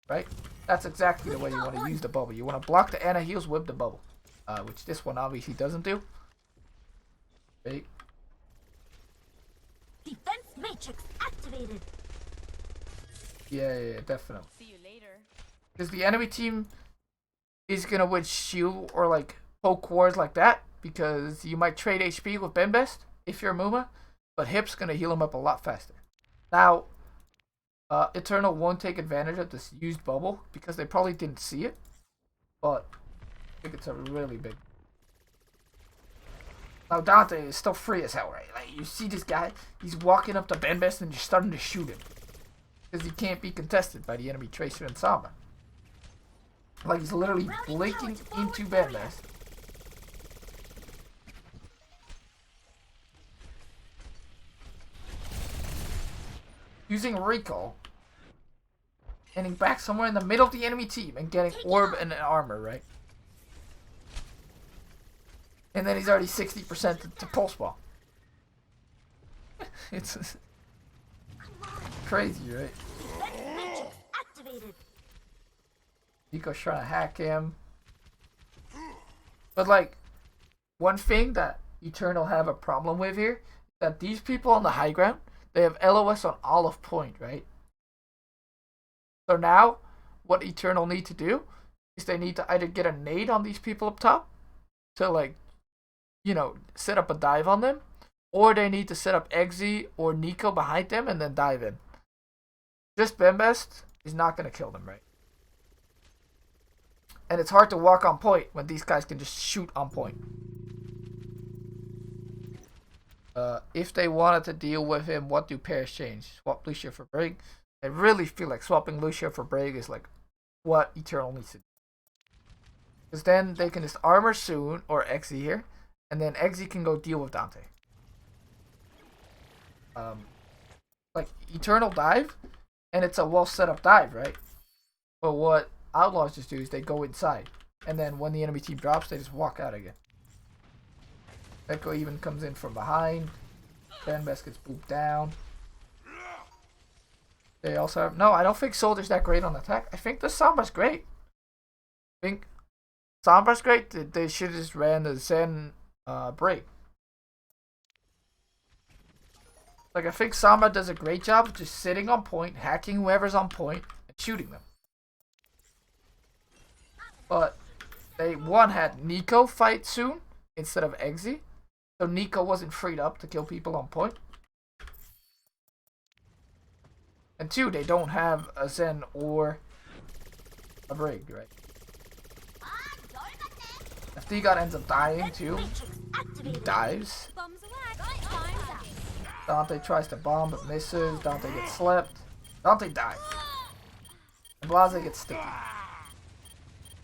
Right? That's exactly the way you want to use the bubble. You want to block the Ana heals with the bubble, which this one obviously doesn't do. Okay. Defense matrix activated. Yeah, definitely. See you later. Because the enemy team is gonna win shield or like poke wars like that, because you might trade HP with Benbest if you're Muma, but Hip's gonna heal him up a lot faster. Now, Eternal won't take advantage of this used bubble because they probably didn't see it, but I think it's a really big. Now Dante is still free as hell, right? Like, you see this guy, he's walking up to Benbest and you're starting to shoot him. Because he can't be contested by the enemy Tracer and Samba. Like he's literally blinking into Bandmass. Using recall. Getting back somewhere in the middle of the enemy team and getting orb and armor, right? And then he's already 60% to pulse ball. It's crazy, right? Matrix activated. Nico's trying to hack him. But like, one thing that Eternal have a problem with here, that these people on the high ground, they have LOS on Olive Point, right? So now, what Eternal need to do is they need to either get a nade on these people up top to like, you know, set up a dive on them, or they need to set up Eggsy or Nico behind them and then dive in. Just Bembest is not going to kill them, right? And it's hard to walk on point when these guys can just shoot on point. If they wanted to deal with him, what do pairs change? Swap Lucio for Brig? I really feel like swapping Lucio for Brig is like what Eternal needs to do. Because then they can just armor soon, or Eggsy here, and then Eggsy can go deal with Dante. Like Eternal dive, and it's a well set up dive, right? But what Outlaws just do is they go inside, and then when the enemy team drops, they just walk out again. Echo even comes in from behind. Benbest gets booped down. They also have... No, I don't think Soldier's that great on attack. I think the Samba's great. I think Samba's great. They should have just ran the Zen break. Like, I think Samba does a great job of just sitting on point, hacking whoever's on point, and shooting them. But they, one, had Nico fight soon instead of Eggsy. So Nico wasn't freed up to kill people on point. And two, they don't have a Zen or a Brig, right? If D-God ends up dying too, he dives. Dante tries to bomb but misses. Dante gets slept. Dante dies. And Blase gets sticky.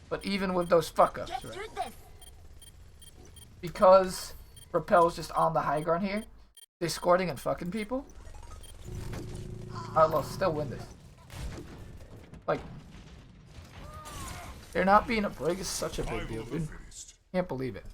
But even with those fuck-ups, right? Because Repel's just on the high ground here, discording and fucking people, Outlaws still win this. Like, they're not being a Brig is such a big deal, dude. Can't believe it.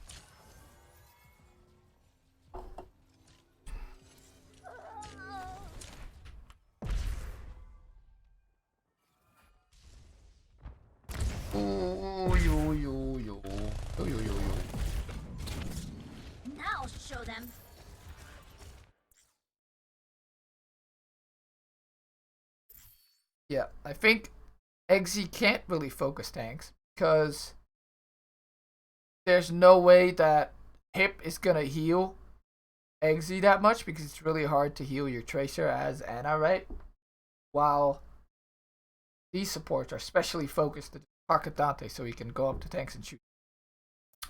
Now I'll show them. Yeah, I think Eggsy can't really focus tanks because there's no way that Hip is gonna heal Eggsy that much because it's really hard to heal your Tracer as Ana, right? While these supports are specially focused to pocket Dante so he can go up to tanks and shoot.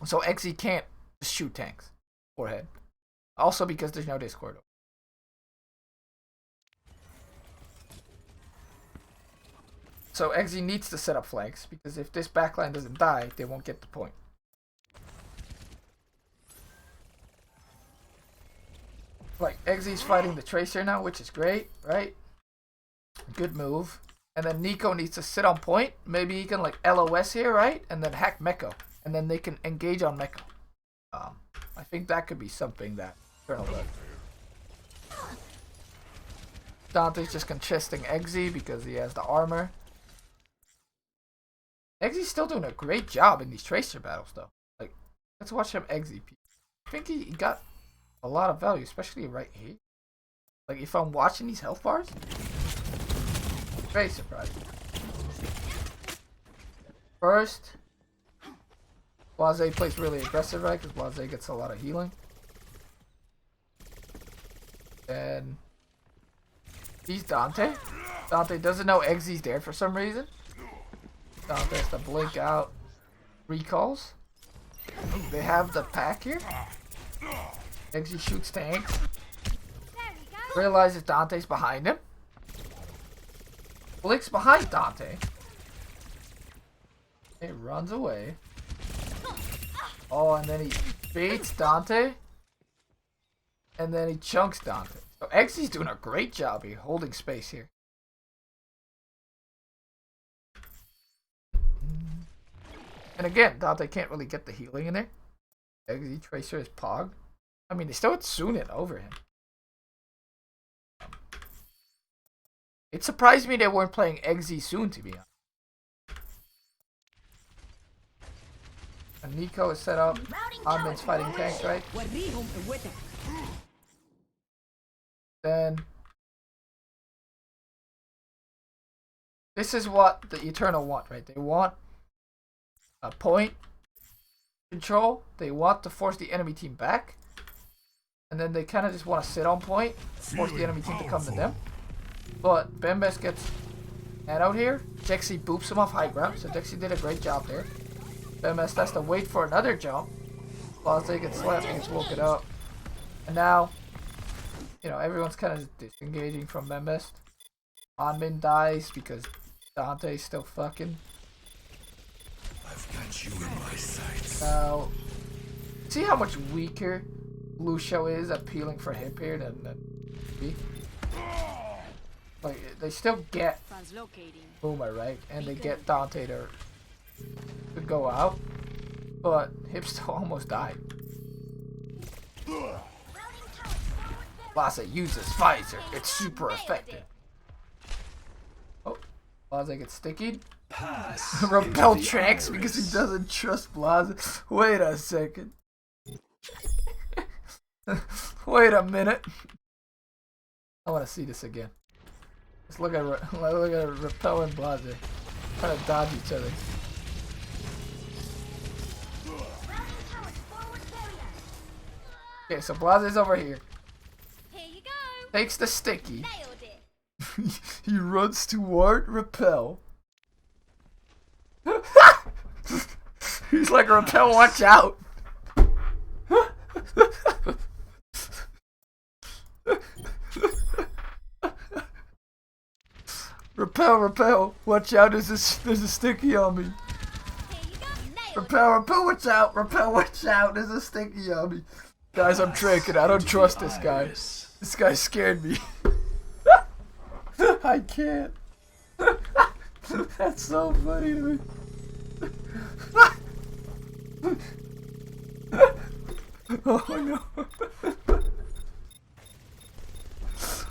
So Eggsy can't just shoot tanks forehead. Also because there's no Discord. So Eggsy needs to set up flanks because if this backline doesn't die, they won't get the point. Like, Eggsy's fighting the Tracer now, which is great, right? Good move. And then Nico needs to sit on point. Maybe he can, like, LOS here, right? And then hack Meko. And then they can engage on Meko. I think that could be something that Eternal does. Dante's just contesting Eggsy because he has the armor. Eggsy's still doing a great job in these Tracer battles, though. Like, let's watch him Eggsy. I think he got a lot of value, especially right here. Like, if I'm watching these health bars, very surprised. First, Blase plays really aggressive, right? Because Blase gets a lot of healing. And he's Dante. Dante doesn't know Eggsy's there for some reason. Dante has to blink out recalls. They have the pack here. Eggsy shoots tanks. Realizes Dante's behind him. Blinks behind Dante. He runs away. Oh, and then he baits Dante. And then he chunks Dante. So Eggsy's doing a great job here, holding space here. And again, Dante can't really get the healing in there. Eggsy, Tracer is Pog. I mean, they still had Sunin over him. It surprised me they weren't playing Eggsy soon, to be honest. And Nico is set up. Armin's fighting tanks, right? Then this is what the Eternal want, right? They want a point control. They want to force the enemy team back. And then they kind of just want to sit on point, force the enemy team to come to them. But Bembes gets head out here. Dexy boops him off high ground. So Dexy did a great job there. Bembes has to wait for another jump. Blase gets slapped and gets woken up. And now, you know, everyone's kind of disengaging from Bembes. Anmin dies because Dante's still fucking. I've got you in my sights. Now, see how much weaker Lucio is at peeling for hip here than me? Like, they still get Boomer, right? And they get Dante to go out. But Hip still almost died. Blase uses Pfizer. It's super effective. Oh, Blase gets sticky. Repel tracks because he doesn't trust Blase. Wait a second. Wait a minute. I want to see this again. Let's look at Repel and Blase trying to dodge each other. Okay, so Blase's over here. Here you go. Takes the sticky. Nailed it. He runs toward Repel. He's like, Repel, watch out. Repel, watch out, there's a sticky on me. Here you go. Nailed Repel, watch out, there's a sticky on me. Guys, I'm tricking, I don't trust this guy. This guy scared me. I can't. That's so funny to me. Oh no.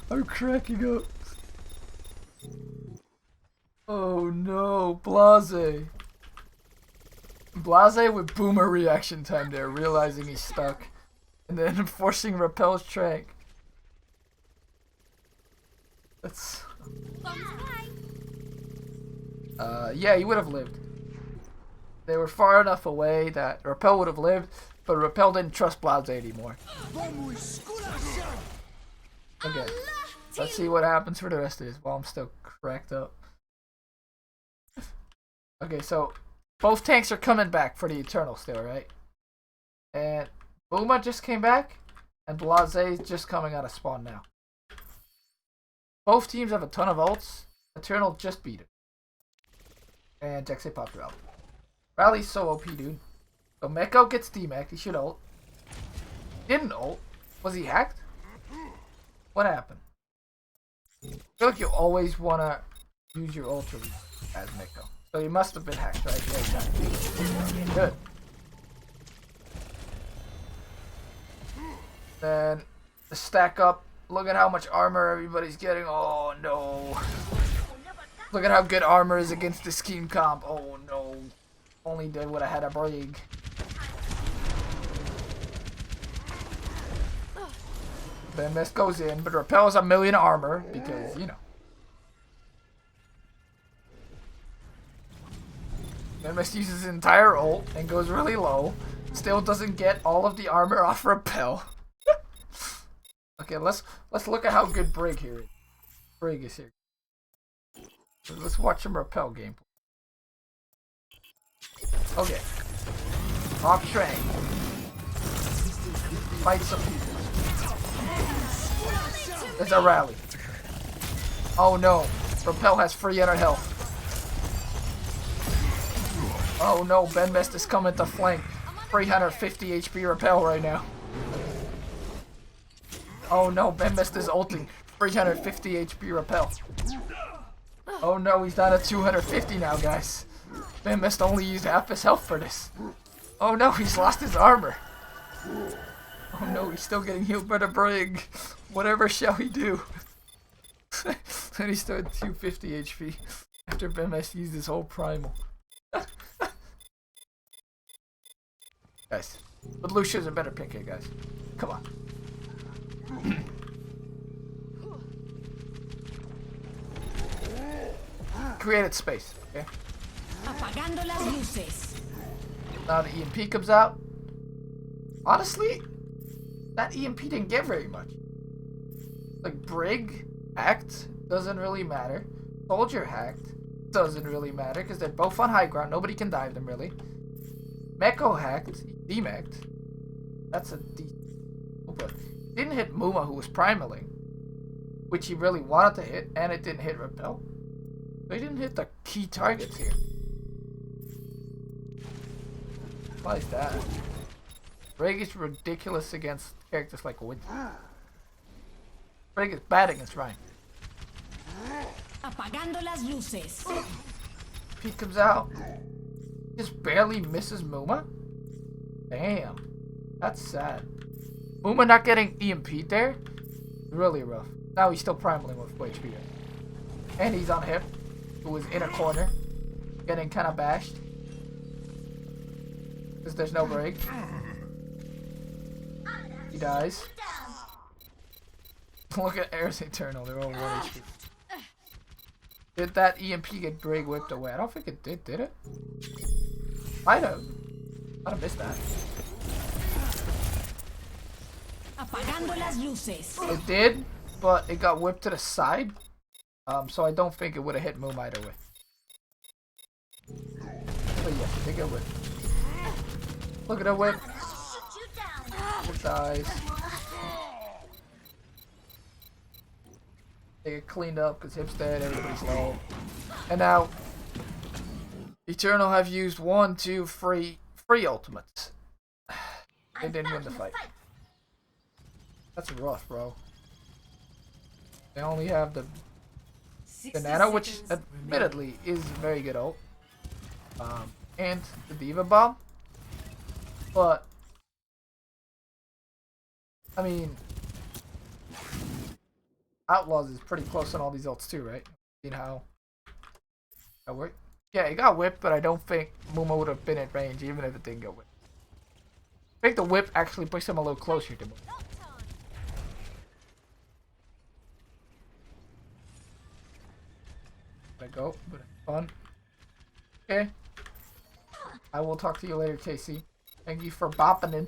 I'm cracking up. Oh no, Blase. Blase with Boomer reaction time there, realizing he's stuck. And then forcing Repel's track. That's... yeah, he would have lived. They were far enough away that Repel would have lived, but Repel didn't trust Blase anymore. Okay, let's see what happens for the rest of this while I'm still cracked up. Okay, so both tanks are coming back for the Eternal still, right? And Buma just came back, and Blase is just coming out of spawn now. Both teams have a ton of ults. Eternal just beat it. And Dexy popped her out. Rally's so OP, dude. So Meko gets DMAC. He should ult. Didn't ult. Was he hacked? What happened? I feel like you always want to use your ult as Meko. So he must have been hacked, right? Yeah, exactly. Good. Then the stack up. Look at how much armor everybody's getting. Oh no. Look at how good armor is against the scheme comp. Oh no. Only did what I had a brig. Then this goes in, but repels 1,000,000 armor because, you know. Then Mist uses his entire ult and goes really low. Still doesn't get all of the armor off Repel. Okay, let's look at how good Brig here is. Brig is here. So let's watch some Repel gameplay. Okay. Off train. Fight some people. There's a rally. Oh no. Repel has 300 health. Oh no, Ben Mist is coming to flank. 350 HP Repel right now. Oh no, Ben Mist is ulting. 350 HP Repel. Oh no, he's down to 250 now, guys. Ben Mist only used half his health for this. Oh no, he's lost his armor. Oh no, he's still getting healed by the Brig. Whatever shall he do? Then he's still at 250 HP after Ben Mist used his whole primal. Guys, but Lucia's a better pick here, guys. Come on. Created space, okay? Apagando las luces. Now the EMP comes out. Honestly, that EMP didn't get very much. Like, Brig hacked, doesn't really matter. Soldier hacked, doesn't really matter, because they're both on high ground. Nobody can dive them, really. Meko hacked, demacked. That's a decent. But didn't hit Muma, who was primaling, which he really wanted to hit, and it didn't hit Repel. They didn't hit the key targets here. Why is that? Brig is ridiculous against characters like Wood. Brig is bad against Ryan. Apagando las luces. He comes out. Just barely misses Muma. Damn. That's sad. Muma not getting EMP'd there. Really rough. Now he's still primaling with full HP. And he's on hip. Who was in a corner. Getting kind of bashed. Because there's no break. He dies. Look at Air's Eternal. They're all 1 HP. Did that EMP get Brig whipped away? I don't think it did it? Might have. Might have missed that. Apagando las luces. It did, but it got whipped to the side. So I don't think it would have hit Moom either way. But yeah, they get whipped. Look at the whip. It dies. They get cleaned up because Hip's dead, everybody's low. And now, Eternal have used 1, 2, 3 ultimates. They didn't win the fight. That's rough, bro. They only have the Nano, which admittedly is very good ult. And the Diva Bomb. But, I mean, Outlaws is pretty close on all these ults too, right? You know how that worked? Yeah, it got whipped, but I don't think Muma would have been at range even if it didn't get whipped. I think the whip actually pushed him a little closer to Muma. Let go, but it's fun. Okay. I will talk to you later, Casey. Thank you for bopping in.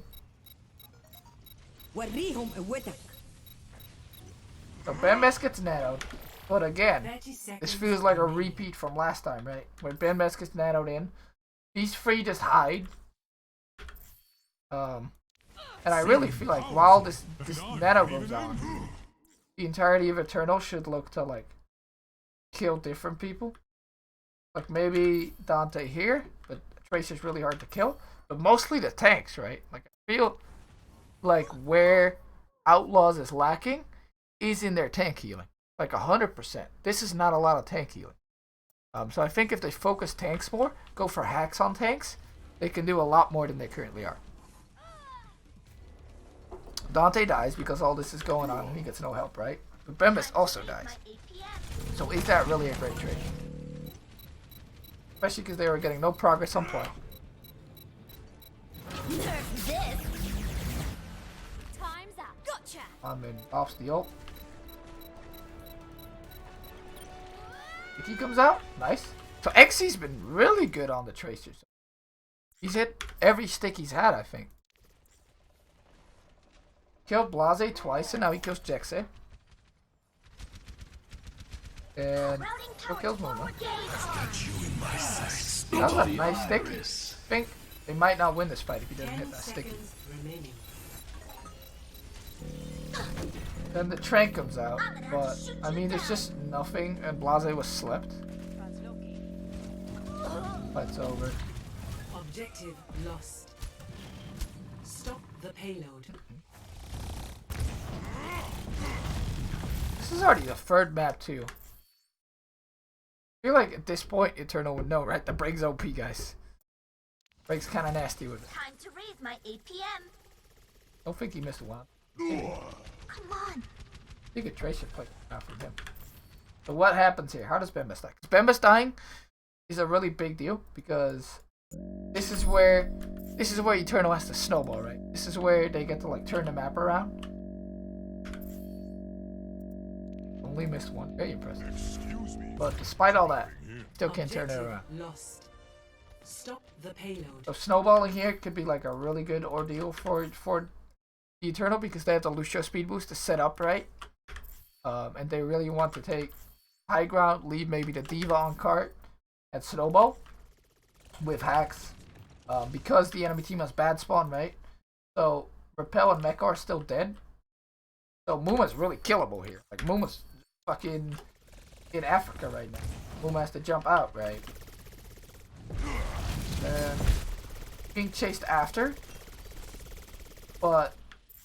So Ben Mest gets nanoed, but again, this feels like a repeat from last time, right? When Ben Mest gets nanoed in, these three just hide. And I really feel like while this nano goes on, the entirety of Eternal should look to like kill different people. Like maybe Dante here, but Tracer's really hard to kill. But mostly the tanks, right? Like I feel like where Outlaws is lacking is in their tank healing. Like 100%. This is not a lot of tank healing. So I think if they focus tanks more, go for hacks on tanks, they can do a lot more than they currently are. Dante dies because all this is going on and he gets no help, right? But Bemis also dies. So is that really a great trade? Especially because they were getting no progress on point. Nerf this. Time's up. Gotcha. And pops the ult. He comes out. Nice. So XC's been really good on the Tracers. He's hit every stick he's had, I think. Killed Blase twice, and now he kills Jexe. And still kills Muma. That was a nice sticky. I think they might not win this fight if he doesn't hit that sticky. Then the train comes out, but I mean, there's just nothing, and Blase was slept. Fight's over. Objective lost. Stop the payload. This is already the third map too. I feel like at this point, Eternal would know, right? The Brig's OP, guys. Brig's kind of nasty with it. Time to raise my APM. Don't think he missed one. Come on. I think a Tracer played out from him. So what happens here? How does Bembas die? Because Bembas dying is a really big deal because this is where Eternal has to snowball, right? This is where they get to like turn the map around. Only missed one. Very impressive. Excuse me. But despite all that, still can't turn it Objective around. lost. Stop the payload. So snowballing here could be like a really good ordeal for the Eternal because they have the Lucio speed boost to set up right. And they really want to take high ground, leave maybe the Diva on cart and snowball with hacks. Because the enemy team has bad spawn, right? So Repel and Mecha are still dead. So Muma's really killable here. Like Muma's fucking in Africa right now. Muma has to jump out, right? And being chased after. But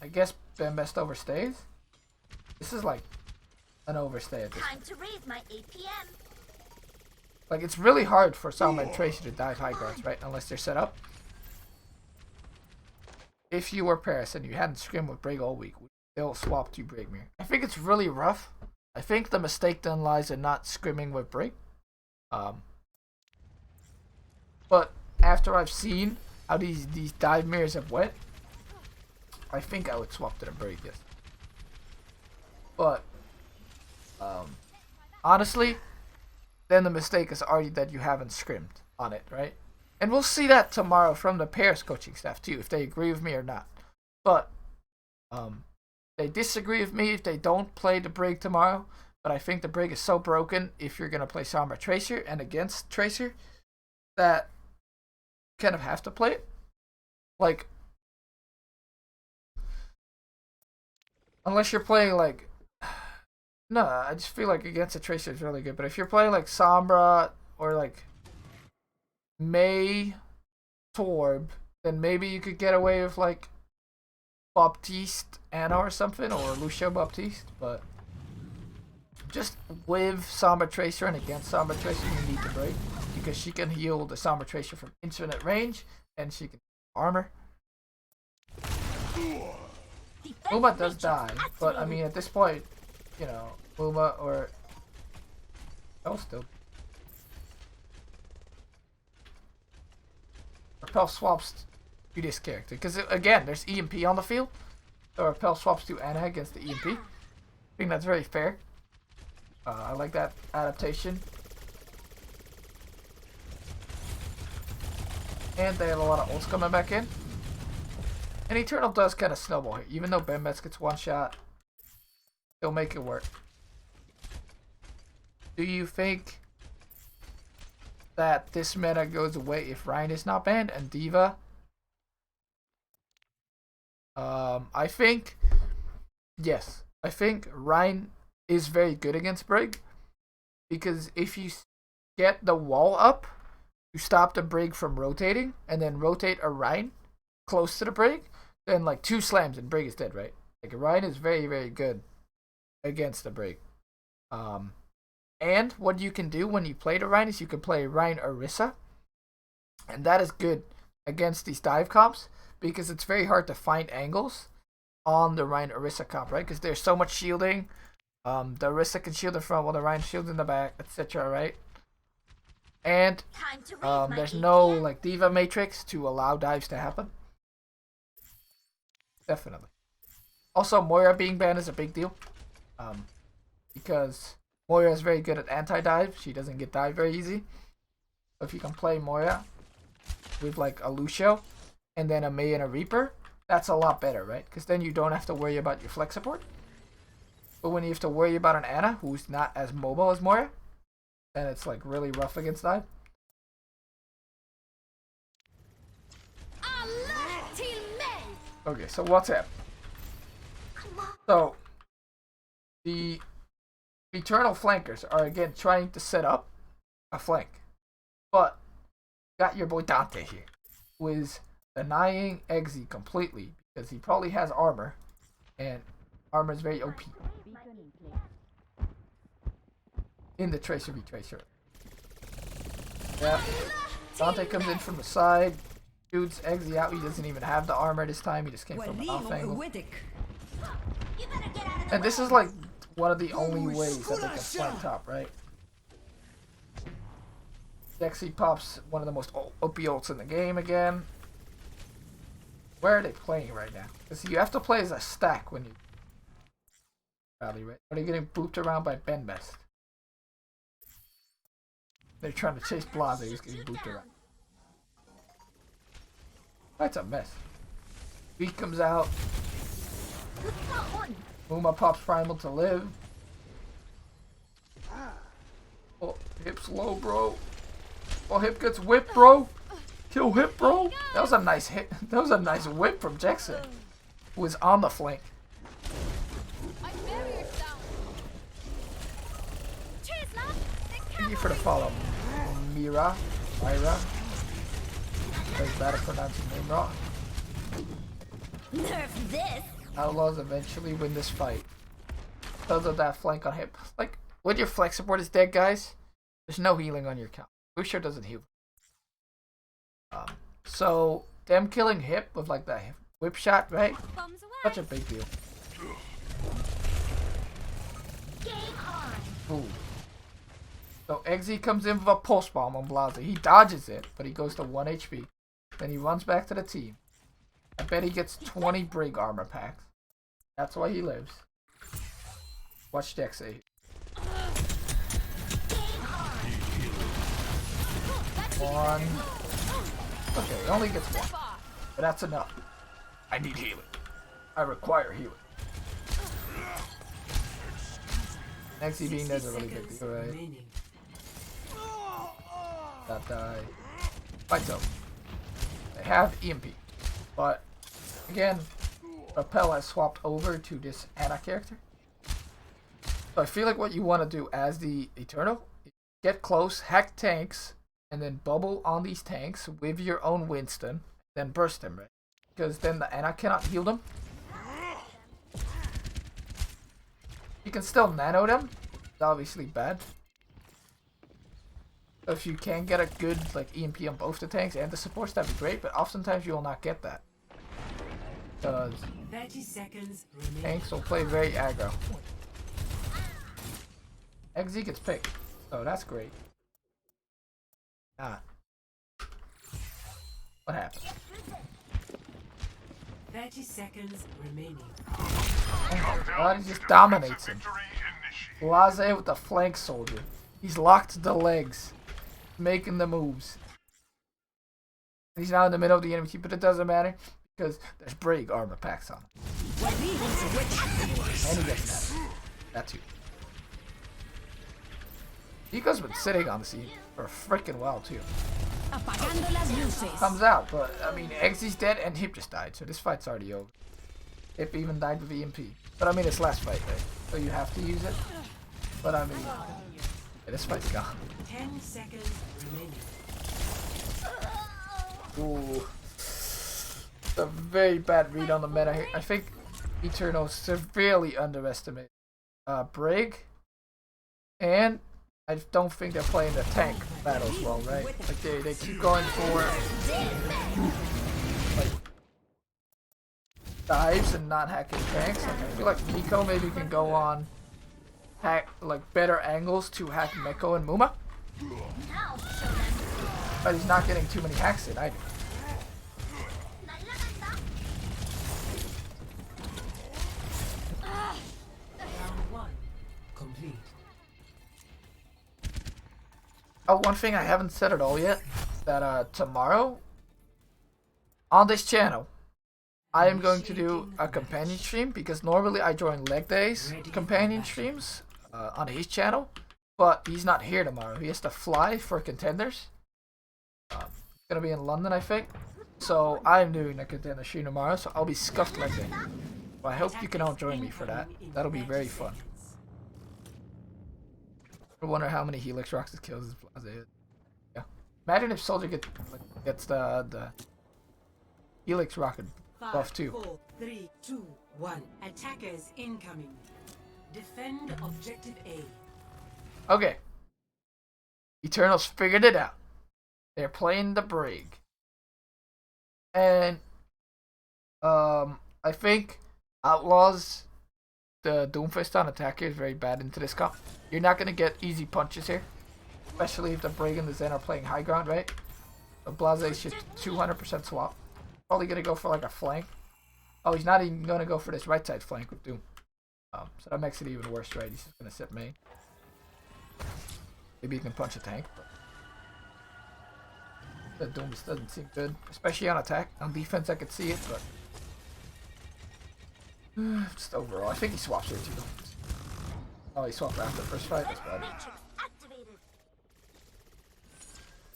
I guess Bembest overstays. This is like an overstay at this point. Time to raise my APM. Like it's really hard for Salma and Tracy to dive high grounds, right? Unless they're set up. If you were Paris and you hadn't scrimmed with Brig all week, would you still swap to Brigmere? I think it's really rough. I think the mistake then lies in not scrimming with Brig. But after I've seen how these dive mirrors have went, I think I would swap to the Brig, yes. But honestly, then the mistake is already that you haven't scrimmed on it, right? And we'll see that tomorrow from the Paris coaching staff too, if they agree with me or not. But they disagree with me if they don't play the Brig tomorrow. But I think the Brig is so broken if you're gonna play Sombra Tracer and against Tracer that you kind of have to play it. Like unless you're playing like no, I just feel like against a Tracer is really good. But if you're playing like Sombra or like May Torb, then maybe you could get away with like Baptiste Anna or something, or Lucio Baptiste. But just with Sombra Tracer and against Sombra Tracer, you need to break because she can heal the Sombra Tracer from infinite range and she can armor. Uma does die, but I mean at this point, you know, Uma or oh still. Repel swaps to this character because again, there's EMP on the field, so Repel swaps to Anna against the EMP. I think that's very fair. I like that adaptation. And they have a lot of ults coming back in. And Eternal does kind of snowball here. Even though Bembest gets one shot, they'll make it work. Do you think that this meta goes away if Ryan is not banned and Diva? I think yes. I think Ryan is very good against Brig because if you get the wall up, you stop the Brig from rotating and then rotate a Ryan close to the Brig, then like 2 slams and Brig is dead, right? Like Ryan is very, very good against the Brig. And what you can do when you play the Ryan is you can play Ryan Orisa. And that is good against these dive comps because it's very hard to find angles on the Ryan Orisa comp, right? Because there's so much shielding. The Orisa can shield in front while the Ryan shields in the back, etc., right? And there's no like Diva matrix to allow dives to happen. Definitely. Also, Moira being banned is a big deal. Because Moira is very good at anti-dive. She doesn't get dive very easy. So if you can play Moira with like a Lucio and then a Mei and a Reaper, that's a lot better, right? Because then you don't have to worry about your flex support. But when you have to worry about an Ana who's not as mobile as Moira, then it's like really rough against dive. Okay, so what's up? So the Eternal flankers are again trying to set up a flank. But got your boy Dante here, who is denying Eggsy completely because he probably has armor, and armor is very OP. In the Tracer v Tracer. Yeah. Dante comes in from the side, shoots Eggsy out. He doesn't even have the armor this time. He just came from an off angle. And this is like one of the only ways that they can flank top, right? Eggsy pops one of the most OP ults in the game again. Where are they playing right now? Because you have to play as a stack when you rally, right? Are they getting booped around by Ben Best? They're trying to chase Blase, he's getting booped around. That's a mess. Beat comes out. Uma pops Primal to live. Oh, Hip's low, bro. Oh, Hip gets whipped, bro. Kill Hip, bro. That was a nice hit. That was a nice whip from Jackson, who was on the flank. Thank you for the follow. Myra. That's bad at pronouncing name wrong. Nerf this. Outlaws eventually win this fight because of that flank on Hip. Like, when your flex support is dead, guys, there's no healing on your count. Busher doesn't heal. So them killing Hip with like that whip shot, right? Such a big deal. Ooh. So Eggsy comes in with a pulse bomb on Blase. He dodges it, but he goes to 1 HP. Then he runs back to the team. I bet he gets 20 Brig armor packs. That's why he lives. Watch Dex say. One. Okay, he only gets one. But that's enough. I need healing. I require healing. Next being there's a really good deal, right? That die. Fight's over. They have EMP. But again, Rappel has swapped over to this Ana character. So I feel like what you want to do as the Eternal, get close, hack tanks, and then bubble on these tanks with your own Winston, then burst them, right? Because then the Ana cannot heal them. You can still nano them. It's obviously bad. So if you can get a good like EMP on both the tanks and the supports, that'd be great. But oftentimes you will not get that. Because 30 seconds tanks will play very aggro. XZ gets picked. So that's great. Ah. What happened? 30 seconds remaining. Oh my god, he just dominates him. Blase with the flank soldier. He's locked the legs. Making the moves. He's now in the middle of the enemy team, but it doesn't matter because there's Brig armor packs on him. And he gets that. That too. Nico's been sitting on the scene for a freaking while too. Comes out, but I mean, Eggsy's dead and Hip just died, so this fight's already over. Hip even died with EMP. But I mean, it's last fight, right? So you have to use it. But I mean, yeah, this fight's gone. 10 seconds remaining. Ooh. It's a very bad read on the meta here. I think Eternal severely underestimated Brig. And I don't think they're playing the tank battles well, right? Like they keep going for like dives and not hacking tanks. Like, I feel like Nico maybe can go on hack like better angles to hack Meko and Muma. But he's not getting too many hacks in either. Round 1 complete. Oh, one thing I haven't said at all yet, that tomorrow on this channel I am going to do a companion stream, because normally I join leg days companion streams on his channel, but he's not here tomorrow. He has to fly for contenders. He's gonna be in London, I think. So I'm doing a contender stream tomorrow, so I'll be scuffed leg day. Well, I hope you can all join me for that. That'll be very fun. I wonder how many Helix Rocks it kills this Blase. Yeah. Imagine if Soldier gets the Helix Rocket buff too. 4, 3, 2, 1. Attackers incoming. Defend objective A. Okay. Eternals figured it out. They're playing the Brig. And I think Outlaws, the Doomfist on attack here is very bad into this comp. You're not gonna get easy punches here. Especially if the Brig and the Zen are playing high ground, right? The Blase should 200% swap. Probably gonna go for like a flank. Oh, he's not even gonna go for this right side flank with Doom. So that makes it even worse, right? He's just gonna sit main. Maybe he can punch a tank, but the Doom just doesn't seem good, especially on attack. On defense, I could see it, but just overall, I think he swaps here too. Oh, he swapped after the first fight. That's bad.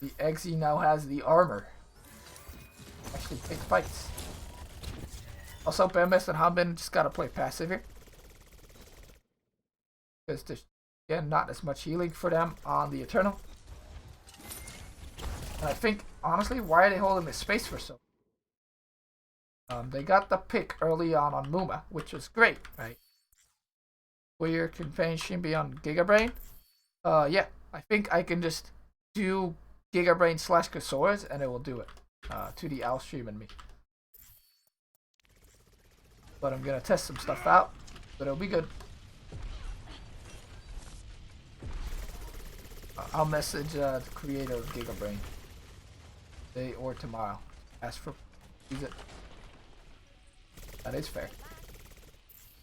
The Eggsy now has the armor. Actually, take fights. Also, Bambest and Hanbin just gotta play passive here. Because there's, again, not as much healing for them on the Eternal. And I think, honestly, why are they holding this space for so long? They got the pick early on Muma, which was great, right? Warrior Companion be on Gigabrain. Yeah, I think I can just do Gigabrain / Casores and it will do it. To the Owl stream and me. But I'm gonna test some stuff out, but it'll be good. I'll message the creator of Gigabrain today or tomorrow. Ask for use it. That is fair.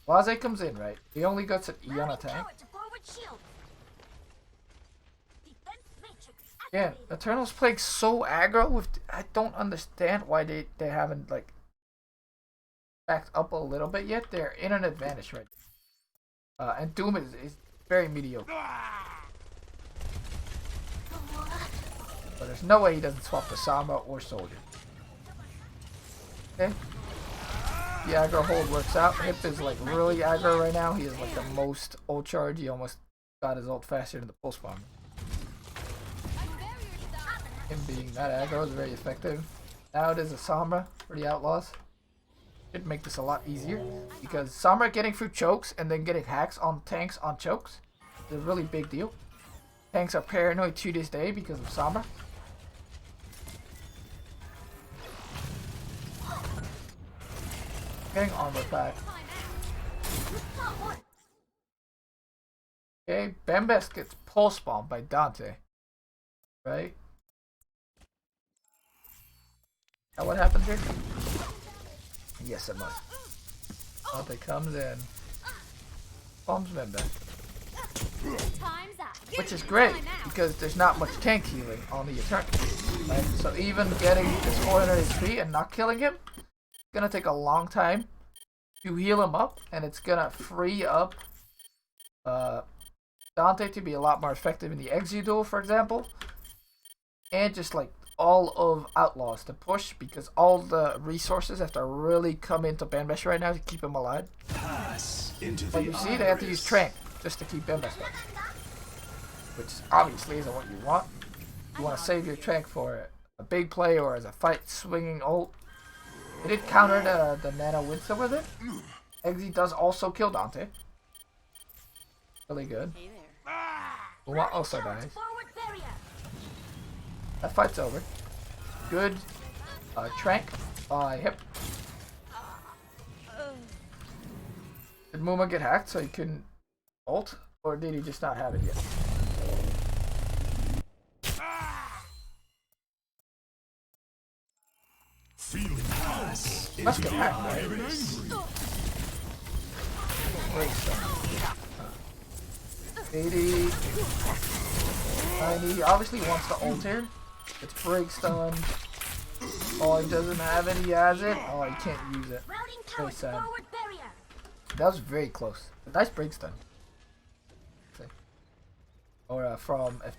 Blase comes in, right? He only gets an E on attack. Yeah, Eternal's playing so aggro with. I don't understand why they haven't like backed up a little bit yet. They're in an advantage right now. And Doom is very mediocre. But there's no way he doesn't swap the Sombra or Soldier. Okay. The aggro hold works out. Hip is like really aggro right now. He is like the most ult charge. He almost got his ult faster than the pulse bomb. Him being that aggro is very effective. Now it is a Sombra for the Outlaws. Should make this a lot easier because Sombra getting through chokes and then getting hacks on tanks on chokes is a really big deal. Tanks are paranoid to this day because of Sombra. Getting armor back. Okay, Bambest gets pulse bombed by Dante. Right? Now what happens here? Yes, it must. Dante comes in. Bombs Bambest. Which is great, because there's not much tank healing on the Eternal. Right? So even getting this 400 HP and not killing him, it's gonna take a long time to heal him up, and it's gonna free up Dante to be a lot more effective in the Exu duel, for example. And just like all of Outlaws to push, because all the resources have to really come into Bambest right now to keep him alive. But you see, they have to use Trank just to keep Bambest alive. Which obviously isn't what you want. You want to save your Trank for a big play or as a fight swinging ult. It did counter the Nano Winston with it. Eggsy does also kill Dante. Really good. Uma also dies. That fight's over. Good Trank by Hip. Did Muma get hacked so he couldn't ult? Or did he just not have it yet? Must get hacked, right? Break stun. 80. 90. Obviously wants to ult here. It's break stun. Oh, he doesn't have it. He has it. Oh, he can't use it. Very sad. That was very close. A nice break stun. Or from FD.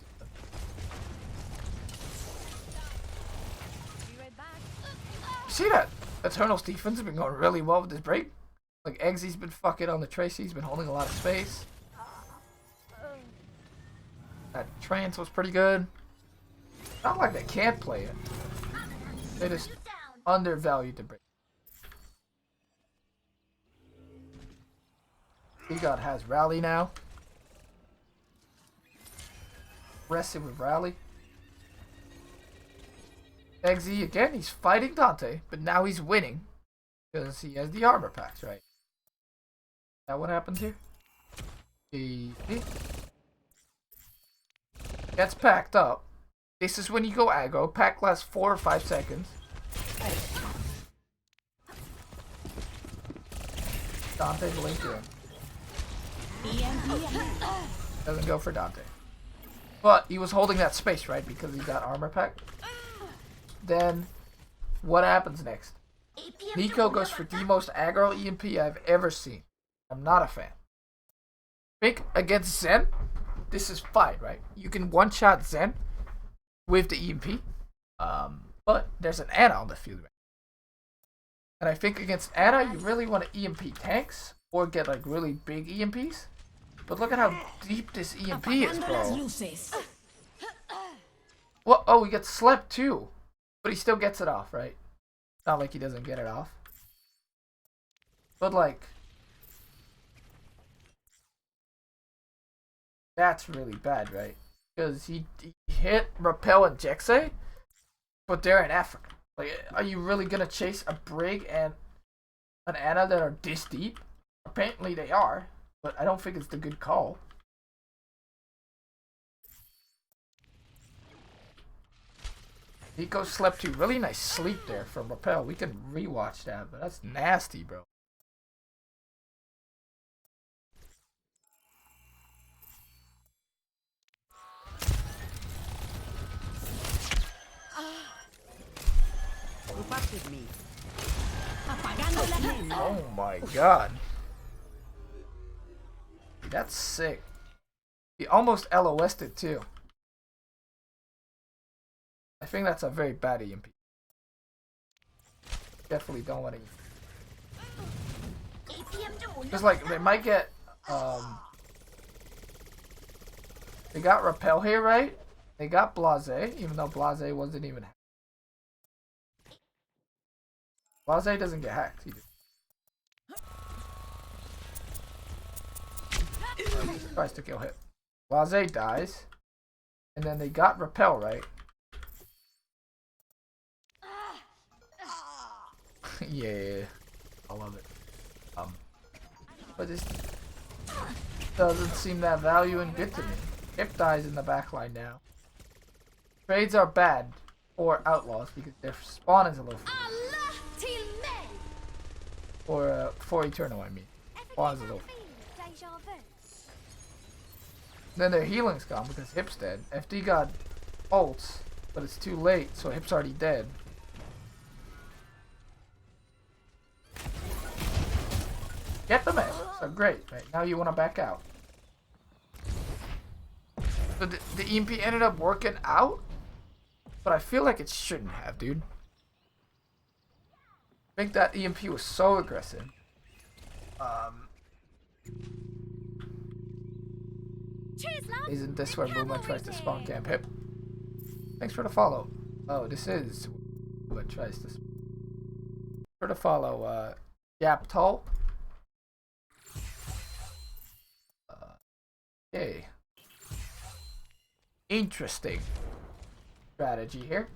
See that? Eternal's defense has been going really well with this break. Like, Eggsy's been fucking on the Tracy. He's been holding a lot of space. That trance was pretty good. Not like they can't play it. They just undervalued the break. God has rally now. Aggressive with rally. Eggsy again, he's fighting Dante, but now he's winning because he has the armor packs, right? Is that what happens here? He gets packed up. This is when you go aggro. Pack lasts 4 or 5 seconds. Dante blink in. Doesn't go for Dante. But he was holding that space, right? Because he got armor pack. Then, what happens next? Nico goes for the most aggro EMP I've ever seen. I'm not a fan. I think against Zen, this is fine, right? You can one-shot Zen with the EMP. But there's an Ana on the field, right? And I think against Ana, you really want to EMP tanks or get like really big EMPs. But look at how deep this EMP is, bro. What? Oh, he gets slept too. But he still gets it off, right? Not like he doesn't get it off. But like, that's really bad, right? Because he hit Repel and Jexay, but they're in Africa. Like, are you really gonna chase a Brig and an Ana that are this deep? Apparently they are, but I don't think it's the good call. Nico slept too. Really nice sleep there from Repel. We can rewatch that, but that's nasty, bro. Oh my god. That's sick. He almost LOS'd it too. I think that's a very bad EMP. Definitely don't want to. Because like they might get they got Repel here, right? They got Blase, even though Blase wasn't even hacked. Blase doesn't get hacked either. Tries to kill hit. Blase dies. And then they got Repel, right? Yeah. I love it. But this doesn't seem that value and good to me. Hip dies in the backline now. Trades are bad for Outlaws because their spawn is a little for Eternal, I mean. Spawn is a little Then their healing's gone because Hip's dead. FD got ults, but it's too late, so Hip's already dead. Get the match. So great, right? Now you want to back out. So the EMP ended up working out, but I feel like it shouldn't have, dude. I think that EMP was so aggressive. Isn't this where Mooma tries to spawn camp Hip? Thanks for the follow. Oh, this is what tries to for the follow. Yap Tall. Okay. Interesting strategy here.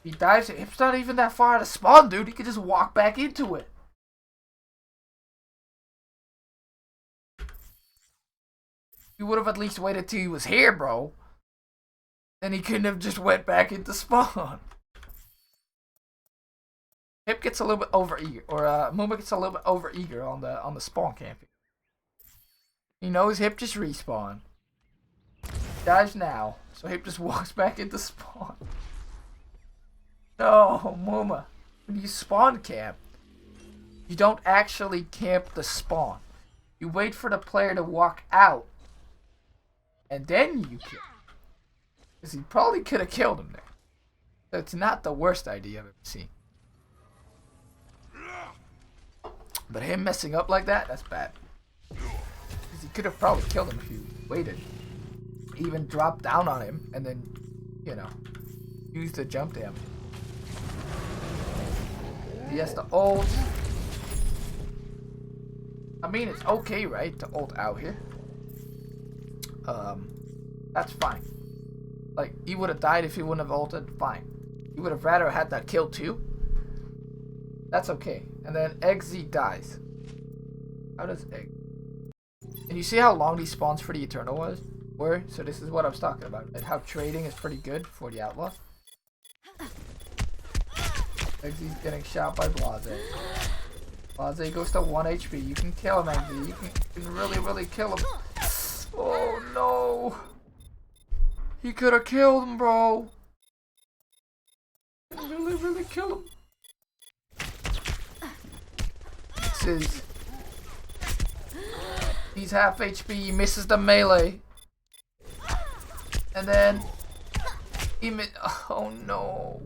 He dives. Hip's not even that far out of spawn, dude. He could just walk back into it. You would have at least waited till he was here, bro. Then he couldn't have just went back into spawn. Hip gets a little bit over eager, or Mooma gets a little bit over eager on the spawn camping. He knows Hip just respawn. Dies now, so Hip just walks back into spawn. No, Mooma. When you spawn camp, you don't actually camp the spawn. You wait for the player to walk out, and then you kill. Because he probably could have killed him there. So it's not the worst idea I've ever seen. But him messing up like that, that's bad. Because he could have probably killed him if you waited. even drop down on him and then, you know, use the jump damage. He has to ult. I mean, it's okay, right, to ult out here. That's fine. Like, he would have died if he wouldn't have ulted, fine. He would have rather had that kill too. That's okay. And then XZ dies. How does Egg? And you see how long these spawns for the Eternal were? So this is what I was talking about. Right? How trading is pretty good for the Outlaw. XZ's getting shot by Blase. Blase goes to 1 HP. You can kill him, XZ. You can really, really kill him. Oh no! He could have killed him, bro. Really, really kill him. This is... He's half HP. He misses the melee. And then... Oh no.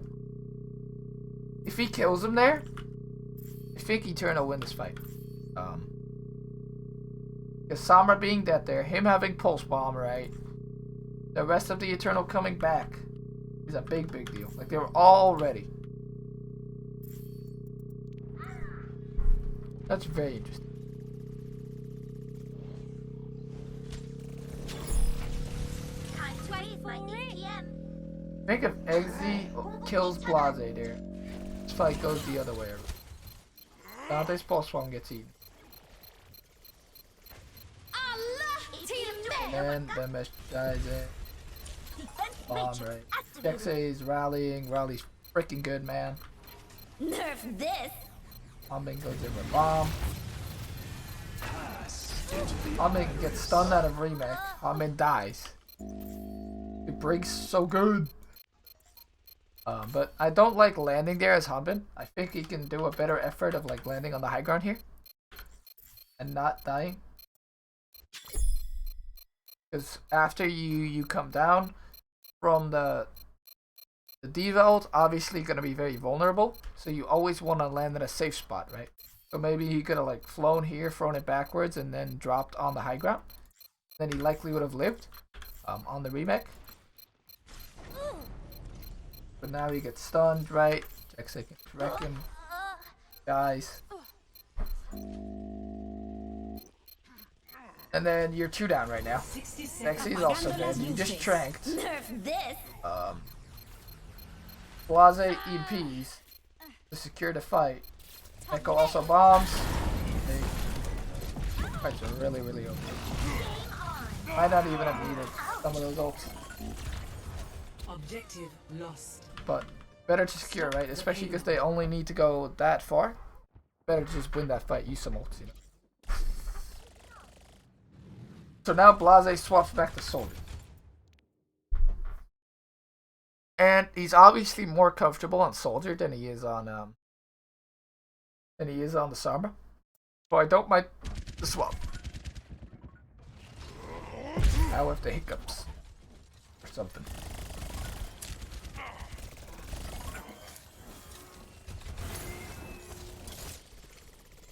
If he kills him there, I think Eternal will win this fight. Because Samra being dead there, him having Pulse Bomb, right? The rest of the Eternal coming back is a big, big deal. Like, they were all ready. That's very interesting. Time 20 is my APM. Think if XZ kills Blase there, this fight goes the other way around. Dante's Pulse Bomb gets eaten. And the mesh dies in. Bomb, right? XA's rallying. Rally's freaking good, man. Nerf this. Bombing goes in with bomb. Bombing gets stunned out of remake. Bombing dies. It breaks so good. But I don't like landing there as Hanbin. I think he can do a better effort of like landing on the high ground here. And not dying. Because after you come down from the D.Va ult, obviously going to be very vulnerable. So you always want to land in a safe spot, right? So maybe he could have like flown here, thrown it backwards, and then dropped on the high ground. Then he likely would have lived on the remake. But now he gets stunned, right? Jackson can correct him. Dies. And then you're 2 down right now. Lexi is also dead. You just tranked. Nerf this. Blase EPs to secure the fight. Echo also bombs. Fights are really, really over. Might not even have needed some of those ults. Objective lost. But better to secure, right? Especially because they only need to go that far. Better to just win that fight. Use some ults, you know. So now Blase swaps back to Soldier. And he's obviously more comfortable on Soldier than he is on the Sombra. So I don't mind the swap. Now with the hiccups or something.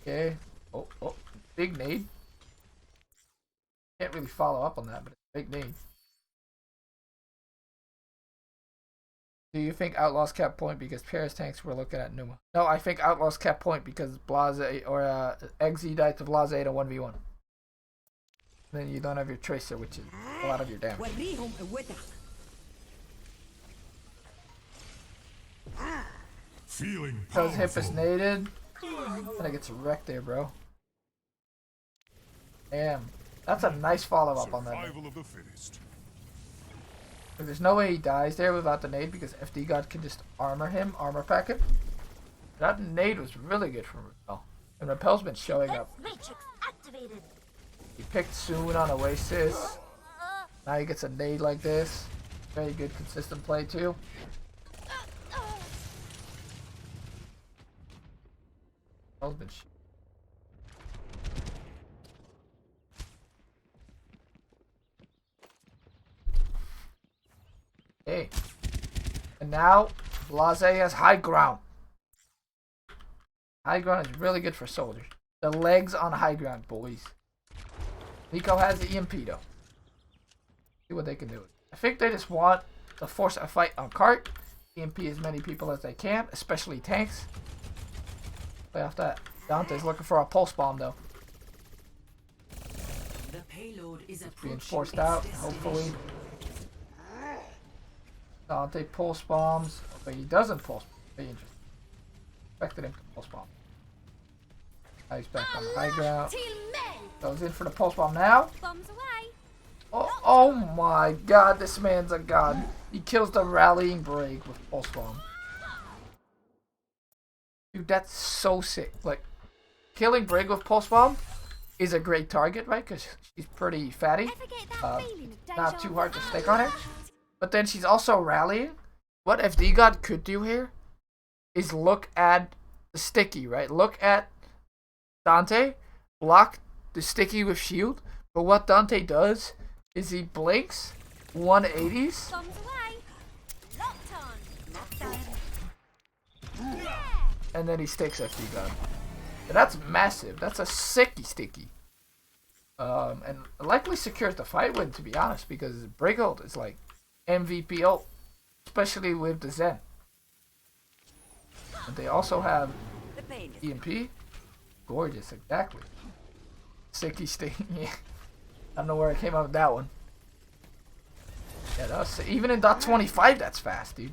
Okay. Oh, big nade. Can't really follow up on that, but it's a big nade. Do you think Outlaws kept point because Paris tanks were looking at Numa? No, I think Outlaws kept point because Blase or XZ died to Blase in a 1v1. Then you don't have your Tracer, which is a lot of your damage. Feeling Because powerful. hip is naded. And it gets wrecked there, bro. Damn. That's a nice follow-up on that. Survival of the fittest. There's no way he dies there without the nade because FD God can just armor pack him. That nade was really good from Repel. And Repel's been showing up. Matrix activated. He picked soon on Oasis. Now he gets a nade like this. Very good consistent play too. Repel's been Okay. And now, Blase has high ground. High ground is really good for soldiers. The legs on high ground, boys. Nico has the EMP though. See what they can do. I think they just want to force a fight on cart. EMP as many people as they can, especially tanks. Play off that. Dante's looking for a pulse bomb though. The payload is Being forced out, hopefully. Dante pulse bombs, but he doesn't pulse. Very interesting. Expected him to pulse bomb. Now he's back on the high ground. Goes in for the pulse bomb now. Bombs away. Oh my god, this man's a god. He kills the rallying break with pulse bomb. Dude, that's so sick. Like, killing Brig with pulse bomb is a great target, right? Because she's pretty fatty. Not too hard to stick on her. But then she's also rallying. What FD God could do here is look at the sticky, right? Look at Dante, block the sticky with shield. But what Dante does is he blinks 180s. Bombs away. Locked on. And then he sticks FD God. And that's massive. That's a sicky sticky. And likely secures the fight win, to be honest, because Brig ult is like MVP ult, especially with the Zen. And they also have EMP. Gorgeous, exactly. Sicky sticky. Yeah. I don't know where I came up with that one. Yeah, that was, even in .25, that's fast, dude.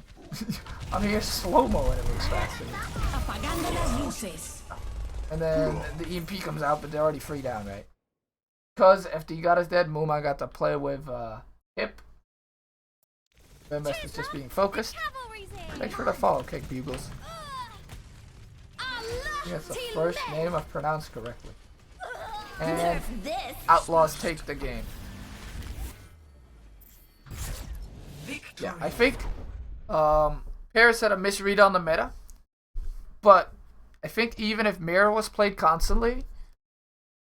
I'm here slow-mo and it looks fast. Apagando las luces. And then the EMP comes out, but they're already free down, right? Because FD God is dead, Muma got to play with Hip. Best is just being focused. Thanks for the follow, Kick Bugles. That's the first name I've pronounced correctly. And Outlaws take the game. Yeah, I think Paris had a misread on the meta. But I think even if Mirror was played constantly,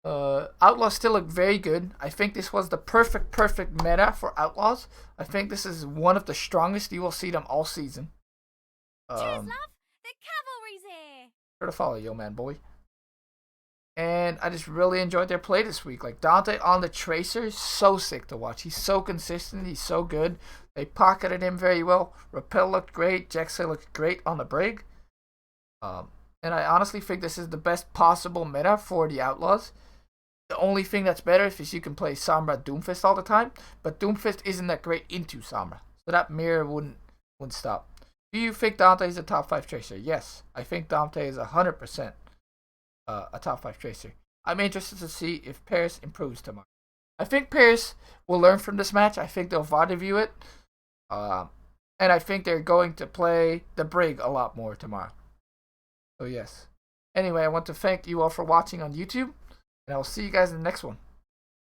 Outlaws still look very good. I think this was the perfect meta for Outlaws. I think this is one of the strongest you will see them all season. Cheers, love. The cavalry's here. Sure to follow, yo man boy. And I just really enjoyed their play this week. Like Dante on the Tracer, so sick to watch. He's so consistent. He's so good. They pocketed him very well. Rappel looked great. Jaxay looked great on the Brig. And I honestly think this is the best possible meta for the Outlaws. The only thing that's better is you can play Sombra Doomfist all the time, but Doomfist isn't that great into Sombra, so that mirror wouldn't stop. Do you think Dante is a top 5 tracer? Yes, I think Dante is 100% a top 5 tracer. I'm interested to see if Paris improves tomorrow. I think Paris will learn from this match. I think they'll VOD review it, and I think they're going to play the Brig a lot more tomorrow. So yes. Anyway, I want to thank you all for watching on YouTube. And I will see you guys in the next one.